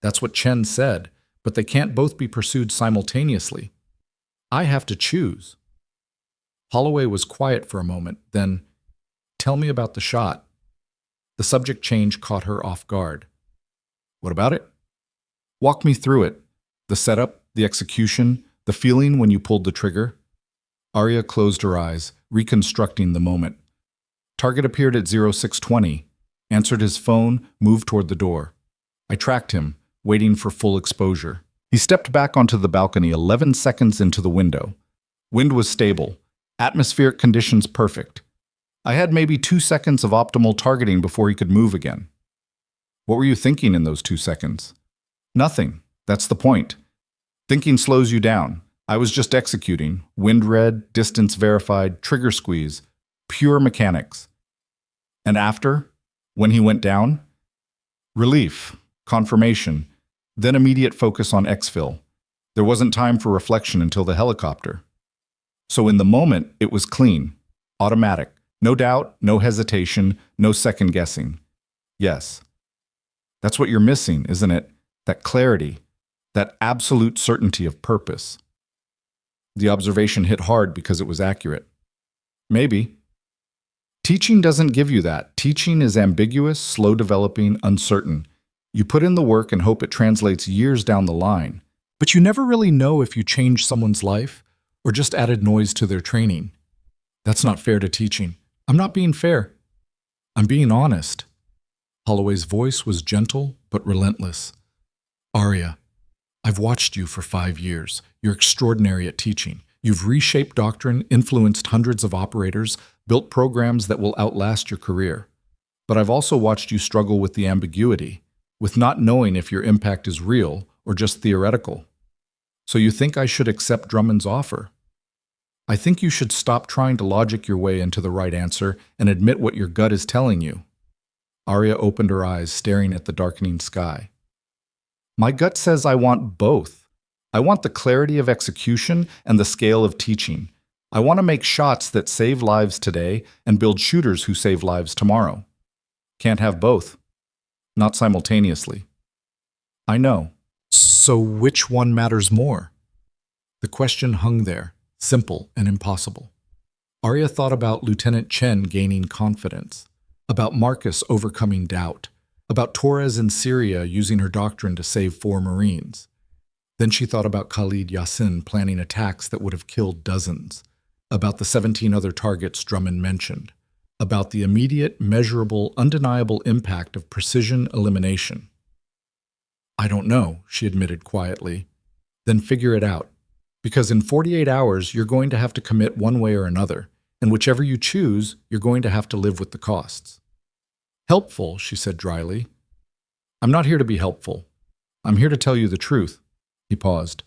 That's what Chen said, but they can't both be pursued simultaneously. I have to choose. Holloway was quiet for a moment, then, "Tell me about the shot." The subject change caught her off guard. "What about it?" "Walk me through it. The setup, the execution, the feeling when you pulled the trigger." Arya closed her eyes, reconstructing the moment. Target appeared at 0620, answered his phone, moved toward the door. I tracked him, waiting for full exposure. He stepped back onto the balcony 11 seconds into the window. Wind was stable. Atmospheric conditions perfect. I had maybe 2 seconds of optimal targeting before he could move again. "What were you thinking in those 2 seconds?" "Nothing. That's the point. Thinking slows you down. I was just executing. Wind read, distance verified, trigger squeeze. Pure mechanics." "And after? When he went down?" "Relief. Confirmation. Then immediate focus on exfil. There wasn't time for reflection until the helicopter." "So in the moment, it was clean. Automatic. No doubt, no hesitation, no second guessing." "Yes." "That's what you're missing, isn't it? That clarity. That absolute certainty of purpose." The observation hit hard because it was accurate. "Maybe." Teaching doesn't give you that. Teaching is ambiguous, slow developing, uncertain. You put in the work and hope it translates years down the line. But you never really know if you changed someone's life or just added noise to their training. That's not fair to teaching. I'm not being fair. I'm being honest. Holloway's voice was gentle but relentless. "Arya, I've watched you for 5 years. You're extraordinary at teaching. You've reshaped doctrine, influenced hundreds of operators, built programs that will outlast your career. But I've also watched you struggle with the ambiguity, with not knowing if your impact is real or just theoretical. So you think I should accept Drummond's offer? I think you should stop trying to logic your way into the right answer and admit what your gut is telling you." Arya opened her eyes, staring at the darkening sky. "My gut says I want both. I want the clarity of execution and the scale of teaching. I want to make shots that save lives today and build shooters who save lives tomorrow. Can't have both. Not simultaneously." "I know. So which one matters more?" The question hung there, simple and impossible. Arya thought about Lieutenant Chen gaining confidence, about Marcus overcoming doubt, about Torres in Syria using her doctrine to save 4 Marines. Then she thought about Khalid Yassin planning attacks that would have killed dozens, about the 17 other targets Drummond mentioned, about the immediate, measurable, undeniable impact of precision elimination. "I don't know," she admitted quietly. "Then figure it out. Because in 48 hours, you're going to have to commit one way or another, and whichever you choose, you're going to have to live with the costs." "Helpful," she said dryly. "I'm not here to be helpful. I'm here to tell you the truth." He paused.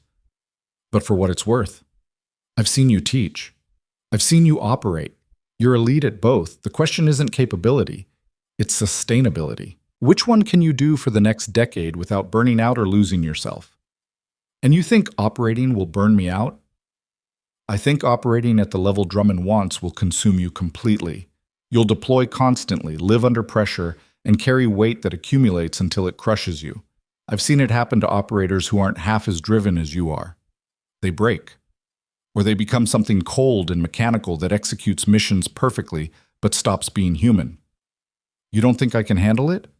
"But for what it's worth. I've seen you teach. I've seen you operate. You're elite at both. The question isn't capability. It's sustainability. Which one can you do for the next decade without burning out or losing yourself? And you think operating will burn me out? I think operating at the level Drummond wants will consume you completely. You'll deploy constantly, live under pressure, and carry weight that accumulates until it crushes you. I've seen it happen to operators who aren't half as driven as you are. They break. Or they become something cold and mechanical that executes missions perfectly but stops being human. You don't think I can handle it?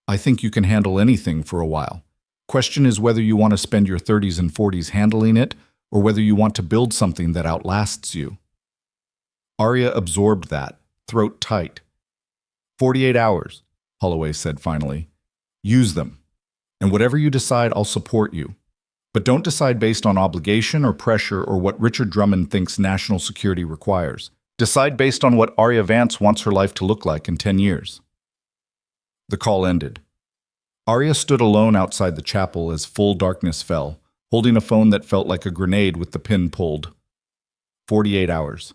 I think you can handle anything for a while. Question is whether you want to spend your 30s and 40s handling it or whether you want to build something that outlasts you. Arya absorbed that, throat tight. 48 hours, Holloway said finally. Use them. And whatever you decide, I'll support you. But don't decide based on obligation or pressure or what Richard Drummond thinks national security requires. Decide based on what Arya Vance wants her life to look like in 10 years. The call ended. Arya stood alone outside the chapel as full darkness fell, holding a phone that felt like a grenade with the pin pulled. 48 hours.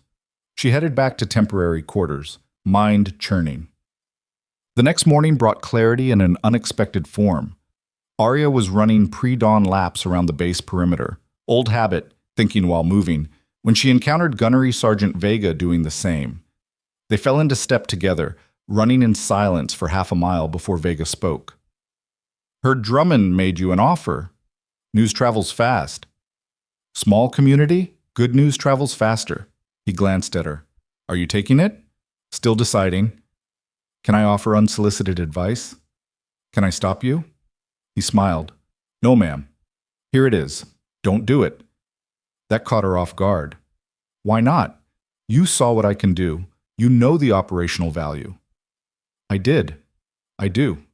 She headed back to temporary quarters, mind churning. The next morning brought clarity in an unexpected form. Arya was running pre-dawn laps around the base perimeter. Old habit, thinking while moving, when she encountered Gunnery Sergeant Vega doing the same. They fell into step together, running in silence for half a mile before Vega spoke. "Heard Drummond made you an offer. News travels fast." "Small community? Good news travels faster." He glanced at her. "Are you taking it?" "Still deciding." "Can I offer unsolicited advice?" "Can I stop you?" He smiled. "No, ma'am. Here it is. Don't do it." That caught her off guard. "Why not? You saw what I can do. You know the operational value." "I did. I do.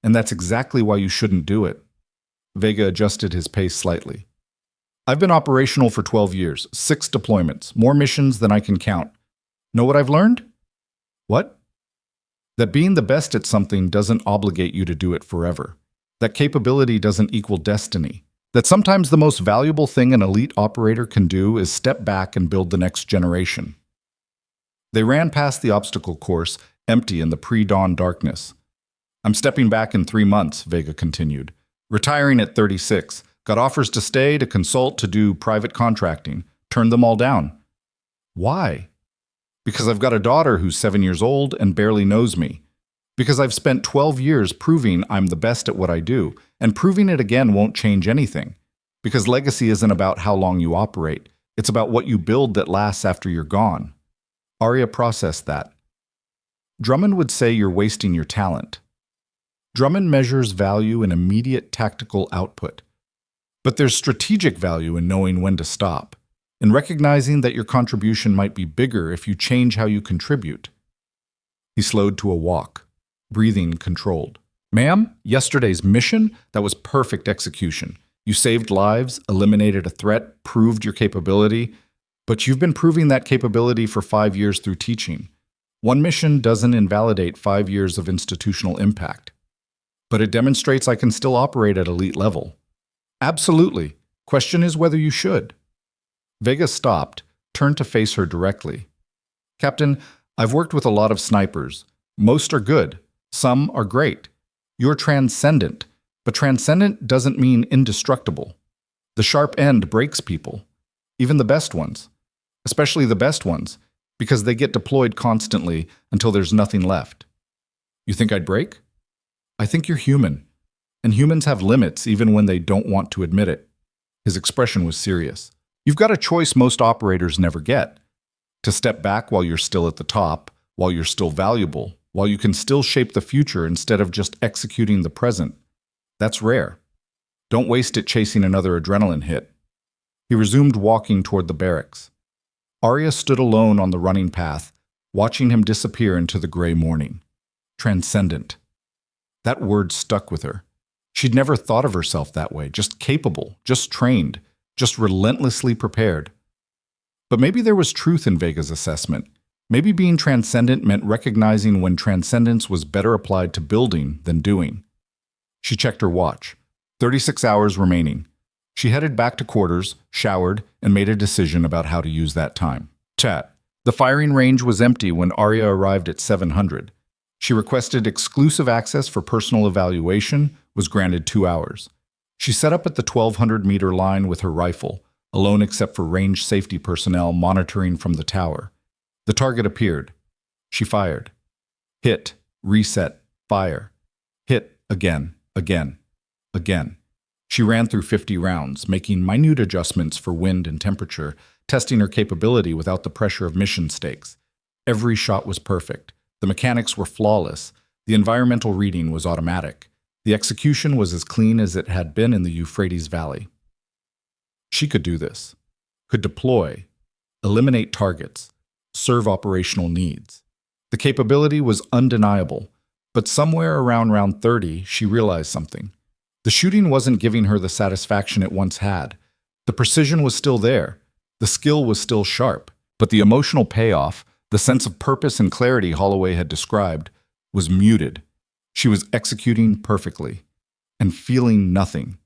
And that's exactly why you shouldn't do it." Vega adjusted his pace slightly. "I've been operational for 12 years, 6 deployments, more missions than I can count. Know what I've learned?" "What?" "That being the best at something doesn't obligate you to do it forever. That capability doesn't equal destiny. That sometimes the most valuable thing an elite operator can do is step back and build the next generation." They ran past the obstacle course, empty in the pre-dawn darkness. "I'm stepping back in 3 months," Vega continued. "Retiring at 36. Got offers to stay, to consult, to do private contracting. Turned them all down." "Why?" "Because I've got a daughter who's 7 years old and barely knows me. Because I've spent 12 years proving I'm the best at what I do, and proving it again won't change anything. Because legacy isn't about how long you operate. It's about what you build that lasts after you're gone." Arya processed that. "Drummond would say you're wasting your talent." Drummond measures value in immediate tactical output. But there's strategic value in knowing when to stop, in recognizing that your contribution might be bigger if you change how you contribute. He slowed to a walk, breathing controlled. "Ma'am, yesterday's mission, that was perfect execution. You saved lives, eliminated a threat, proved your capability, but you've been proving that capability for 5 years through teaching. One mission doesn't invalidate 5 years of institutional impact. But it demonstrates I can still operate at elite level." "Absolutely. Question is whether you should." Vega stopped, turned to face her directly. "Captain, I've worked with a lot of snipers. Most are good. Some are great. You're transcendent, but transcendent doesn't mean indestructible. The sharp end breaks people, even the best ones, especially the best ones, because they get deployed constantly until there's nothing left." "You think I'd break?" "I think you're human, and humans have limits even when they don't want to admit it." His expression was serious. "You've got a choice most operators never get. To step back while you're still at the top, while you're still valuable, while you can still shape the future instead of just executing the present. That's rare. Don't waste it chasing another adrenaline hit." He resumed walking toward the barracks. Arya stood alone on the running path, watching him disappear into the gray morning. Transcendent. That word stuck with her. She'd never thought of herself that way, just capable, just trained, just relentlessly prepared. But maybe there was truth in Vega's assessment. Maybe being transcendent meant recognizing when transcendence was better applied to building than doing. She checked her watch. 36 hours remaining. She headed back to quarters, showered, and made a decision about how to use that time. Chat. The firing range was empty when Arya arrived at 700. She requested exclusive access for personal evaluation, was granted 2 hours. She set up at the 1,200-meter line with her rifle, alone except for range safety personnel monitoring from the tower. The target appeared. She fired. Hit, reset, fire. Hit, again, again, again. She ran through 50 rounds, making minute adjustments for wind and temperature, testing her capability without the pressure of mission stakes. Every shot was perfect. The mechanics were flawless. The environmental reading was automatic. The execution was as clean as it had been in the Euphrates Valley. She could do this. Could deploy, eliminate targets, serve operational needs. The capability was undeniable, but somewhere around round 30, she realized something. The shooting wasn't giving her the satisfaction it once had. The precision was still there. The skill was still sharp, but the emotional payoff, the sense of purpose and clarity Holloway had described, was muted. She was executing perfectly and feeling nothing.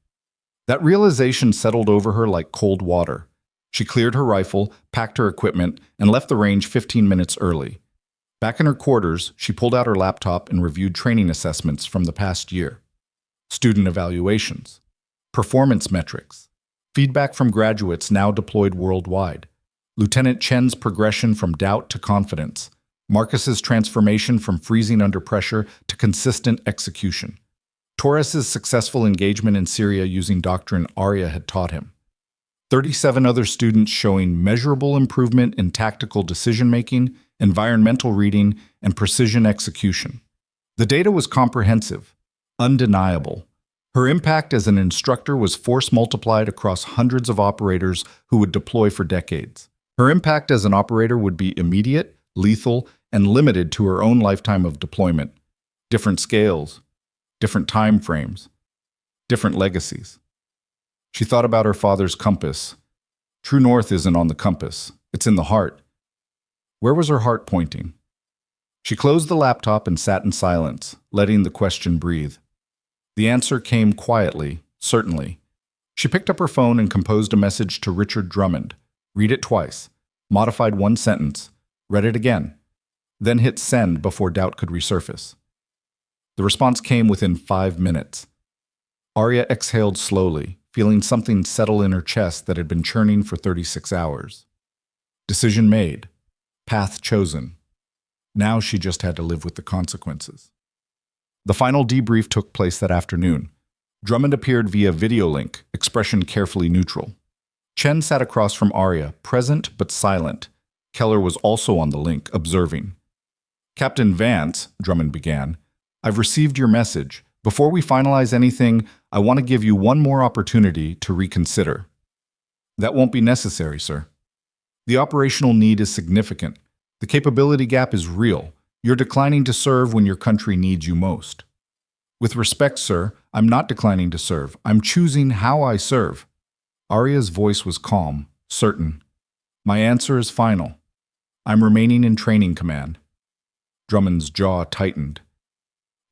That realization settled over her like cold water. She cleared her rifle, packed her equipment, and left the range 15 minutes early. Back in her quarters, she pulled out her laptop and reviewed training assessments from the past year. Student evaluations, performance metrics, feedback from graduates now deployed worldwide. Lieutenant Chen's progression from doubt to confidence, Marcus's transformation from freezing under pressure to consistent execution, Torres's successful engagement in Syria using doctrine Arya had taught him, 37 other students showing measurable improvement in tactical decision-making, environmental reading, and precision execution. The data was comprehensive, undeniable. Her impact as an instructor was force multiplied across hundreds of operators who would deploy for decades. Her impact as an operator would be immediate, lethal, and limited to her own lifetime of deployment. Different scales, different time frames, different legacies. She thought about her father's compass. True north isn't on the compass, it's in the heart. Where was her heart pointing? She closed the laptop and sat in silence, letting the question breathe. The answer came quietly, certainly. She picked up her phone and composed a message to Richard Drummond. Read it twice, modified one sentence, read it again, then hit send before doubt could resurface. The response came within 5 minutes. Arya exhaled slowly, feeling something settle in her chest that had been churning for 36 hours. Decision made. Path chosen. Now she just had to live with the consequences. The final debrief took place that afternoon. Drummond appeared via video link, expression carefully neutral. Chen sat across from Arya, present but silent. Keller was also on the link, observing. Captain Vance, Drummond began, I've received your message. Before we finalize anything, I want to give you one more opportunity to reconsider. That won't be necessary, sir. The operational need is significant. The capability gap is real. You're declining to serve when your country needs you most. With respect, sir, I'm not declining to serve. I'm choosing how I serve. Arya's voice was calm, certain. My answer is final. I'm remaining in training command. Drummond's jaw tightened.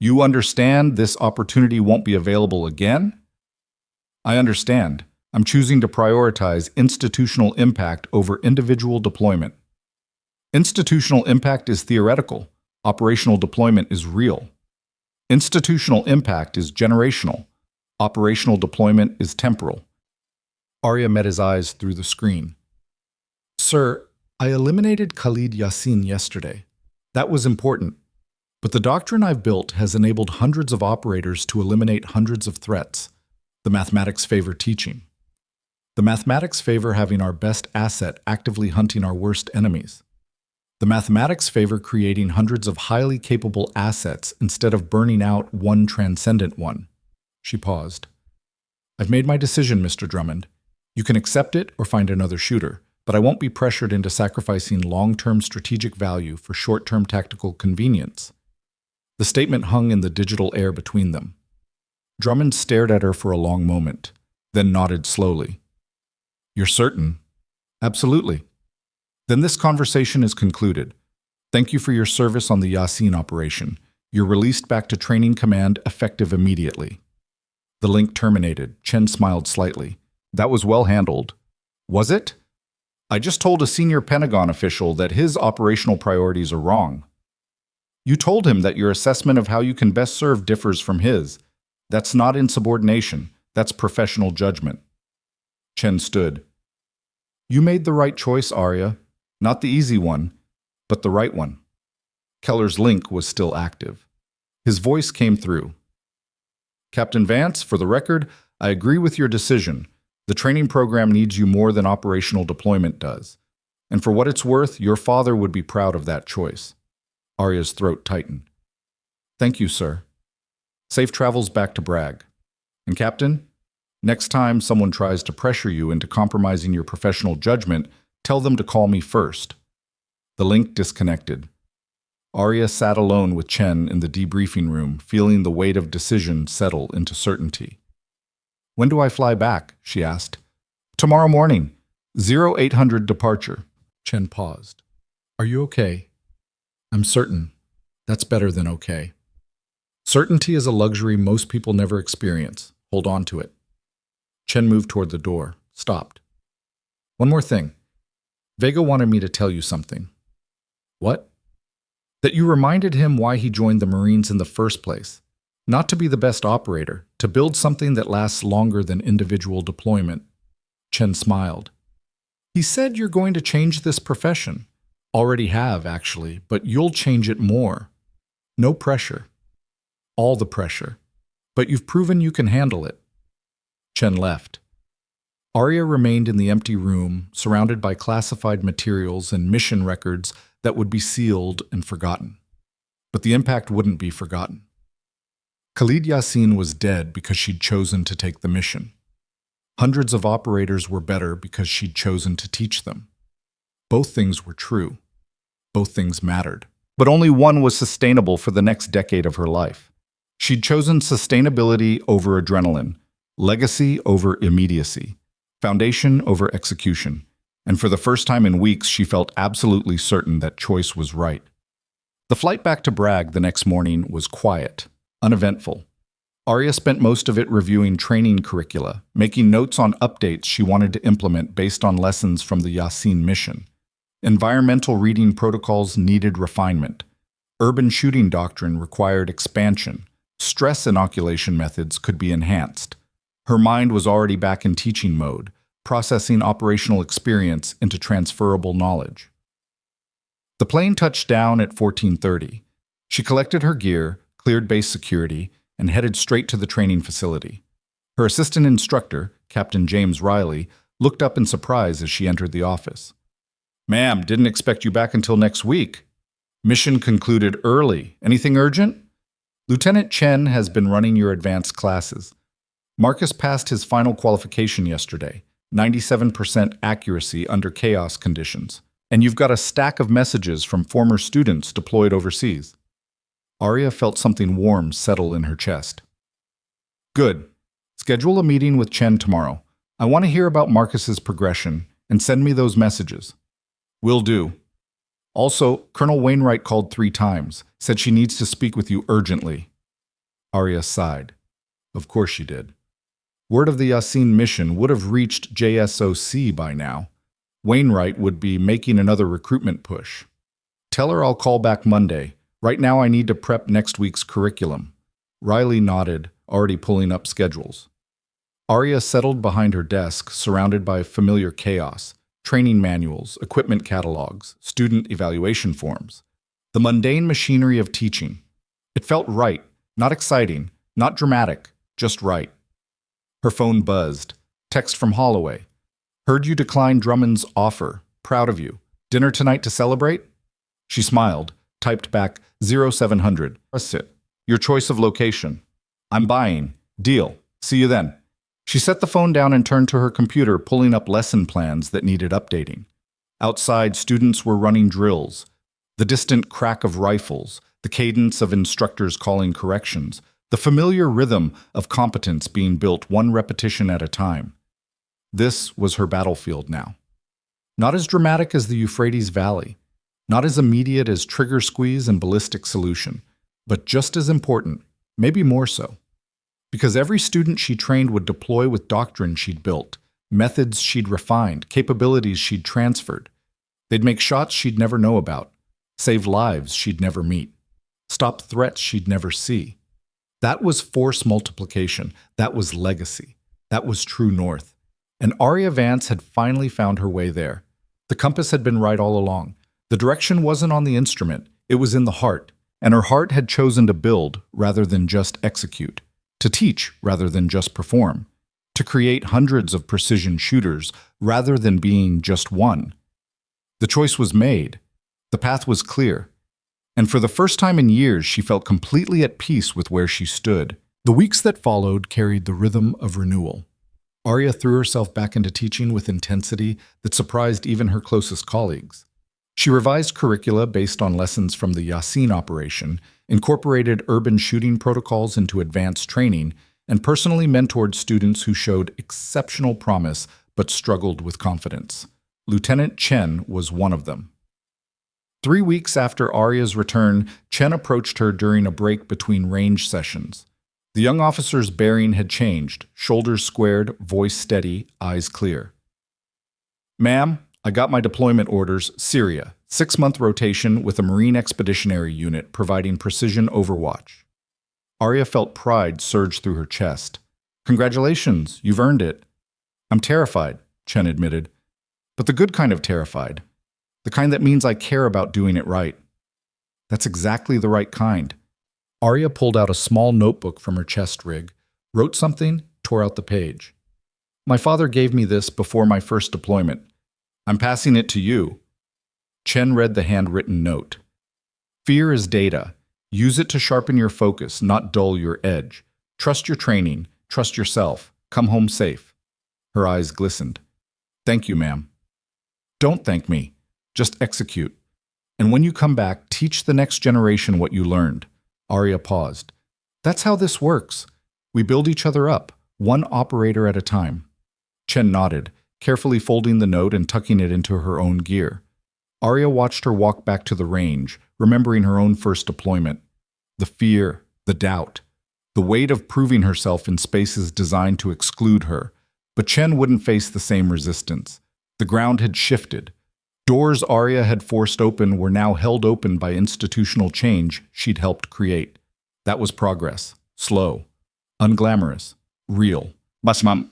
You understand this opportunity won't be available again? I understand. I'm choosing to prioritize institutional impact over individual deployment. Institutional impact is theoretical. Operational deployment is real. Institutional impact is generational. Operational deployment is temporal. Arya met his eyes through the screen. Sir, I eliminated Khalid Yassin yesterday. That was important. But the doctrine I've built has enabled hundreds of operators to eliminate hundreds of threats. The mathematics favor teaching. The mathematics favor having our best asset actively hunting our worst enemies. The mathematics favor creating hundreds of highly capable assets instead of burning out one transcendent one. She paused. I've made my decision, Mr. Drummond. You can accept it or find another shooter, but I won't be pressured into sacrificing long-term strategic value for short-term tactical convenience. The statement hung in the digital air between them. Drummond stared at her for a long moment, then nodded slowly. You're certain? Absolutely. Then this conversation is concluded. Thank you for your service on the Yasin operation. You're released back to training command effective immediately. The link terminated. Chen smiled slightly. That was well handled. Was it? I just told a senior Pentagon official that his operational priorities are wrong. You told him that your assessment of how you can best serve differs from his. That's not insubordination. That's professional judgment. Chen stood. You made the right choice, Arya. Not the easy one, but the right one. Keller's link was still active. His voice came through. Captain Vance, for the record, I agree with your decision. The training program needs you more than operational deployment does. And for what it's worth, your father would be proud of that choice. Arya's throat tightened. Thank you, sir. Safe travels back to Bragg. And Captain, next time someone tries to pressure you into compromising your professional judgment, tell them to call me first. The link disconnected. Arya sat alone with Chen in the debriefing room, feeling the weight of decision settle into certainty. When do I fly back? She asked. Tomorrow morning. 0800 departure. Chen paused. Are you okay? I'm certain. That's better than okay. Certainty is a luxury most people never experience. Hold on to it. Chen moved toward the door, stopped. One more thing. Vega wanted me to tell you something. What? That you reminded him why he joined the Marines in the first place. Not to be the best operator, to build something that lasts longer than individual deployment. Chen smiled. He said you're going to change this profession. Already have, actually, but you'll change it more. No pressure. All the pressure. But you've proven you can handle it. Chen left. Arya remained in the empty room, surrounded by classified materials and mission records that would be sealed and forgotten. But the impact wouldn't be forgotten. Khalid Yassin was dead because she'd chosen to take the mission. Hundreds of operators were better because she'd chosen to teach them. Both things were true. Both things mattered. But only one was sustainable for the next decade of her life. She'd chosen sustainability over adrenaline, legacy over immediacy, foundation over execution, and for the first time in weeks she felt absolutely certain that choice was right. The flight back to Bragg the next morning was quiet, uneventful. Arya spent most of it reviewing training curricula, making notes on updates she wanted to implement based on lessons from the Yassin mission. Environmental reading protocols needed refinement. Urban shooting doctrine required expansion. Stress inoculation methods could be enhanced. Her mind was already back in teaching mode, processing operational experience into transferable knowledge. The plane touched down at 14:30. She collected her gear, cleared base security, and headed straight to the training facility. Her assistant instructor, Captain James Riley, looked up in surprise as she entered the office. "Ma'am, didn't expect you back until next week. Mission concluded early. Anything urgent?" "Lieutenant Chen has been running your advanced classes. Marcus passed his final qualification yesterday, 97% accuracy under chaos conditions. And you've got a stack of messages from former students deployed overseas." Arya felt something warm settle in her chest. "Good. Schedule a meeting with Chen tomorrow. I want to hear about Marcus's progression, and send me those messages." "Will do. Also, Colonel Wainwright called 3 times, said she needs to speak with you urgently." Arya sighed. Of course she did. Word of the Yassin mission would have reached JSOC by now. Wainwright would be making another recruitment push. "Tell her I'll call back Monday. Right now I need to prep next week's curriculum." Riley nodded, already pulling up schedules. Arya settled behind her desk, surrounded by familiar chaos. Training manuals, equipment catalogs, student evaluation forms. The mundane machinery of teaching. It felt right, not exciting, not dramatic, just right. Her phone buzzed. Text from Holloway. "Heard you declined Drummond's offer. Proud of you. Dinner tonight to celebrate?" She smiled, typed back 0700. "Press it. Your choice of location. I'm buying. Deal. See you then." She set the phone down and turned to her computer, pulling up lesson plans that needed updating. Outside, students were running drills. The distant crack of rifles, the cadence of instructors calling corrections, the familiar rhythm of competence being built one repetition at a time. This was her battlefield now. Not as dramatic as the Euphrates Valley, not as immediate as trigger squeeze and ballistic solution, but just as important, maybe more so. Because every student she trained would deploy with doctrine she'd built, methods she'd refined, capabilities she'd transferred. They'd make shots she'd never know about, save lives she'd never meet, stop threats she'd never see. That was force multiplication. That was legacy. That was true north. And Arya Vance had finally found her way there. The compass had been right all along. The direction wasn't on the instrument, it was in the heart. And her heart had chosen to build rather than just execute, to teach rather than just perform, to create hundreds of precision shooters rather than being just one. The choice was made. The path was clear. And for the first time in years, she felt completely at peace with where she stood. The weeks that followed carried the rhythm of renewal. Arya threw herself back into teaching with intensity that surprised even her closest colleagues. She revised curricula based on lessons from the Yassin operation, incorporated urban shooting protocols into advanced training, and personally mentored students who showed exceptional promise but struggled with confidence. Lieutenant Chen was one of them. 3 weeks after Arya's return, Chen approached her during a break between range sessions. The young officer's bearing had changed, shoulders squared, voice steady, eyes clear. "Ma'am, I got my deployment orders, Syria, 6-month rotation with a Marine Expeditionary Unit providing precision overwatch." Arya felt pride surge through her chest. "Congratulations, you've earned it." "I'm terrified," Chen admitted. but the good kind of terrified. The kind that means I care about doing it right. That's exactly the right kind. Arya pulled out a small notebook from her chest rig, wrote something, tore out the page. My father gave me this before my first deployment. I'm passing it to you. Chen read the handwritten note. Fear is data. Use it to sharpen your focus, not dull your edge. Trust your training. Trust yourself. Come home safe. Her eyes glistened. Thank you, ma'am. Don't thank me. Just execute. And when you come back, teach the next generation what you learned. Arya paused. That's how this works. We build each other up, one operator at a time. Chen nodded, carefully folding the note and tucking it into her own gear. Arya watched her walk back to the range, remembering her own first deployment. The fear, the doubt, the weight of proving herself in spaces designed to exclude her. But Chen wouldn't face the same resistance. The ground had shifted. Doors Arya had forced open were now held open by institutional change she'd helped create. That was progress. Slow. Unglamorous. Real. Basmam.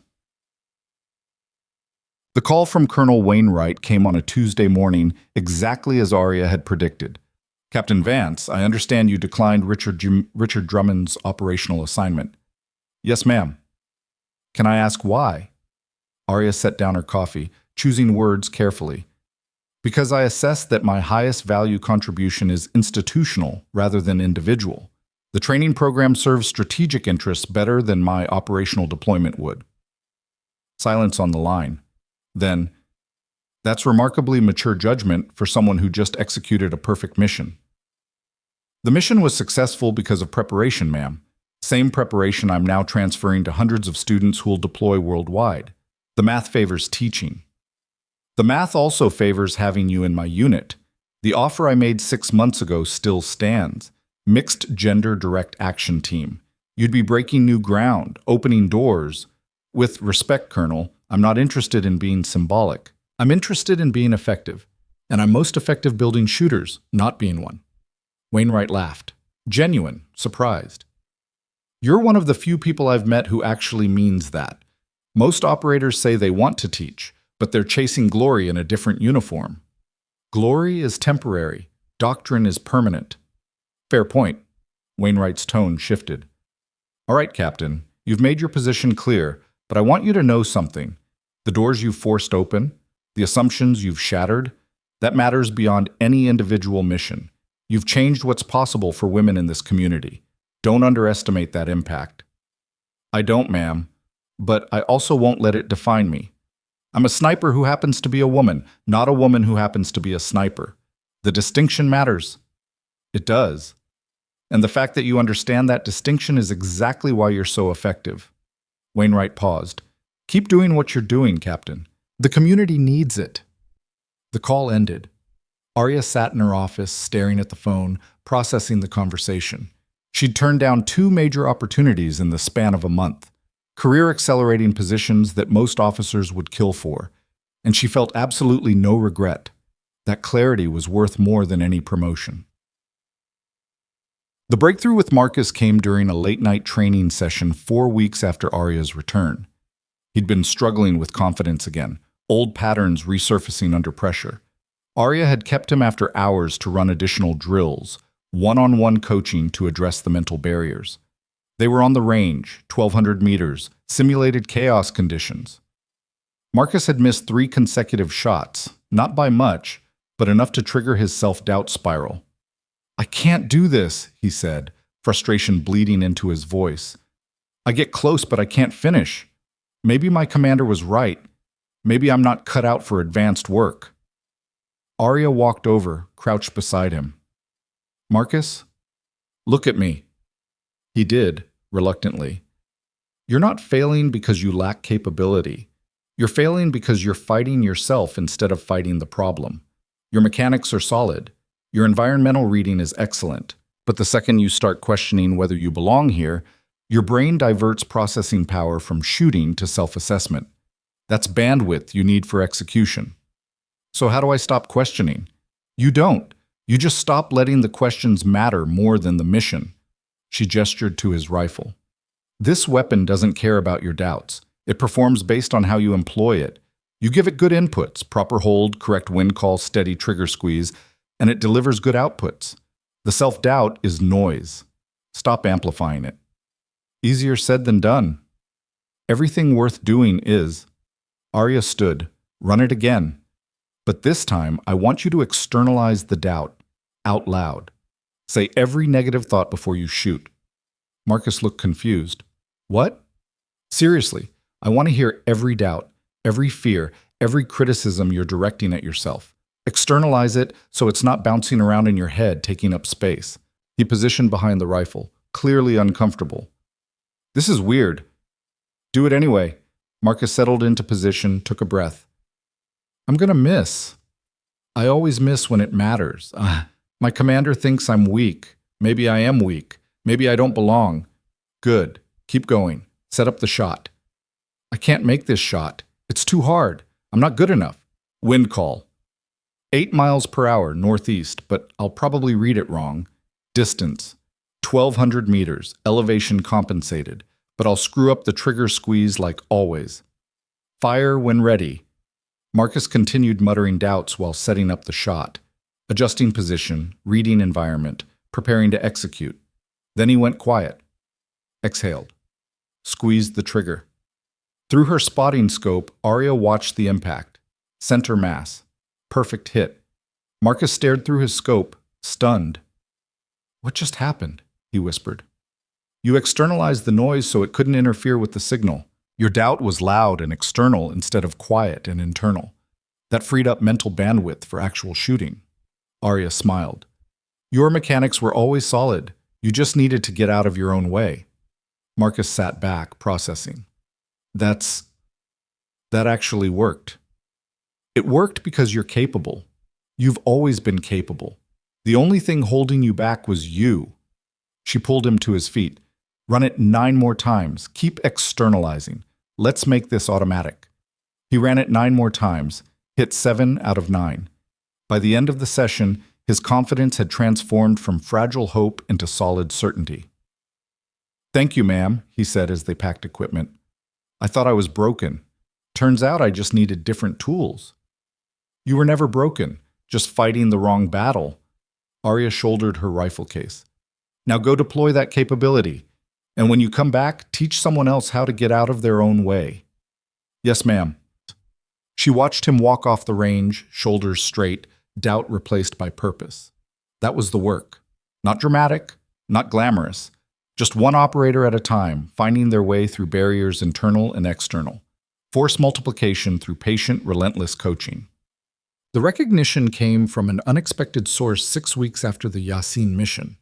The call from Colonel Wainwright came on a Tuesday morning, exactly as Arya had predicted. Captain Vance, I understand you declined Richard Drummond's operational assignment. Yes, ma'am. Can I ask why? Arya set down her coffee, choosing words carefully. Because I assess that my highest value contribution is institutional rather than individual. The training program serves strategic interests better than my operational deployment would. Silence on the line. Then, that's remarkably mature judgment for someone who just executed a perfect mission. The mission was successful because of preparation, ma'am. Same preparation I'm now transferring to hundreds of students who will deploy worldwide. The math favors teaching. The math also favors having you in my unit. The offer I made 6 months ago still stands. Mixed gender direct action team. You'd be breaking new ground, opening doors. With respect, Colonel, I'm not interested in being symbolic. I'm interested in being effective. And I'm most effective building shooters, not being one. Wainwright laughed. Genuine, surprised. You're one of the few people I've met who actually means that. Most operators say they want to teach, but they're chasing glory in a different uniform. Glory is temporary. Doctrine is permanent. Fair point. Wainwright's tone shifted. All right, Captain, you've made your position clear, but I want you to know something. The doors you've forced open, the assumptions you've shattered, that matters beyond any individual mission. You've changed what's possible for women in this community. Don't underestimate that impact. I don't, ma'am, but I also won't let it define me. I'm a sniper who happens to be a woman, not a woman who happens to be a sniper. The distinction matters. It does. And the fact that you understand that distinction is exactly why you're so effective. Wainwright paused. Keep doing what you're doing, Captain. The community needs it. The call ended. Arya sat in her office, staring at the phone, processing the conversation. She'd turned down 2 major opportunities in the span of a month. Career-accelerating positions that most officers would kill for, and she felt absolutely no regret. That clarity was worth more than any promotion. The breakthrough with Marcus came during a late-night training session 4 weeks after Arya's return. He'd been struggling with confidence again, old patterns resurfacing under pressure. Arya had kept him after hours to run additional drills, one-on-one coaching to address the mental barriers. They were on the range, 1,200 meters, simulated chaos conditions. Marcus had missed 3 consecutive shots, not by much, but enough to trigger his self-doubt spiral. I can't do this, he said, frustration bleeding into his voice. I get close, but I can't finish. Maybe my commander was right. Maybe I'm not cut out for advanced work. Arya walked over, crouched beside him. Marcus, look at me. He did, reluctantly. You're not failing because you lack capability. You're failing because you're fighting yourself instead of fighting the problem. Your mechanics are solid. Your environmental reading is excellent. But the second you start questioning whether you belong here, your brain diverts processing power from shooting to self-assessment. That's bandwidth you need for execution. So how do I stop questioning? You don't. You just stop letting the questions matter more than the mission. She gestured to his rifle. This weapon doesn't care about your doubts. It performs based on how you employ it. You give it good inputs, proper hold, correct wind call, steady trigger squeeze, and it delivers good outputs. The self-doubt is noise. Stop amplifying it. Easier said than done. Everything worth doing is. Arya stood. Run it again. But this time, I want you to externalize the doubt, out loud. Say every negative thought before you shoot. Marcus looked confused. What? Seriously, I want to hear every doubt, every fear, every criticism you're directing at yourself. Externalize it so it's not bouncing around in your head, taking up space. He positioned behind the rifle, clearly uncomfortable. This is weird. Do it anyway. Marcus settled into position, took a breath. I'm gonna miss. I always miss when it matters. My commander thinks I'm weak. Maybe I am weak. Maybe I don't belong. Good. Keep going. Set up the shot. I can't make this shot. It's too hard. I'm not good enough. Wind call. 8 miles per hour northeast, but I'll probably read it wrong. Distance. 1,200 meters. Elevation compensated. But I'll screw up the trigger squeeze like always. Fire when ready. Marcus continued muttering doubts while setting up the shot, adjusting position, reading environment, preparing to execute. Then he went quiet. Exhaled. Squeezed the trigger. Through her spotting scope, Arya watched the impact. Center mass. Perfect hit. Marcus stared through his scope, stunned. What just happened? He whispered. You externalized the noise so it couldn't interfere with the signal. Your doubt was loud and external instead of quiet and internal. That freed up mental bandwidth for actual shooting. Arya smiled. Your mechanics were always solid. You just needed to get out of your own way. Marcus sat back, processing. That actually worked. It worked because you're capable. You've always been capable. The only thing holding you back was you. She pulled him to his feet. Run it 9 more times. Keep externalizing. Let's make this automatic. He ran it 9 more times, hit 7 out of 9. By the end of the session, his confidence had transformed from fragile hope into solid certainty. Thank you, ma'am, he said as they packed equipment. I thought I was broken. Turns out I just needed different tools. You were never broken, just fighting the wrong battle. Arya shouldered her rifle case. Now go deploy that capability. And when you come back, teach someone else how to get out of their own way. Yes, ma'am. She watched him walk off the range, shoulders straight, doubt replaced by purpose. That was the work. Not dramatic, not glamorous. Just one operator at a time, finding their way through barriers internal and external. Force multiplication through patient, relentless coaching. The recognition came from an unexpected source 6 weeks after the Yasin mission.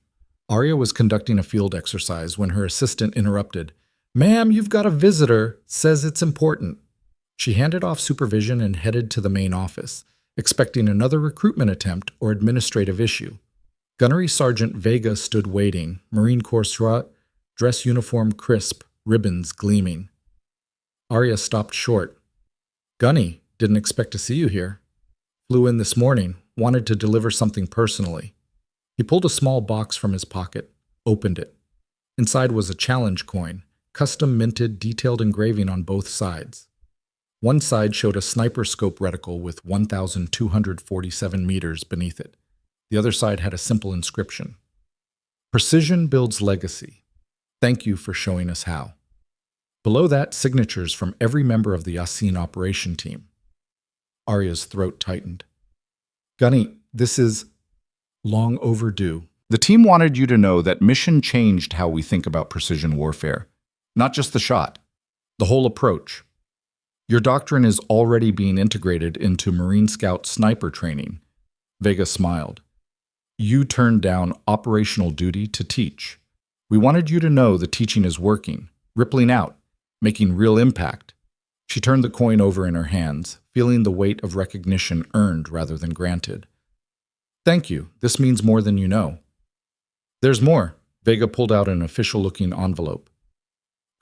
Arya was conducting a field exercise when her assistant interrupted. Ma'am, you've got a visitor. Says it's important. She handed off supervision and headed to the main office, expecting another recruitment attempt or administrative issue. Gunnery Sergeant Vega stood waiting, Marine Corps strut, dress uniform crisp, ribbons gleaming. Arya stopped short. Gunny, didn't expect to see you here. Flew in this morning, wanted to deliver something personally. He pulled a small box from his pocket, opened it. Inside was a challenge coin, custom minted, detailed engraving on both sides. One side showed a sniper scope reticle with 1,247 meters beneath it. The other side had a simple inscription. Precision builds legacy. Thank you for showing us how. Below that, signatures from every member of the Yasin operation team. Arya's throat tightened. Gunny, this is long overdue. The team wanted you to know that mission changed how we think about precision warfare. Not just the shot, the whole approach. Your doctrine is already being integrated into Marine Scout sniper training. Vega smiled. You turned down operational duty to teach. We wanted you to know the teaching is working, rippling out, making real impact. She turned the coin over in her hands, feeling the weight of recognition earned rather than granted. Thank you. This means more than you know. There's more. Vega pulled out an official-looking envelope.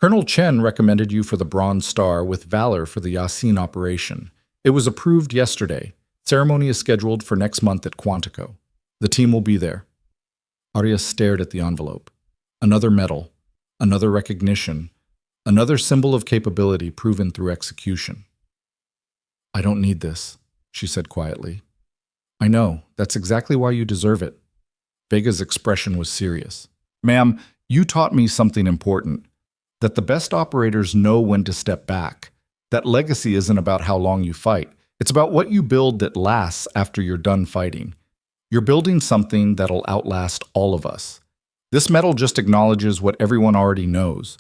Colonel Chen recommended you for the Bronze Star with Valor for the Yasin operation. It was approved yesterday. Ceremony is scheduled for next month at Quantico. The team will be there. Arya stared at the envelope. Another medal, another recognition, another symbol of capability proven through execution. I don't need this, she said quietly. I know, that's exactly why you deserve it. Vega's expression was serious. Ma'am, you taught me something important, that the best operators know when to step back. That legacy isn't about how long you fight. It's about what you build that lasts after you're done fighting. You're building something that'll outlast all of us. This medal just acknowledges what everyone already knows.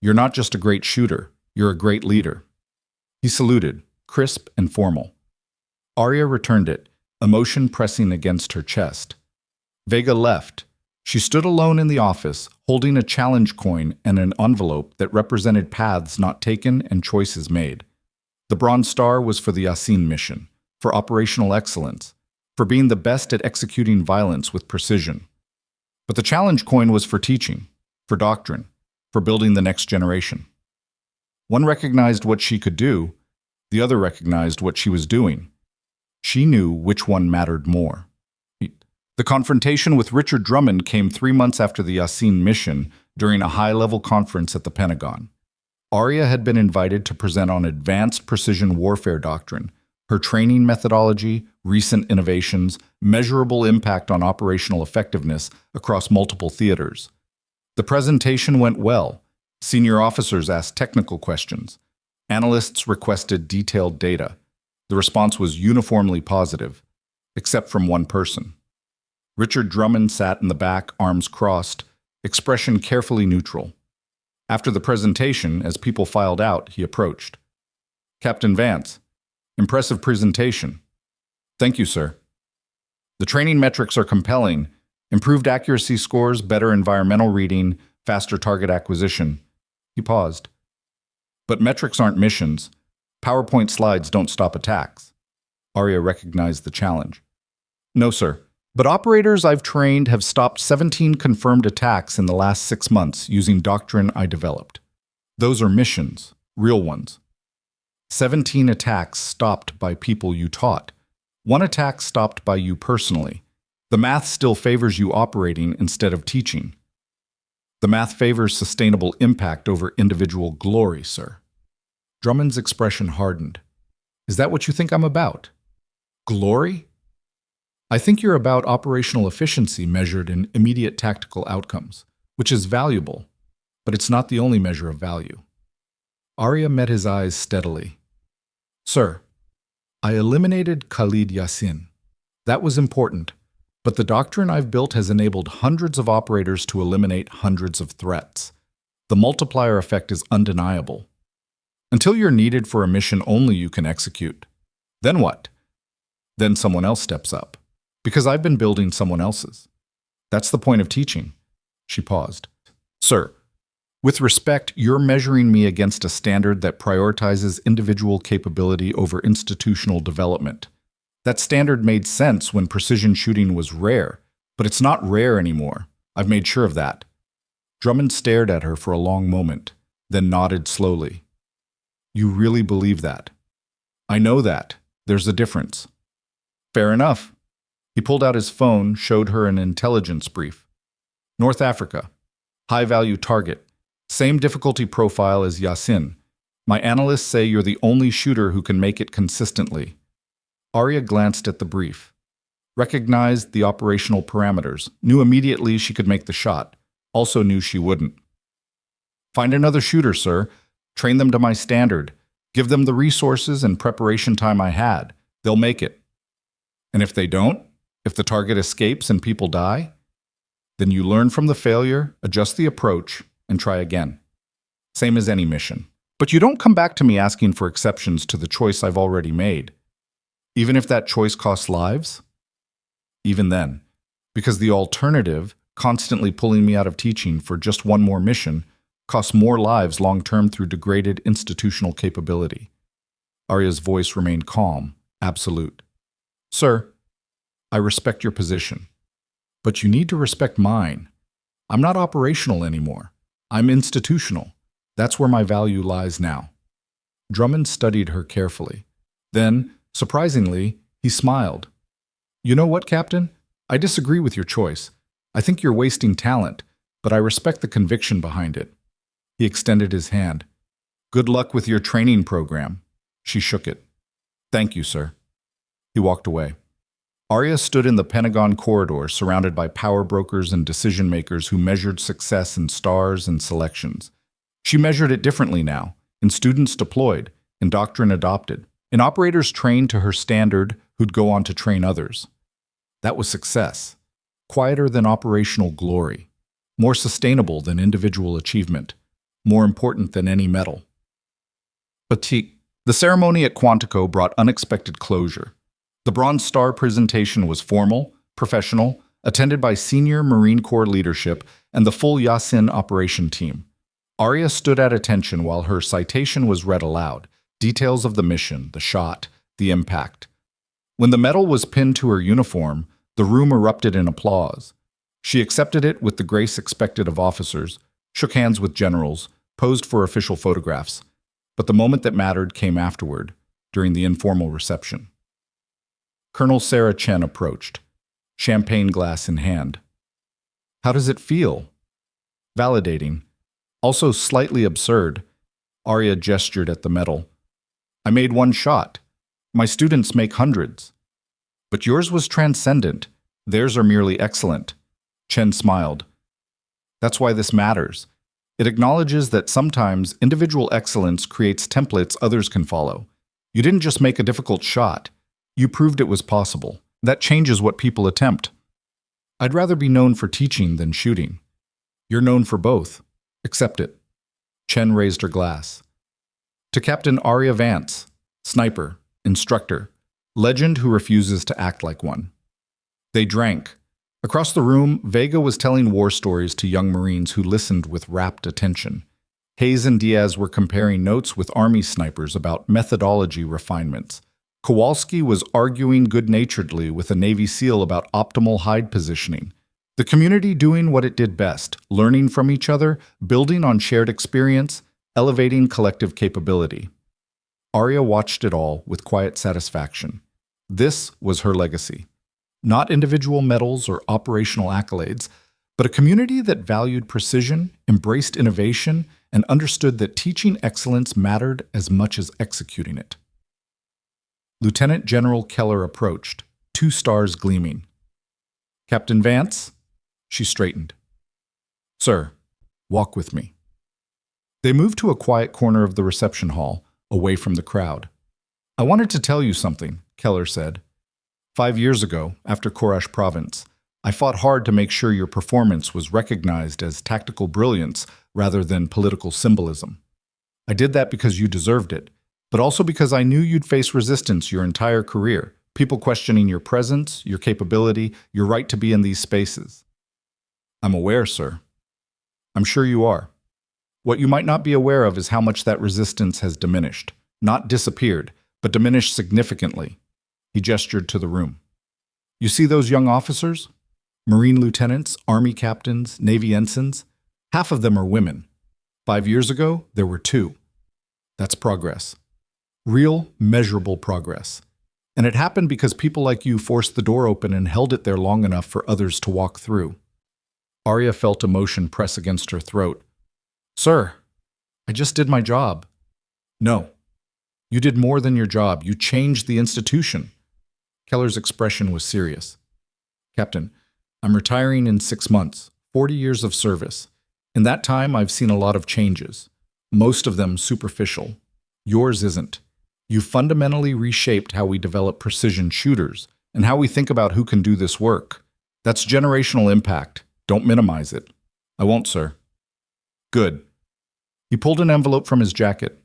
You're not just a great shooter, you're a great leader. He saluted, crisp and formal. Arya returned it, emotion pressing against her chest. Vega left. She stood alone in the office, holding a challenge coin and an envelope that represented paths not taken and choices made. The Bronze Star was for the Yasin mission, for operational excellence, for being the best at executing violence with precision. But the challenge coin was for teaching, for doctrine, for building the next generation. One recognized what she could do, the other recognized what she was doing. She knew which one mattered more. The confrontation with Richard Drummond came 3 months after the Yasin mission during a high-level conference at the Pentagon. Arya had been invited to present on advanced precision warfare doctrine, her training methodology, recent innovations, measurable impact on operational effectiveness across multiple theaters. The presentation went well. Senior officers asked technical questions. Analysts requested detailed data. The response was uniformly positive, except from one person. Richard Drummond sat in the back, arms crossed, expression carefully neutral. After the presentation, as people filed out, he approached. Captain Vance, impressive presentation. Thank you, sir. The training metrics are compelling. Improved accuracy scores, better environmental reading, faster target acquisition. He paused. But metrics aren't missions. PowerPoint slides don't stop attacks. Arya recognized the challenge. No, sir. But operators I've trained have stopped 17 confirmed attacks in the last 6 months using doctrine I developed. Those are missions, real ones. 17 attacks stopped by people you taught. 1 attack stopped by you personally. The math still favors you operating instead of teaching. The math favors sustainable impact over individual glory, sir. Drummond's expression hardened. Is that what you think I'm about? Glory? I think you're about operational efficiency measured in immediate tactical outcomes, which is valuable, but it's not the only measure of value. Arya met his eyes steadily. Sir, I eliminated Khalid Yasin. That was important, but the doctrine I've built has enabled hundreds of operators to eliminate hundreds of threats. The multiplier effect is undeniable. Until you're needed for a mission only you can execute. Then what? Then someone else steps up. Because I've been building someone else's. That's the point of teaching. She paused. Sir, with respect, you're measuring me against a standard that prioritizes individual capability over institutional development. That standard made sense when precision shooting was rare, but it's not rare anymore. I've made sure of that. Drummond stared at her for a long moment, then nodded slowly. You really believe that? I know that. There's a difference. Fair enough. He pulled out his phone, showed her an intelligence brief. North Africa. High-value target. Same difficulty profile as Yasin. My analysts say you're the only shooter who can make it consistently. Arya glanced at the brief. Recognized the operational parameters. Knew immediately she could make the shot. Also knew she wouldn't. Find another shooter, sir. Train them to my standard. Give them the resources and preparation time I had. They'll make it. And if they don't? If the target escapes and people die? Then you learn from the failure, adjust the approach, and try again. Same as any mission. But you don't come back to me asking for exceptions to the choice I've already made. Even if that choice costs lives? Even then. Because the alternative, constantly pulling me out of teaching for just one more mission, costs more lives long-term through degraded institutional capability. Arya's voice remained calm, absolute. Sir, I respect your position, but you need to respect mine. I'm not operational anymore. I'm institutional. That's where my value lies now. Drummond studied her carefully. Then, surprisingly, he smiled. You know what, Captain? I disagree with your choice. I think you're wasting talent, but I respect the conviction behind it. He extended his hand. Good luck with your training program. She shook it. Thank you, sir. He walked away. Arya stood in the Pentagon corridor surrounded by power brokers and decision-makers who measured success in stars and selections. She measured it differently now, in students deployed, in doctrine adopted, in operators trained to her standard who'd go on to train others. That was success, quieter than operational glory, more sustainable than individual achievement, more important than any medal. But the ceremony at Quantico brought unexpected closure. The Bronze Star presentation was formal, professional, attended by senior Marine Corps leadership and the full Yasin operation team. Arya stood at attention while her citation was read aloud, details of the mission, the shot, the impact. When the medal was pinned to her uniform, the room erupted in applause. She accepted it with the grace expected of officers, shook hands with generals, posed for official photographs. But the moment that mattered came afterward, during the informal reception. Colonel Sarah Chen approached, champagne glass in hand. How does it feel? Validating. Also slightly absurd. Arya gestured at the medal. I made one shot. My students make hundreds. But yours was transcendent. Theirs are merely excellent. Chen smiled. That's why this matters. It acknowledges that sometimes individual excellence creates templates others can follow. You didn't just make a difficult shot. You proved it was possible. That changes what people attempt. I'd rather be known for teaching than shooting. You're known for both. Accept it. Chen raised her glass. To Captain Arya Vance, sniper, instructor, legend who refuses to act like one. They drank. Across the room, Vega was telling war stories to young Marines who listened with rapt attention. Hayes and Diaz were comparing notes with Army snipers about methodology refinements. Kowalski was arguing good-naturedly with a Navy SEAL about optimal hide positioning. The community doing what it did best, learning from each other, building on shared experience, elevating collective capability. Arya watched it all with quiet satisfaction. This was her legacy. Not individual medals or operational accolades, but a community that valued precision, embraced innovation, and understood that teaching excellence mattered as much as executing it. Lieutenant General Keller approached, 2 stars gleaming. Captain Vance? She straightened. Sir, walk with me. They moved to a quiet corner of the reception hall, away from the crowd. I wanted to tell you something, Keller said. 5 years ago, after Korash Province, I fought hard to make sure your performance was recognized as tactical brilliance rather than political symbolism. I did that because you deserved it, but also because I knew you'd face resistance your entire career, people questioning your presence, your capability, your right to be in these spaces. I'm aware, sir. I'm sure you are. What you might not be aware of is how much that resistance has diminished. Not disappeared, but diminished significantly. He gestured to the room. You see those young officers? Marine lieutenants, Army captains, Navy ensigns? Half of them are women. 5 years ago, there were 2. That's progress. Real, measurable progress. And it happened because people like you forced the door open and held it there long enough for others to walk through. Arya felt emotion press against her throat. Sir, I just did my job. No. You did more than your job. You changed the institution. Keller's expression was serious. Captain, I'm retiring in 6 months, 40 years of service. In that time, I've seen a lot of changes. Most of them superficial. Yours isn't. You fundamentally reshaped how we develop precision shooters and how we think about who can do this work. That's generational impact. Don't minimize it. I won't, sir. Good. He pulled an envelope from his jacket.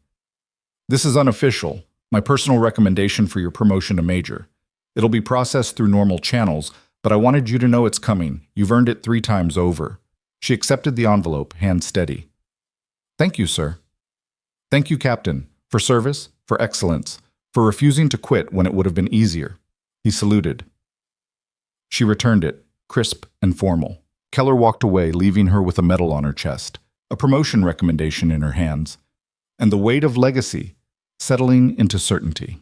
This is unofficial, my personal recommendation for your promotion to major. It'll be processed through normal channels, but I wanted you to know it's coming. You've earned it 3 times over. She accepted the envelope, hand steady. Thank you, sir. Thank you, Captain, for service, for excellence, for refusing to quit when it would have been easier. He saluted. She returned it, crisp and formal. Keller walked away, leaving her with a medal on her chest, a promotion recommendation in her hands, and the weight of legacy settling into certainty.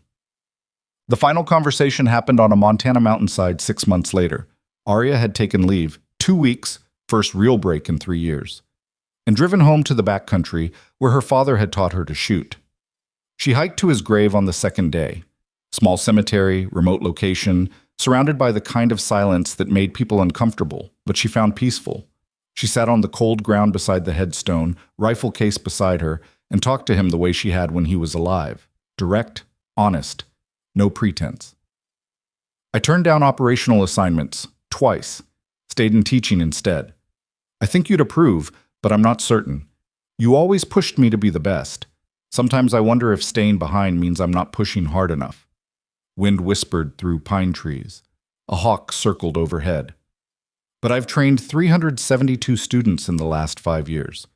The final conversation happened on a Montana mountainside 6 months later. Arya had taken leave, 2 weeks, first real break in 3 years, and driven home to the backcountry where her father had taught her to shoot. She hiked to his grave on the second day. Small cemetery, remote location, surrounded by the kind of silence that made people uncomfortable, but she found peaceful. She sat on the cold ground beside the headstone, rifle case beside her, and talked to him the way she had when he was alive. Direct, honest, no pretense. I turned down operational assignments, twice, stayed in teaching instead. I think you'd approve, but I'm not certain. You always pushed me to be the best. Sometimes I wonder if staying behind means I'm not pushing hard enough. Wind whispered through pine trees. A hawk circled overhead. But I've trained 372 students in the last 5 years.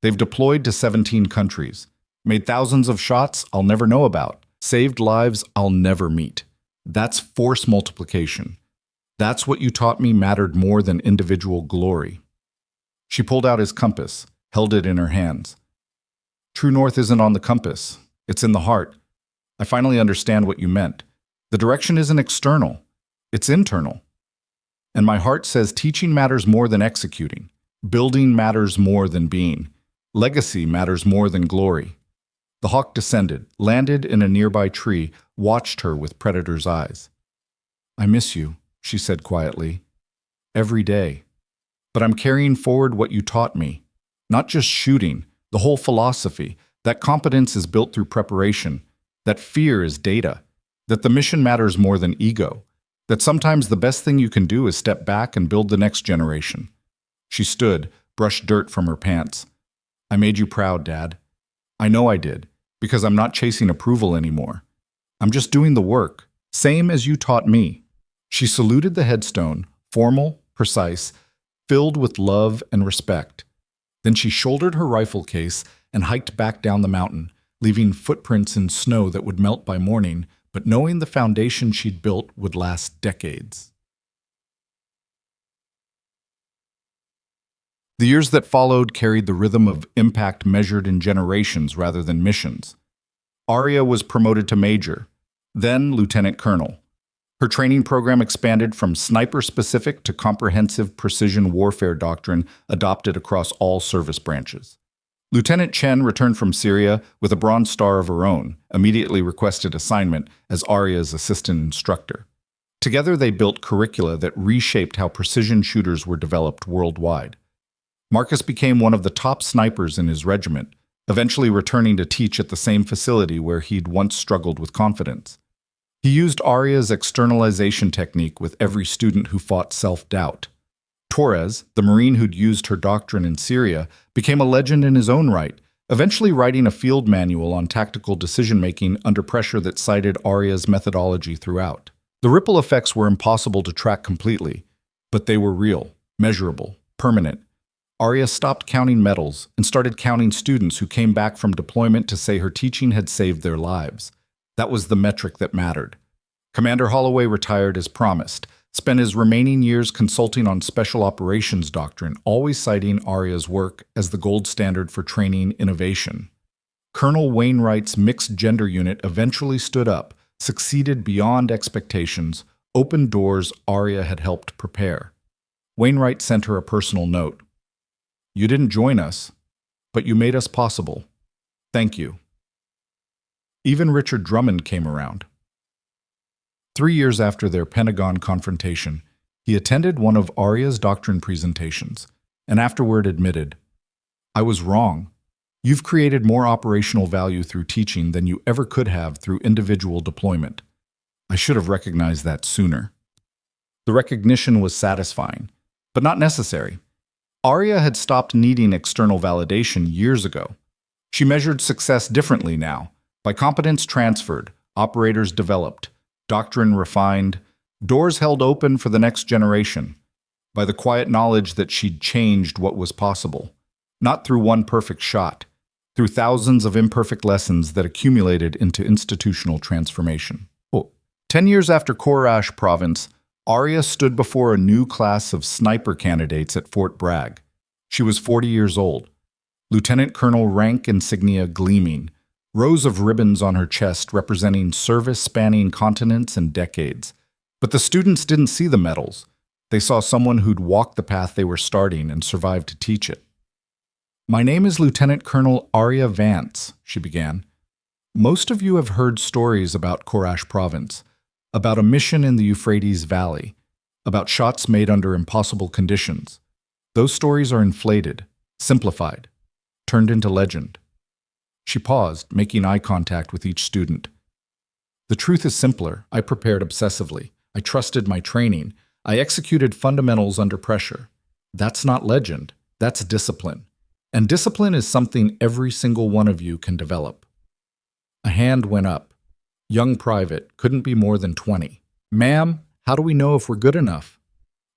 They've deployed to 17 countries, made thousands of shots I'll never know about, saved lives I'll never meet. That's force multiplication. That's what you taught me mattered more than individual glory. She pulled out his compass, held it in her hands. True north isn't on the compass. It's in the heart. I finally understand what you meant. The direction isn't external. It's internal. And my heart says teaching matters more than executing. Building matters more than being. Legacy matters more than glory. The hawk descended, landed in a nearby tree, watched her with predator's eyes. I miss you, she said quietly. Every day. But I'm carrying forward what you taught me. Not just shooting, the whole philosophy, that competence is built through preparation, that fear is data, that the mission matters more than ego, that sometimes the best thing you can do is step back and build the next generation. She stood, brushed dirt from her pants. I made you proud, Dad. I know I did, because I'm not chasing approval anymore. I'm just doing the work, same as you taught me. She saluted the headstone, formal, precise, filled with love and respect. Then she shouldered her rifle case and hiked back down the mountain, leaving footprints in snow that would melt by morning, but knowing the foundation she'd built would last decades. The years that followed carried the rhythm of impact measured in generations rather than missions. Arya was promoted to major, then lieutenant colonel. Her training program expanded from sniper-specific to comprehensive precision warfare doctrine adopted across all service branches. Lieutenant Chen returned from Syria with a Bronze Star of her own, immediately requested assignment as Arya's assistant instructor. Together they built curricula that reshaped how precision shooters were developed worldwide. Marcus became one of the top snipers in his regiment, eventually returning to teach at the same facility where he'd once struggled with confidence. He used Arya's externalization technique with every student who fought self-doubt. Torres, the Marine who'd used her doctrine in Syria, became a legend in his own right, eventually writing a field manual on tactical decision-making under pressure that cited Arya's methodology throughout. The ripple effects were impossible to track completely, but they were real, measurable, permanent. Arya stopped counting medals and started counting students who came back from deployment to say her teaching had saved their lives. That was the metric that mattered. Commander Holloway retired as promised, spent his remaining years consulting on special operations doctrine, always citing Arya's work as the gold standard for training innovation. Colonel Wainwright's mixed gender unit eventually stood up, succeeded beyond expectations, opened doors Arya had helped prepare. Wainwright sent her a personal note. You didn't join us, but you made us possible. Thank you. Even Richard Drummond came around. 3 years after their Pentagon confrontation, he attended one of Arya's doctrine presentations, and afterward admitted, I was wrong. You've created more operational value through teaching than you ever could have through individual deployment. I should have recognized that sooner. The recognition was satisfying, but not necessary. Arya had stopped needing external validation years ago. She measured success differently now, by competence transferred, operators developed, doctrine refined, doors held open for the next generation, by the quiet knowledge that she'd changed what was possible, not through one perfect shot, through thousands of imperfect lessons that accumulated into institutional transformation. 10 years after Korash Province, Arya stood before a new class of sniper candidates at Fort Bragg. She was 40 years old, lieutenant colonel rank insignia gleaming, rows of ribbons on her chest representing service spanning continents and decades. But the students didn't see the medals. They saw someone who'd walked the path they were starting and survived to teach it. My name is Lieutenant Colonel Arya Vance, she began. Most of you have heard stories about Korash Province, about a mission in the Euphrates Valley, about shots made under impossible conditions. Those stories are inflated, simplified, turned into legend. She paused, making eye contact with each student. The truth is simpler. I prepared obsessively. I trusted my training. I executed fundamentals under pressure. That's not legend. That's discipline. And discipline is something every single one of you can develop. A hand went up. Young private, couldn't be more than 20. Ma'am, how do we know if we're good enough?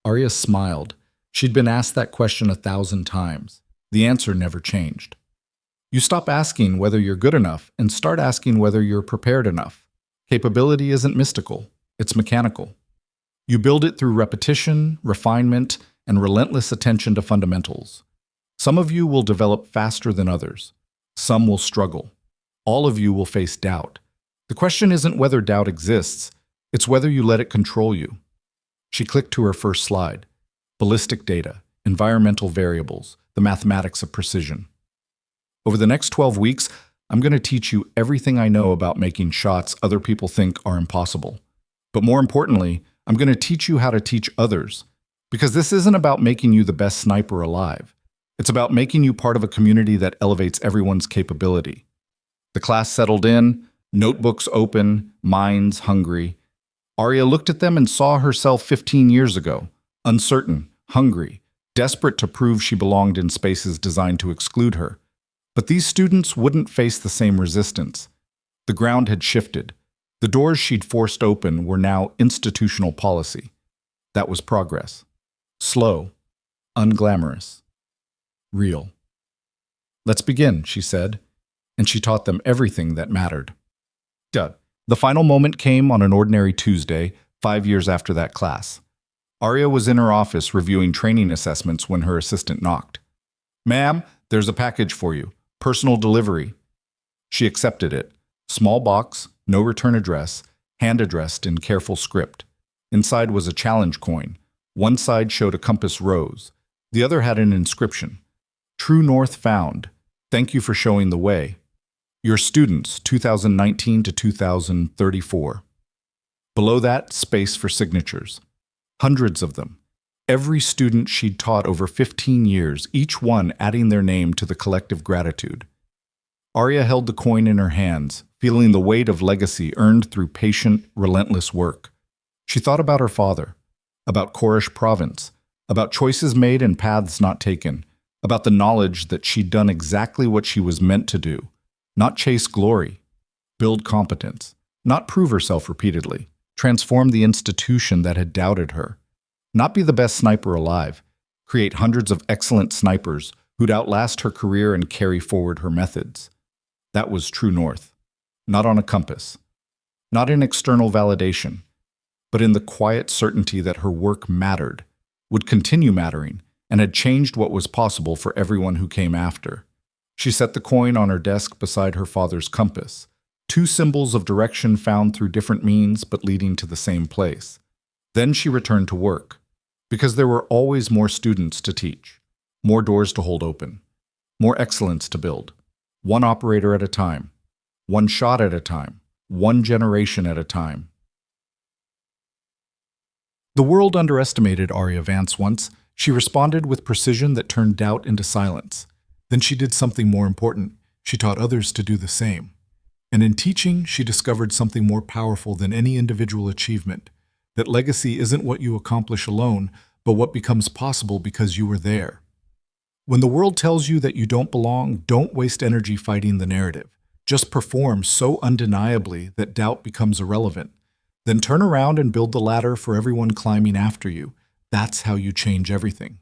Arya smiled. She'd been asked that question 1,000 times. The answer never changed. You stop asking whether you're good enough and start asking whether you're prepared enough. Capability isn't mystical. It's mechanical. You build it through repetition, refinement, and relentless attention to fundamentals. Some of you will develop faster than others. Some will struggle. All of you will face doubt. The question isn't whether doubt exists, it's whether you let it control you. She clicked to her first slide. Ballistic data, environmental variables, the mathematics of precision. Over the next 12 weeks, I'm going to teach you everything I know about making shots other people think are impossible. But more importantly, I'm going to teach you how to teach others. Because this isn't about making you the best sniper alive. It's about making you part of a community that elevates everyone's capability. The class settled in, notebooks open, minds hungry. Arya looked at them and saw herself 15 years ago, uncertain, hungry, desperate to prove she belonged in spaces designed to exclude her. But these students wouldn't face the same resistance. The ground had shifted. The doors she'd forced open were now institutional policy. That was progress. Slow, unglamorous, real. Let's begin, she said, and she taught them everything that mattered. The final moment came on an ordinary Tuesday, 5 years after that class. Arya was in her office reviewing training assessments when her assistant knocked. Ma'am, there's a package for you. Personal delivery. She accepted it. Small box, no return address, hand-addressed in careful script. Inside was a challenge coin. One side showed a compass rose. The other had an inscription. True North found. Thank you for showing the way. Your students, 2019 to 2034. Below that, space for signatures. Hundreds of them. Every student she'd taught over 15 years, each one adding their name to the collective gratitude. Arya held the coin in her hands, feeling the weight of legacy earned through patient, relentless work. She thought about her father, about Korash Province, about choices made and paths not taken, about the knowledge that she'd done exactly what she was meant to do. Not chase glory, build competence, not prove herself repeatedly, transform the institution that had doubted her, not be the best sniper alive, create hundreds of excellent snipers who'd outlast her career and carry forward her methods. That was true north, not on a compass, not in external validation, but in the quiet certainty that her work mattered, would continue mattering, and had changed what was possible for everyone who came after. She set the coin on her desk beside her father's compass, two symbols of direction found through different means but leading to the same place. Then she returned to work, because there were always more students to teach, more doors to hold open, more excellence to build, one operator at a time, one shot at a time, one generation at a time. The world underestimated Arya Vance once. She responded with precision that turned doubt into silence. Then she did something more important. She taught others to do the same. And in teaching, she discovered something more powerful than any individual achievement, that legacy isn't what you accomplish alone, but what becomes possible because you were there. When the world tells you that you don't belong, don't waste energy fighting the narrative. Just perform so undeniably that doubt becomes irrelevant. Then turn around and build the ladder for everyone climbing after you. That's how you change everything.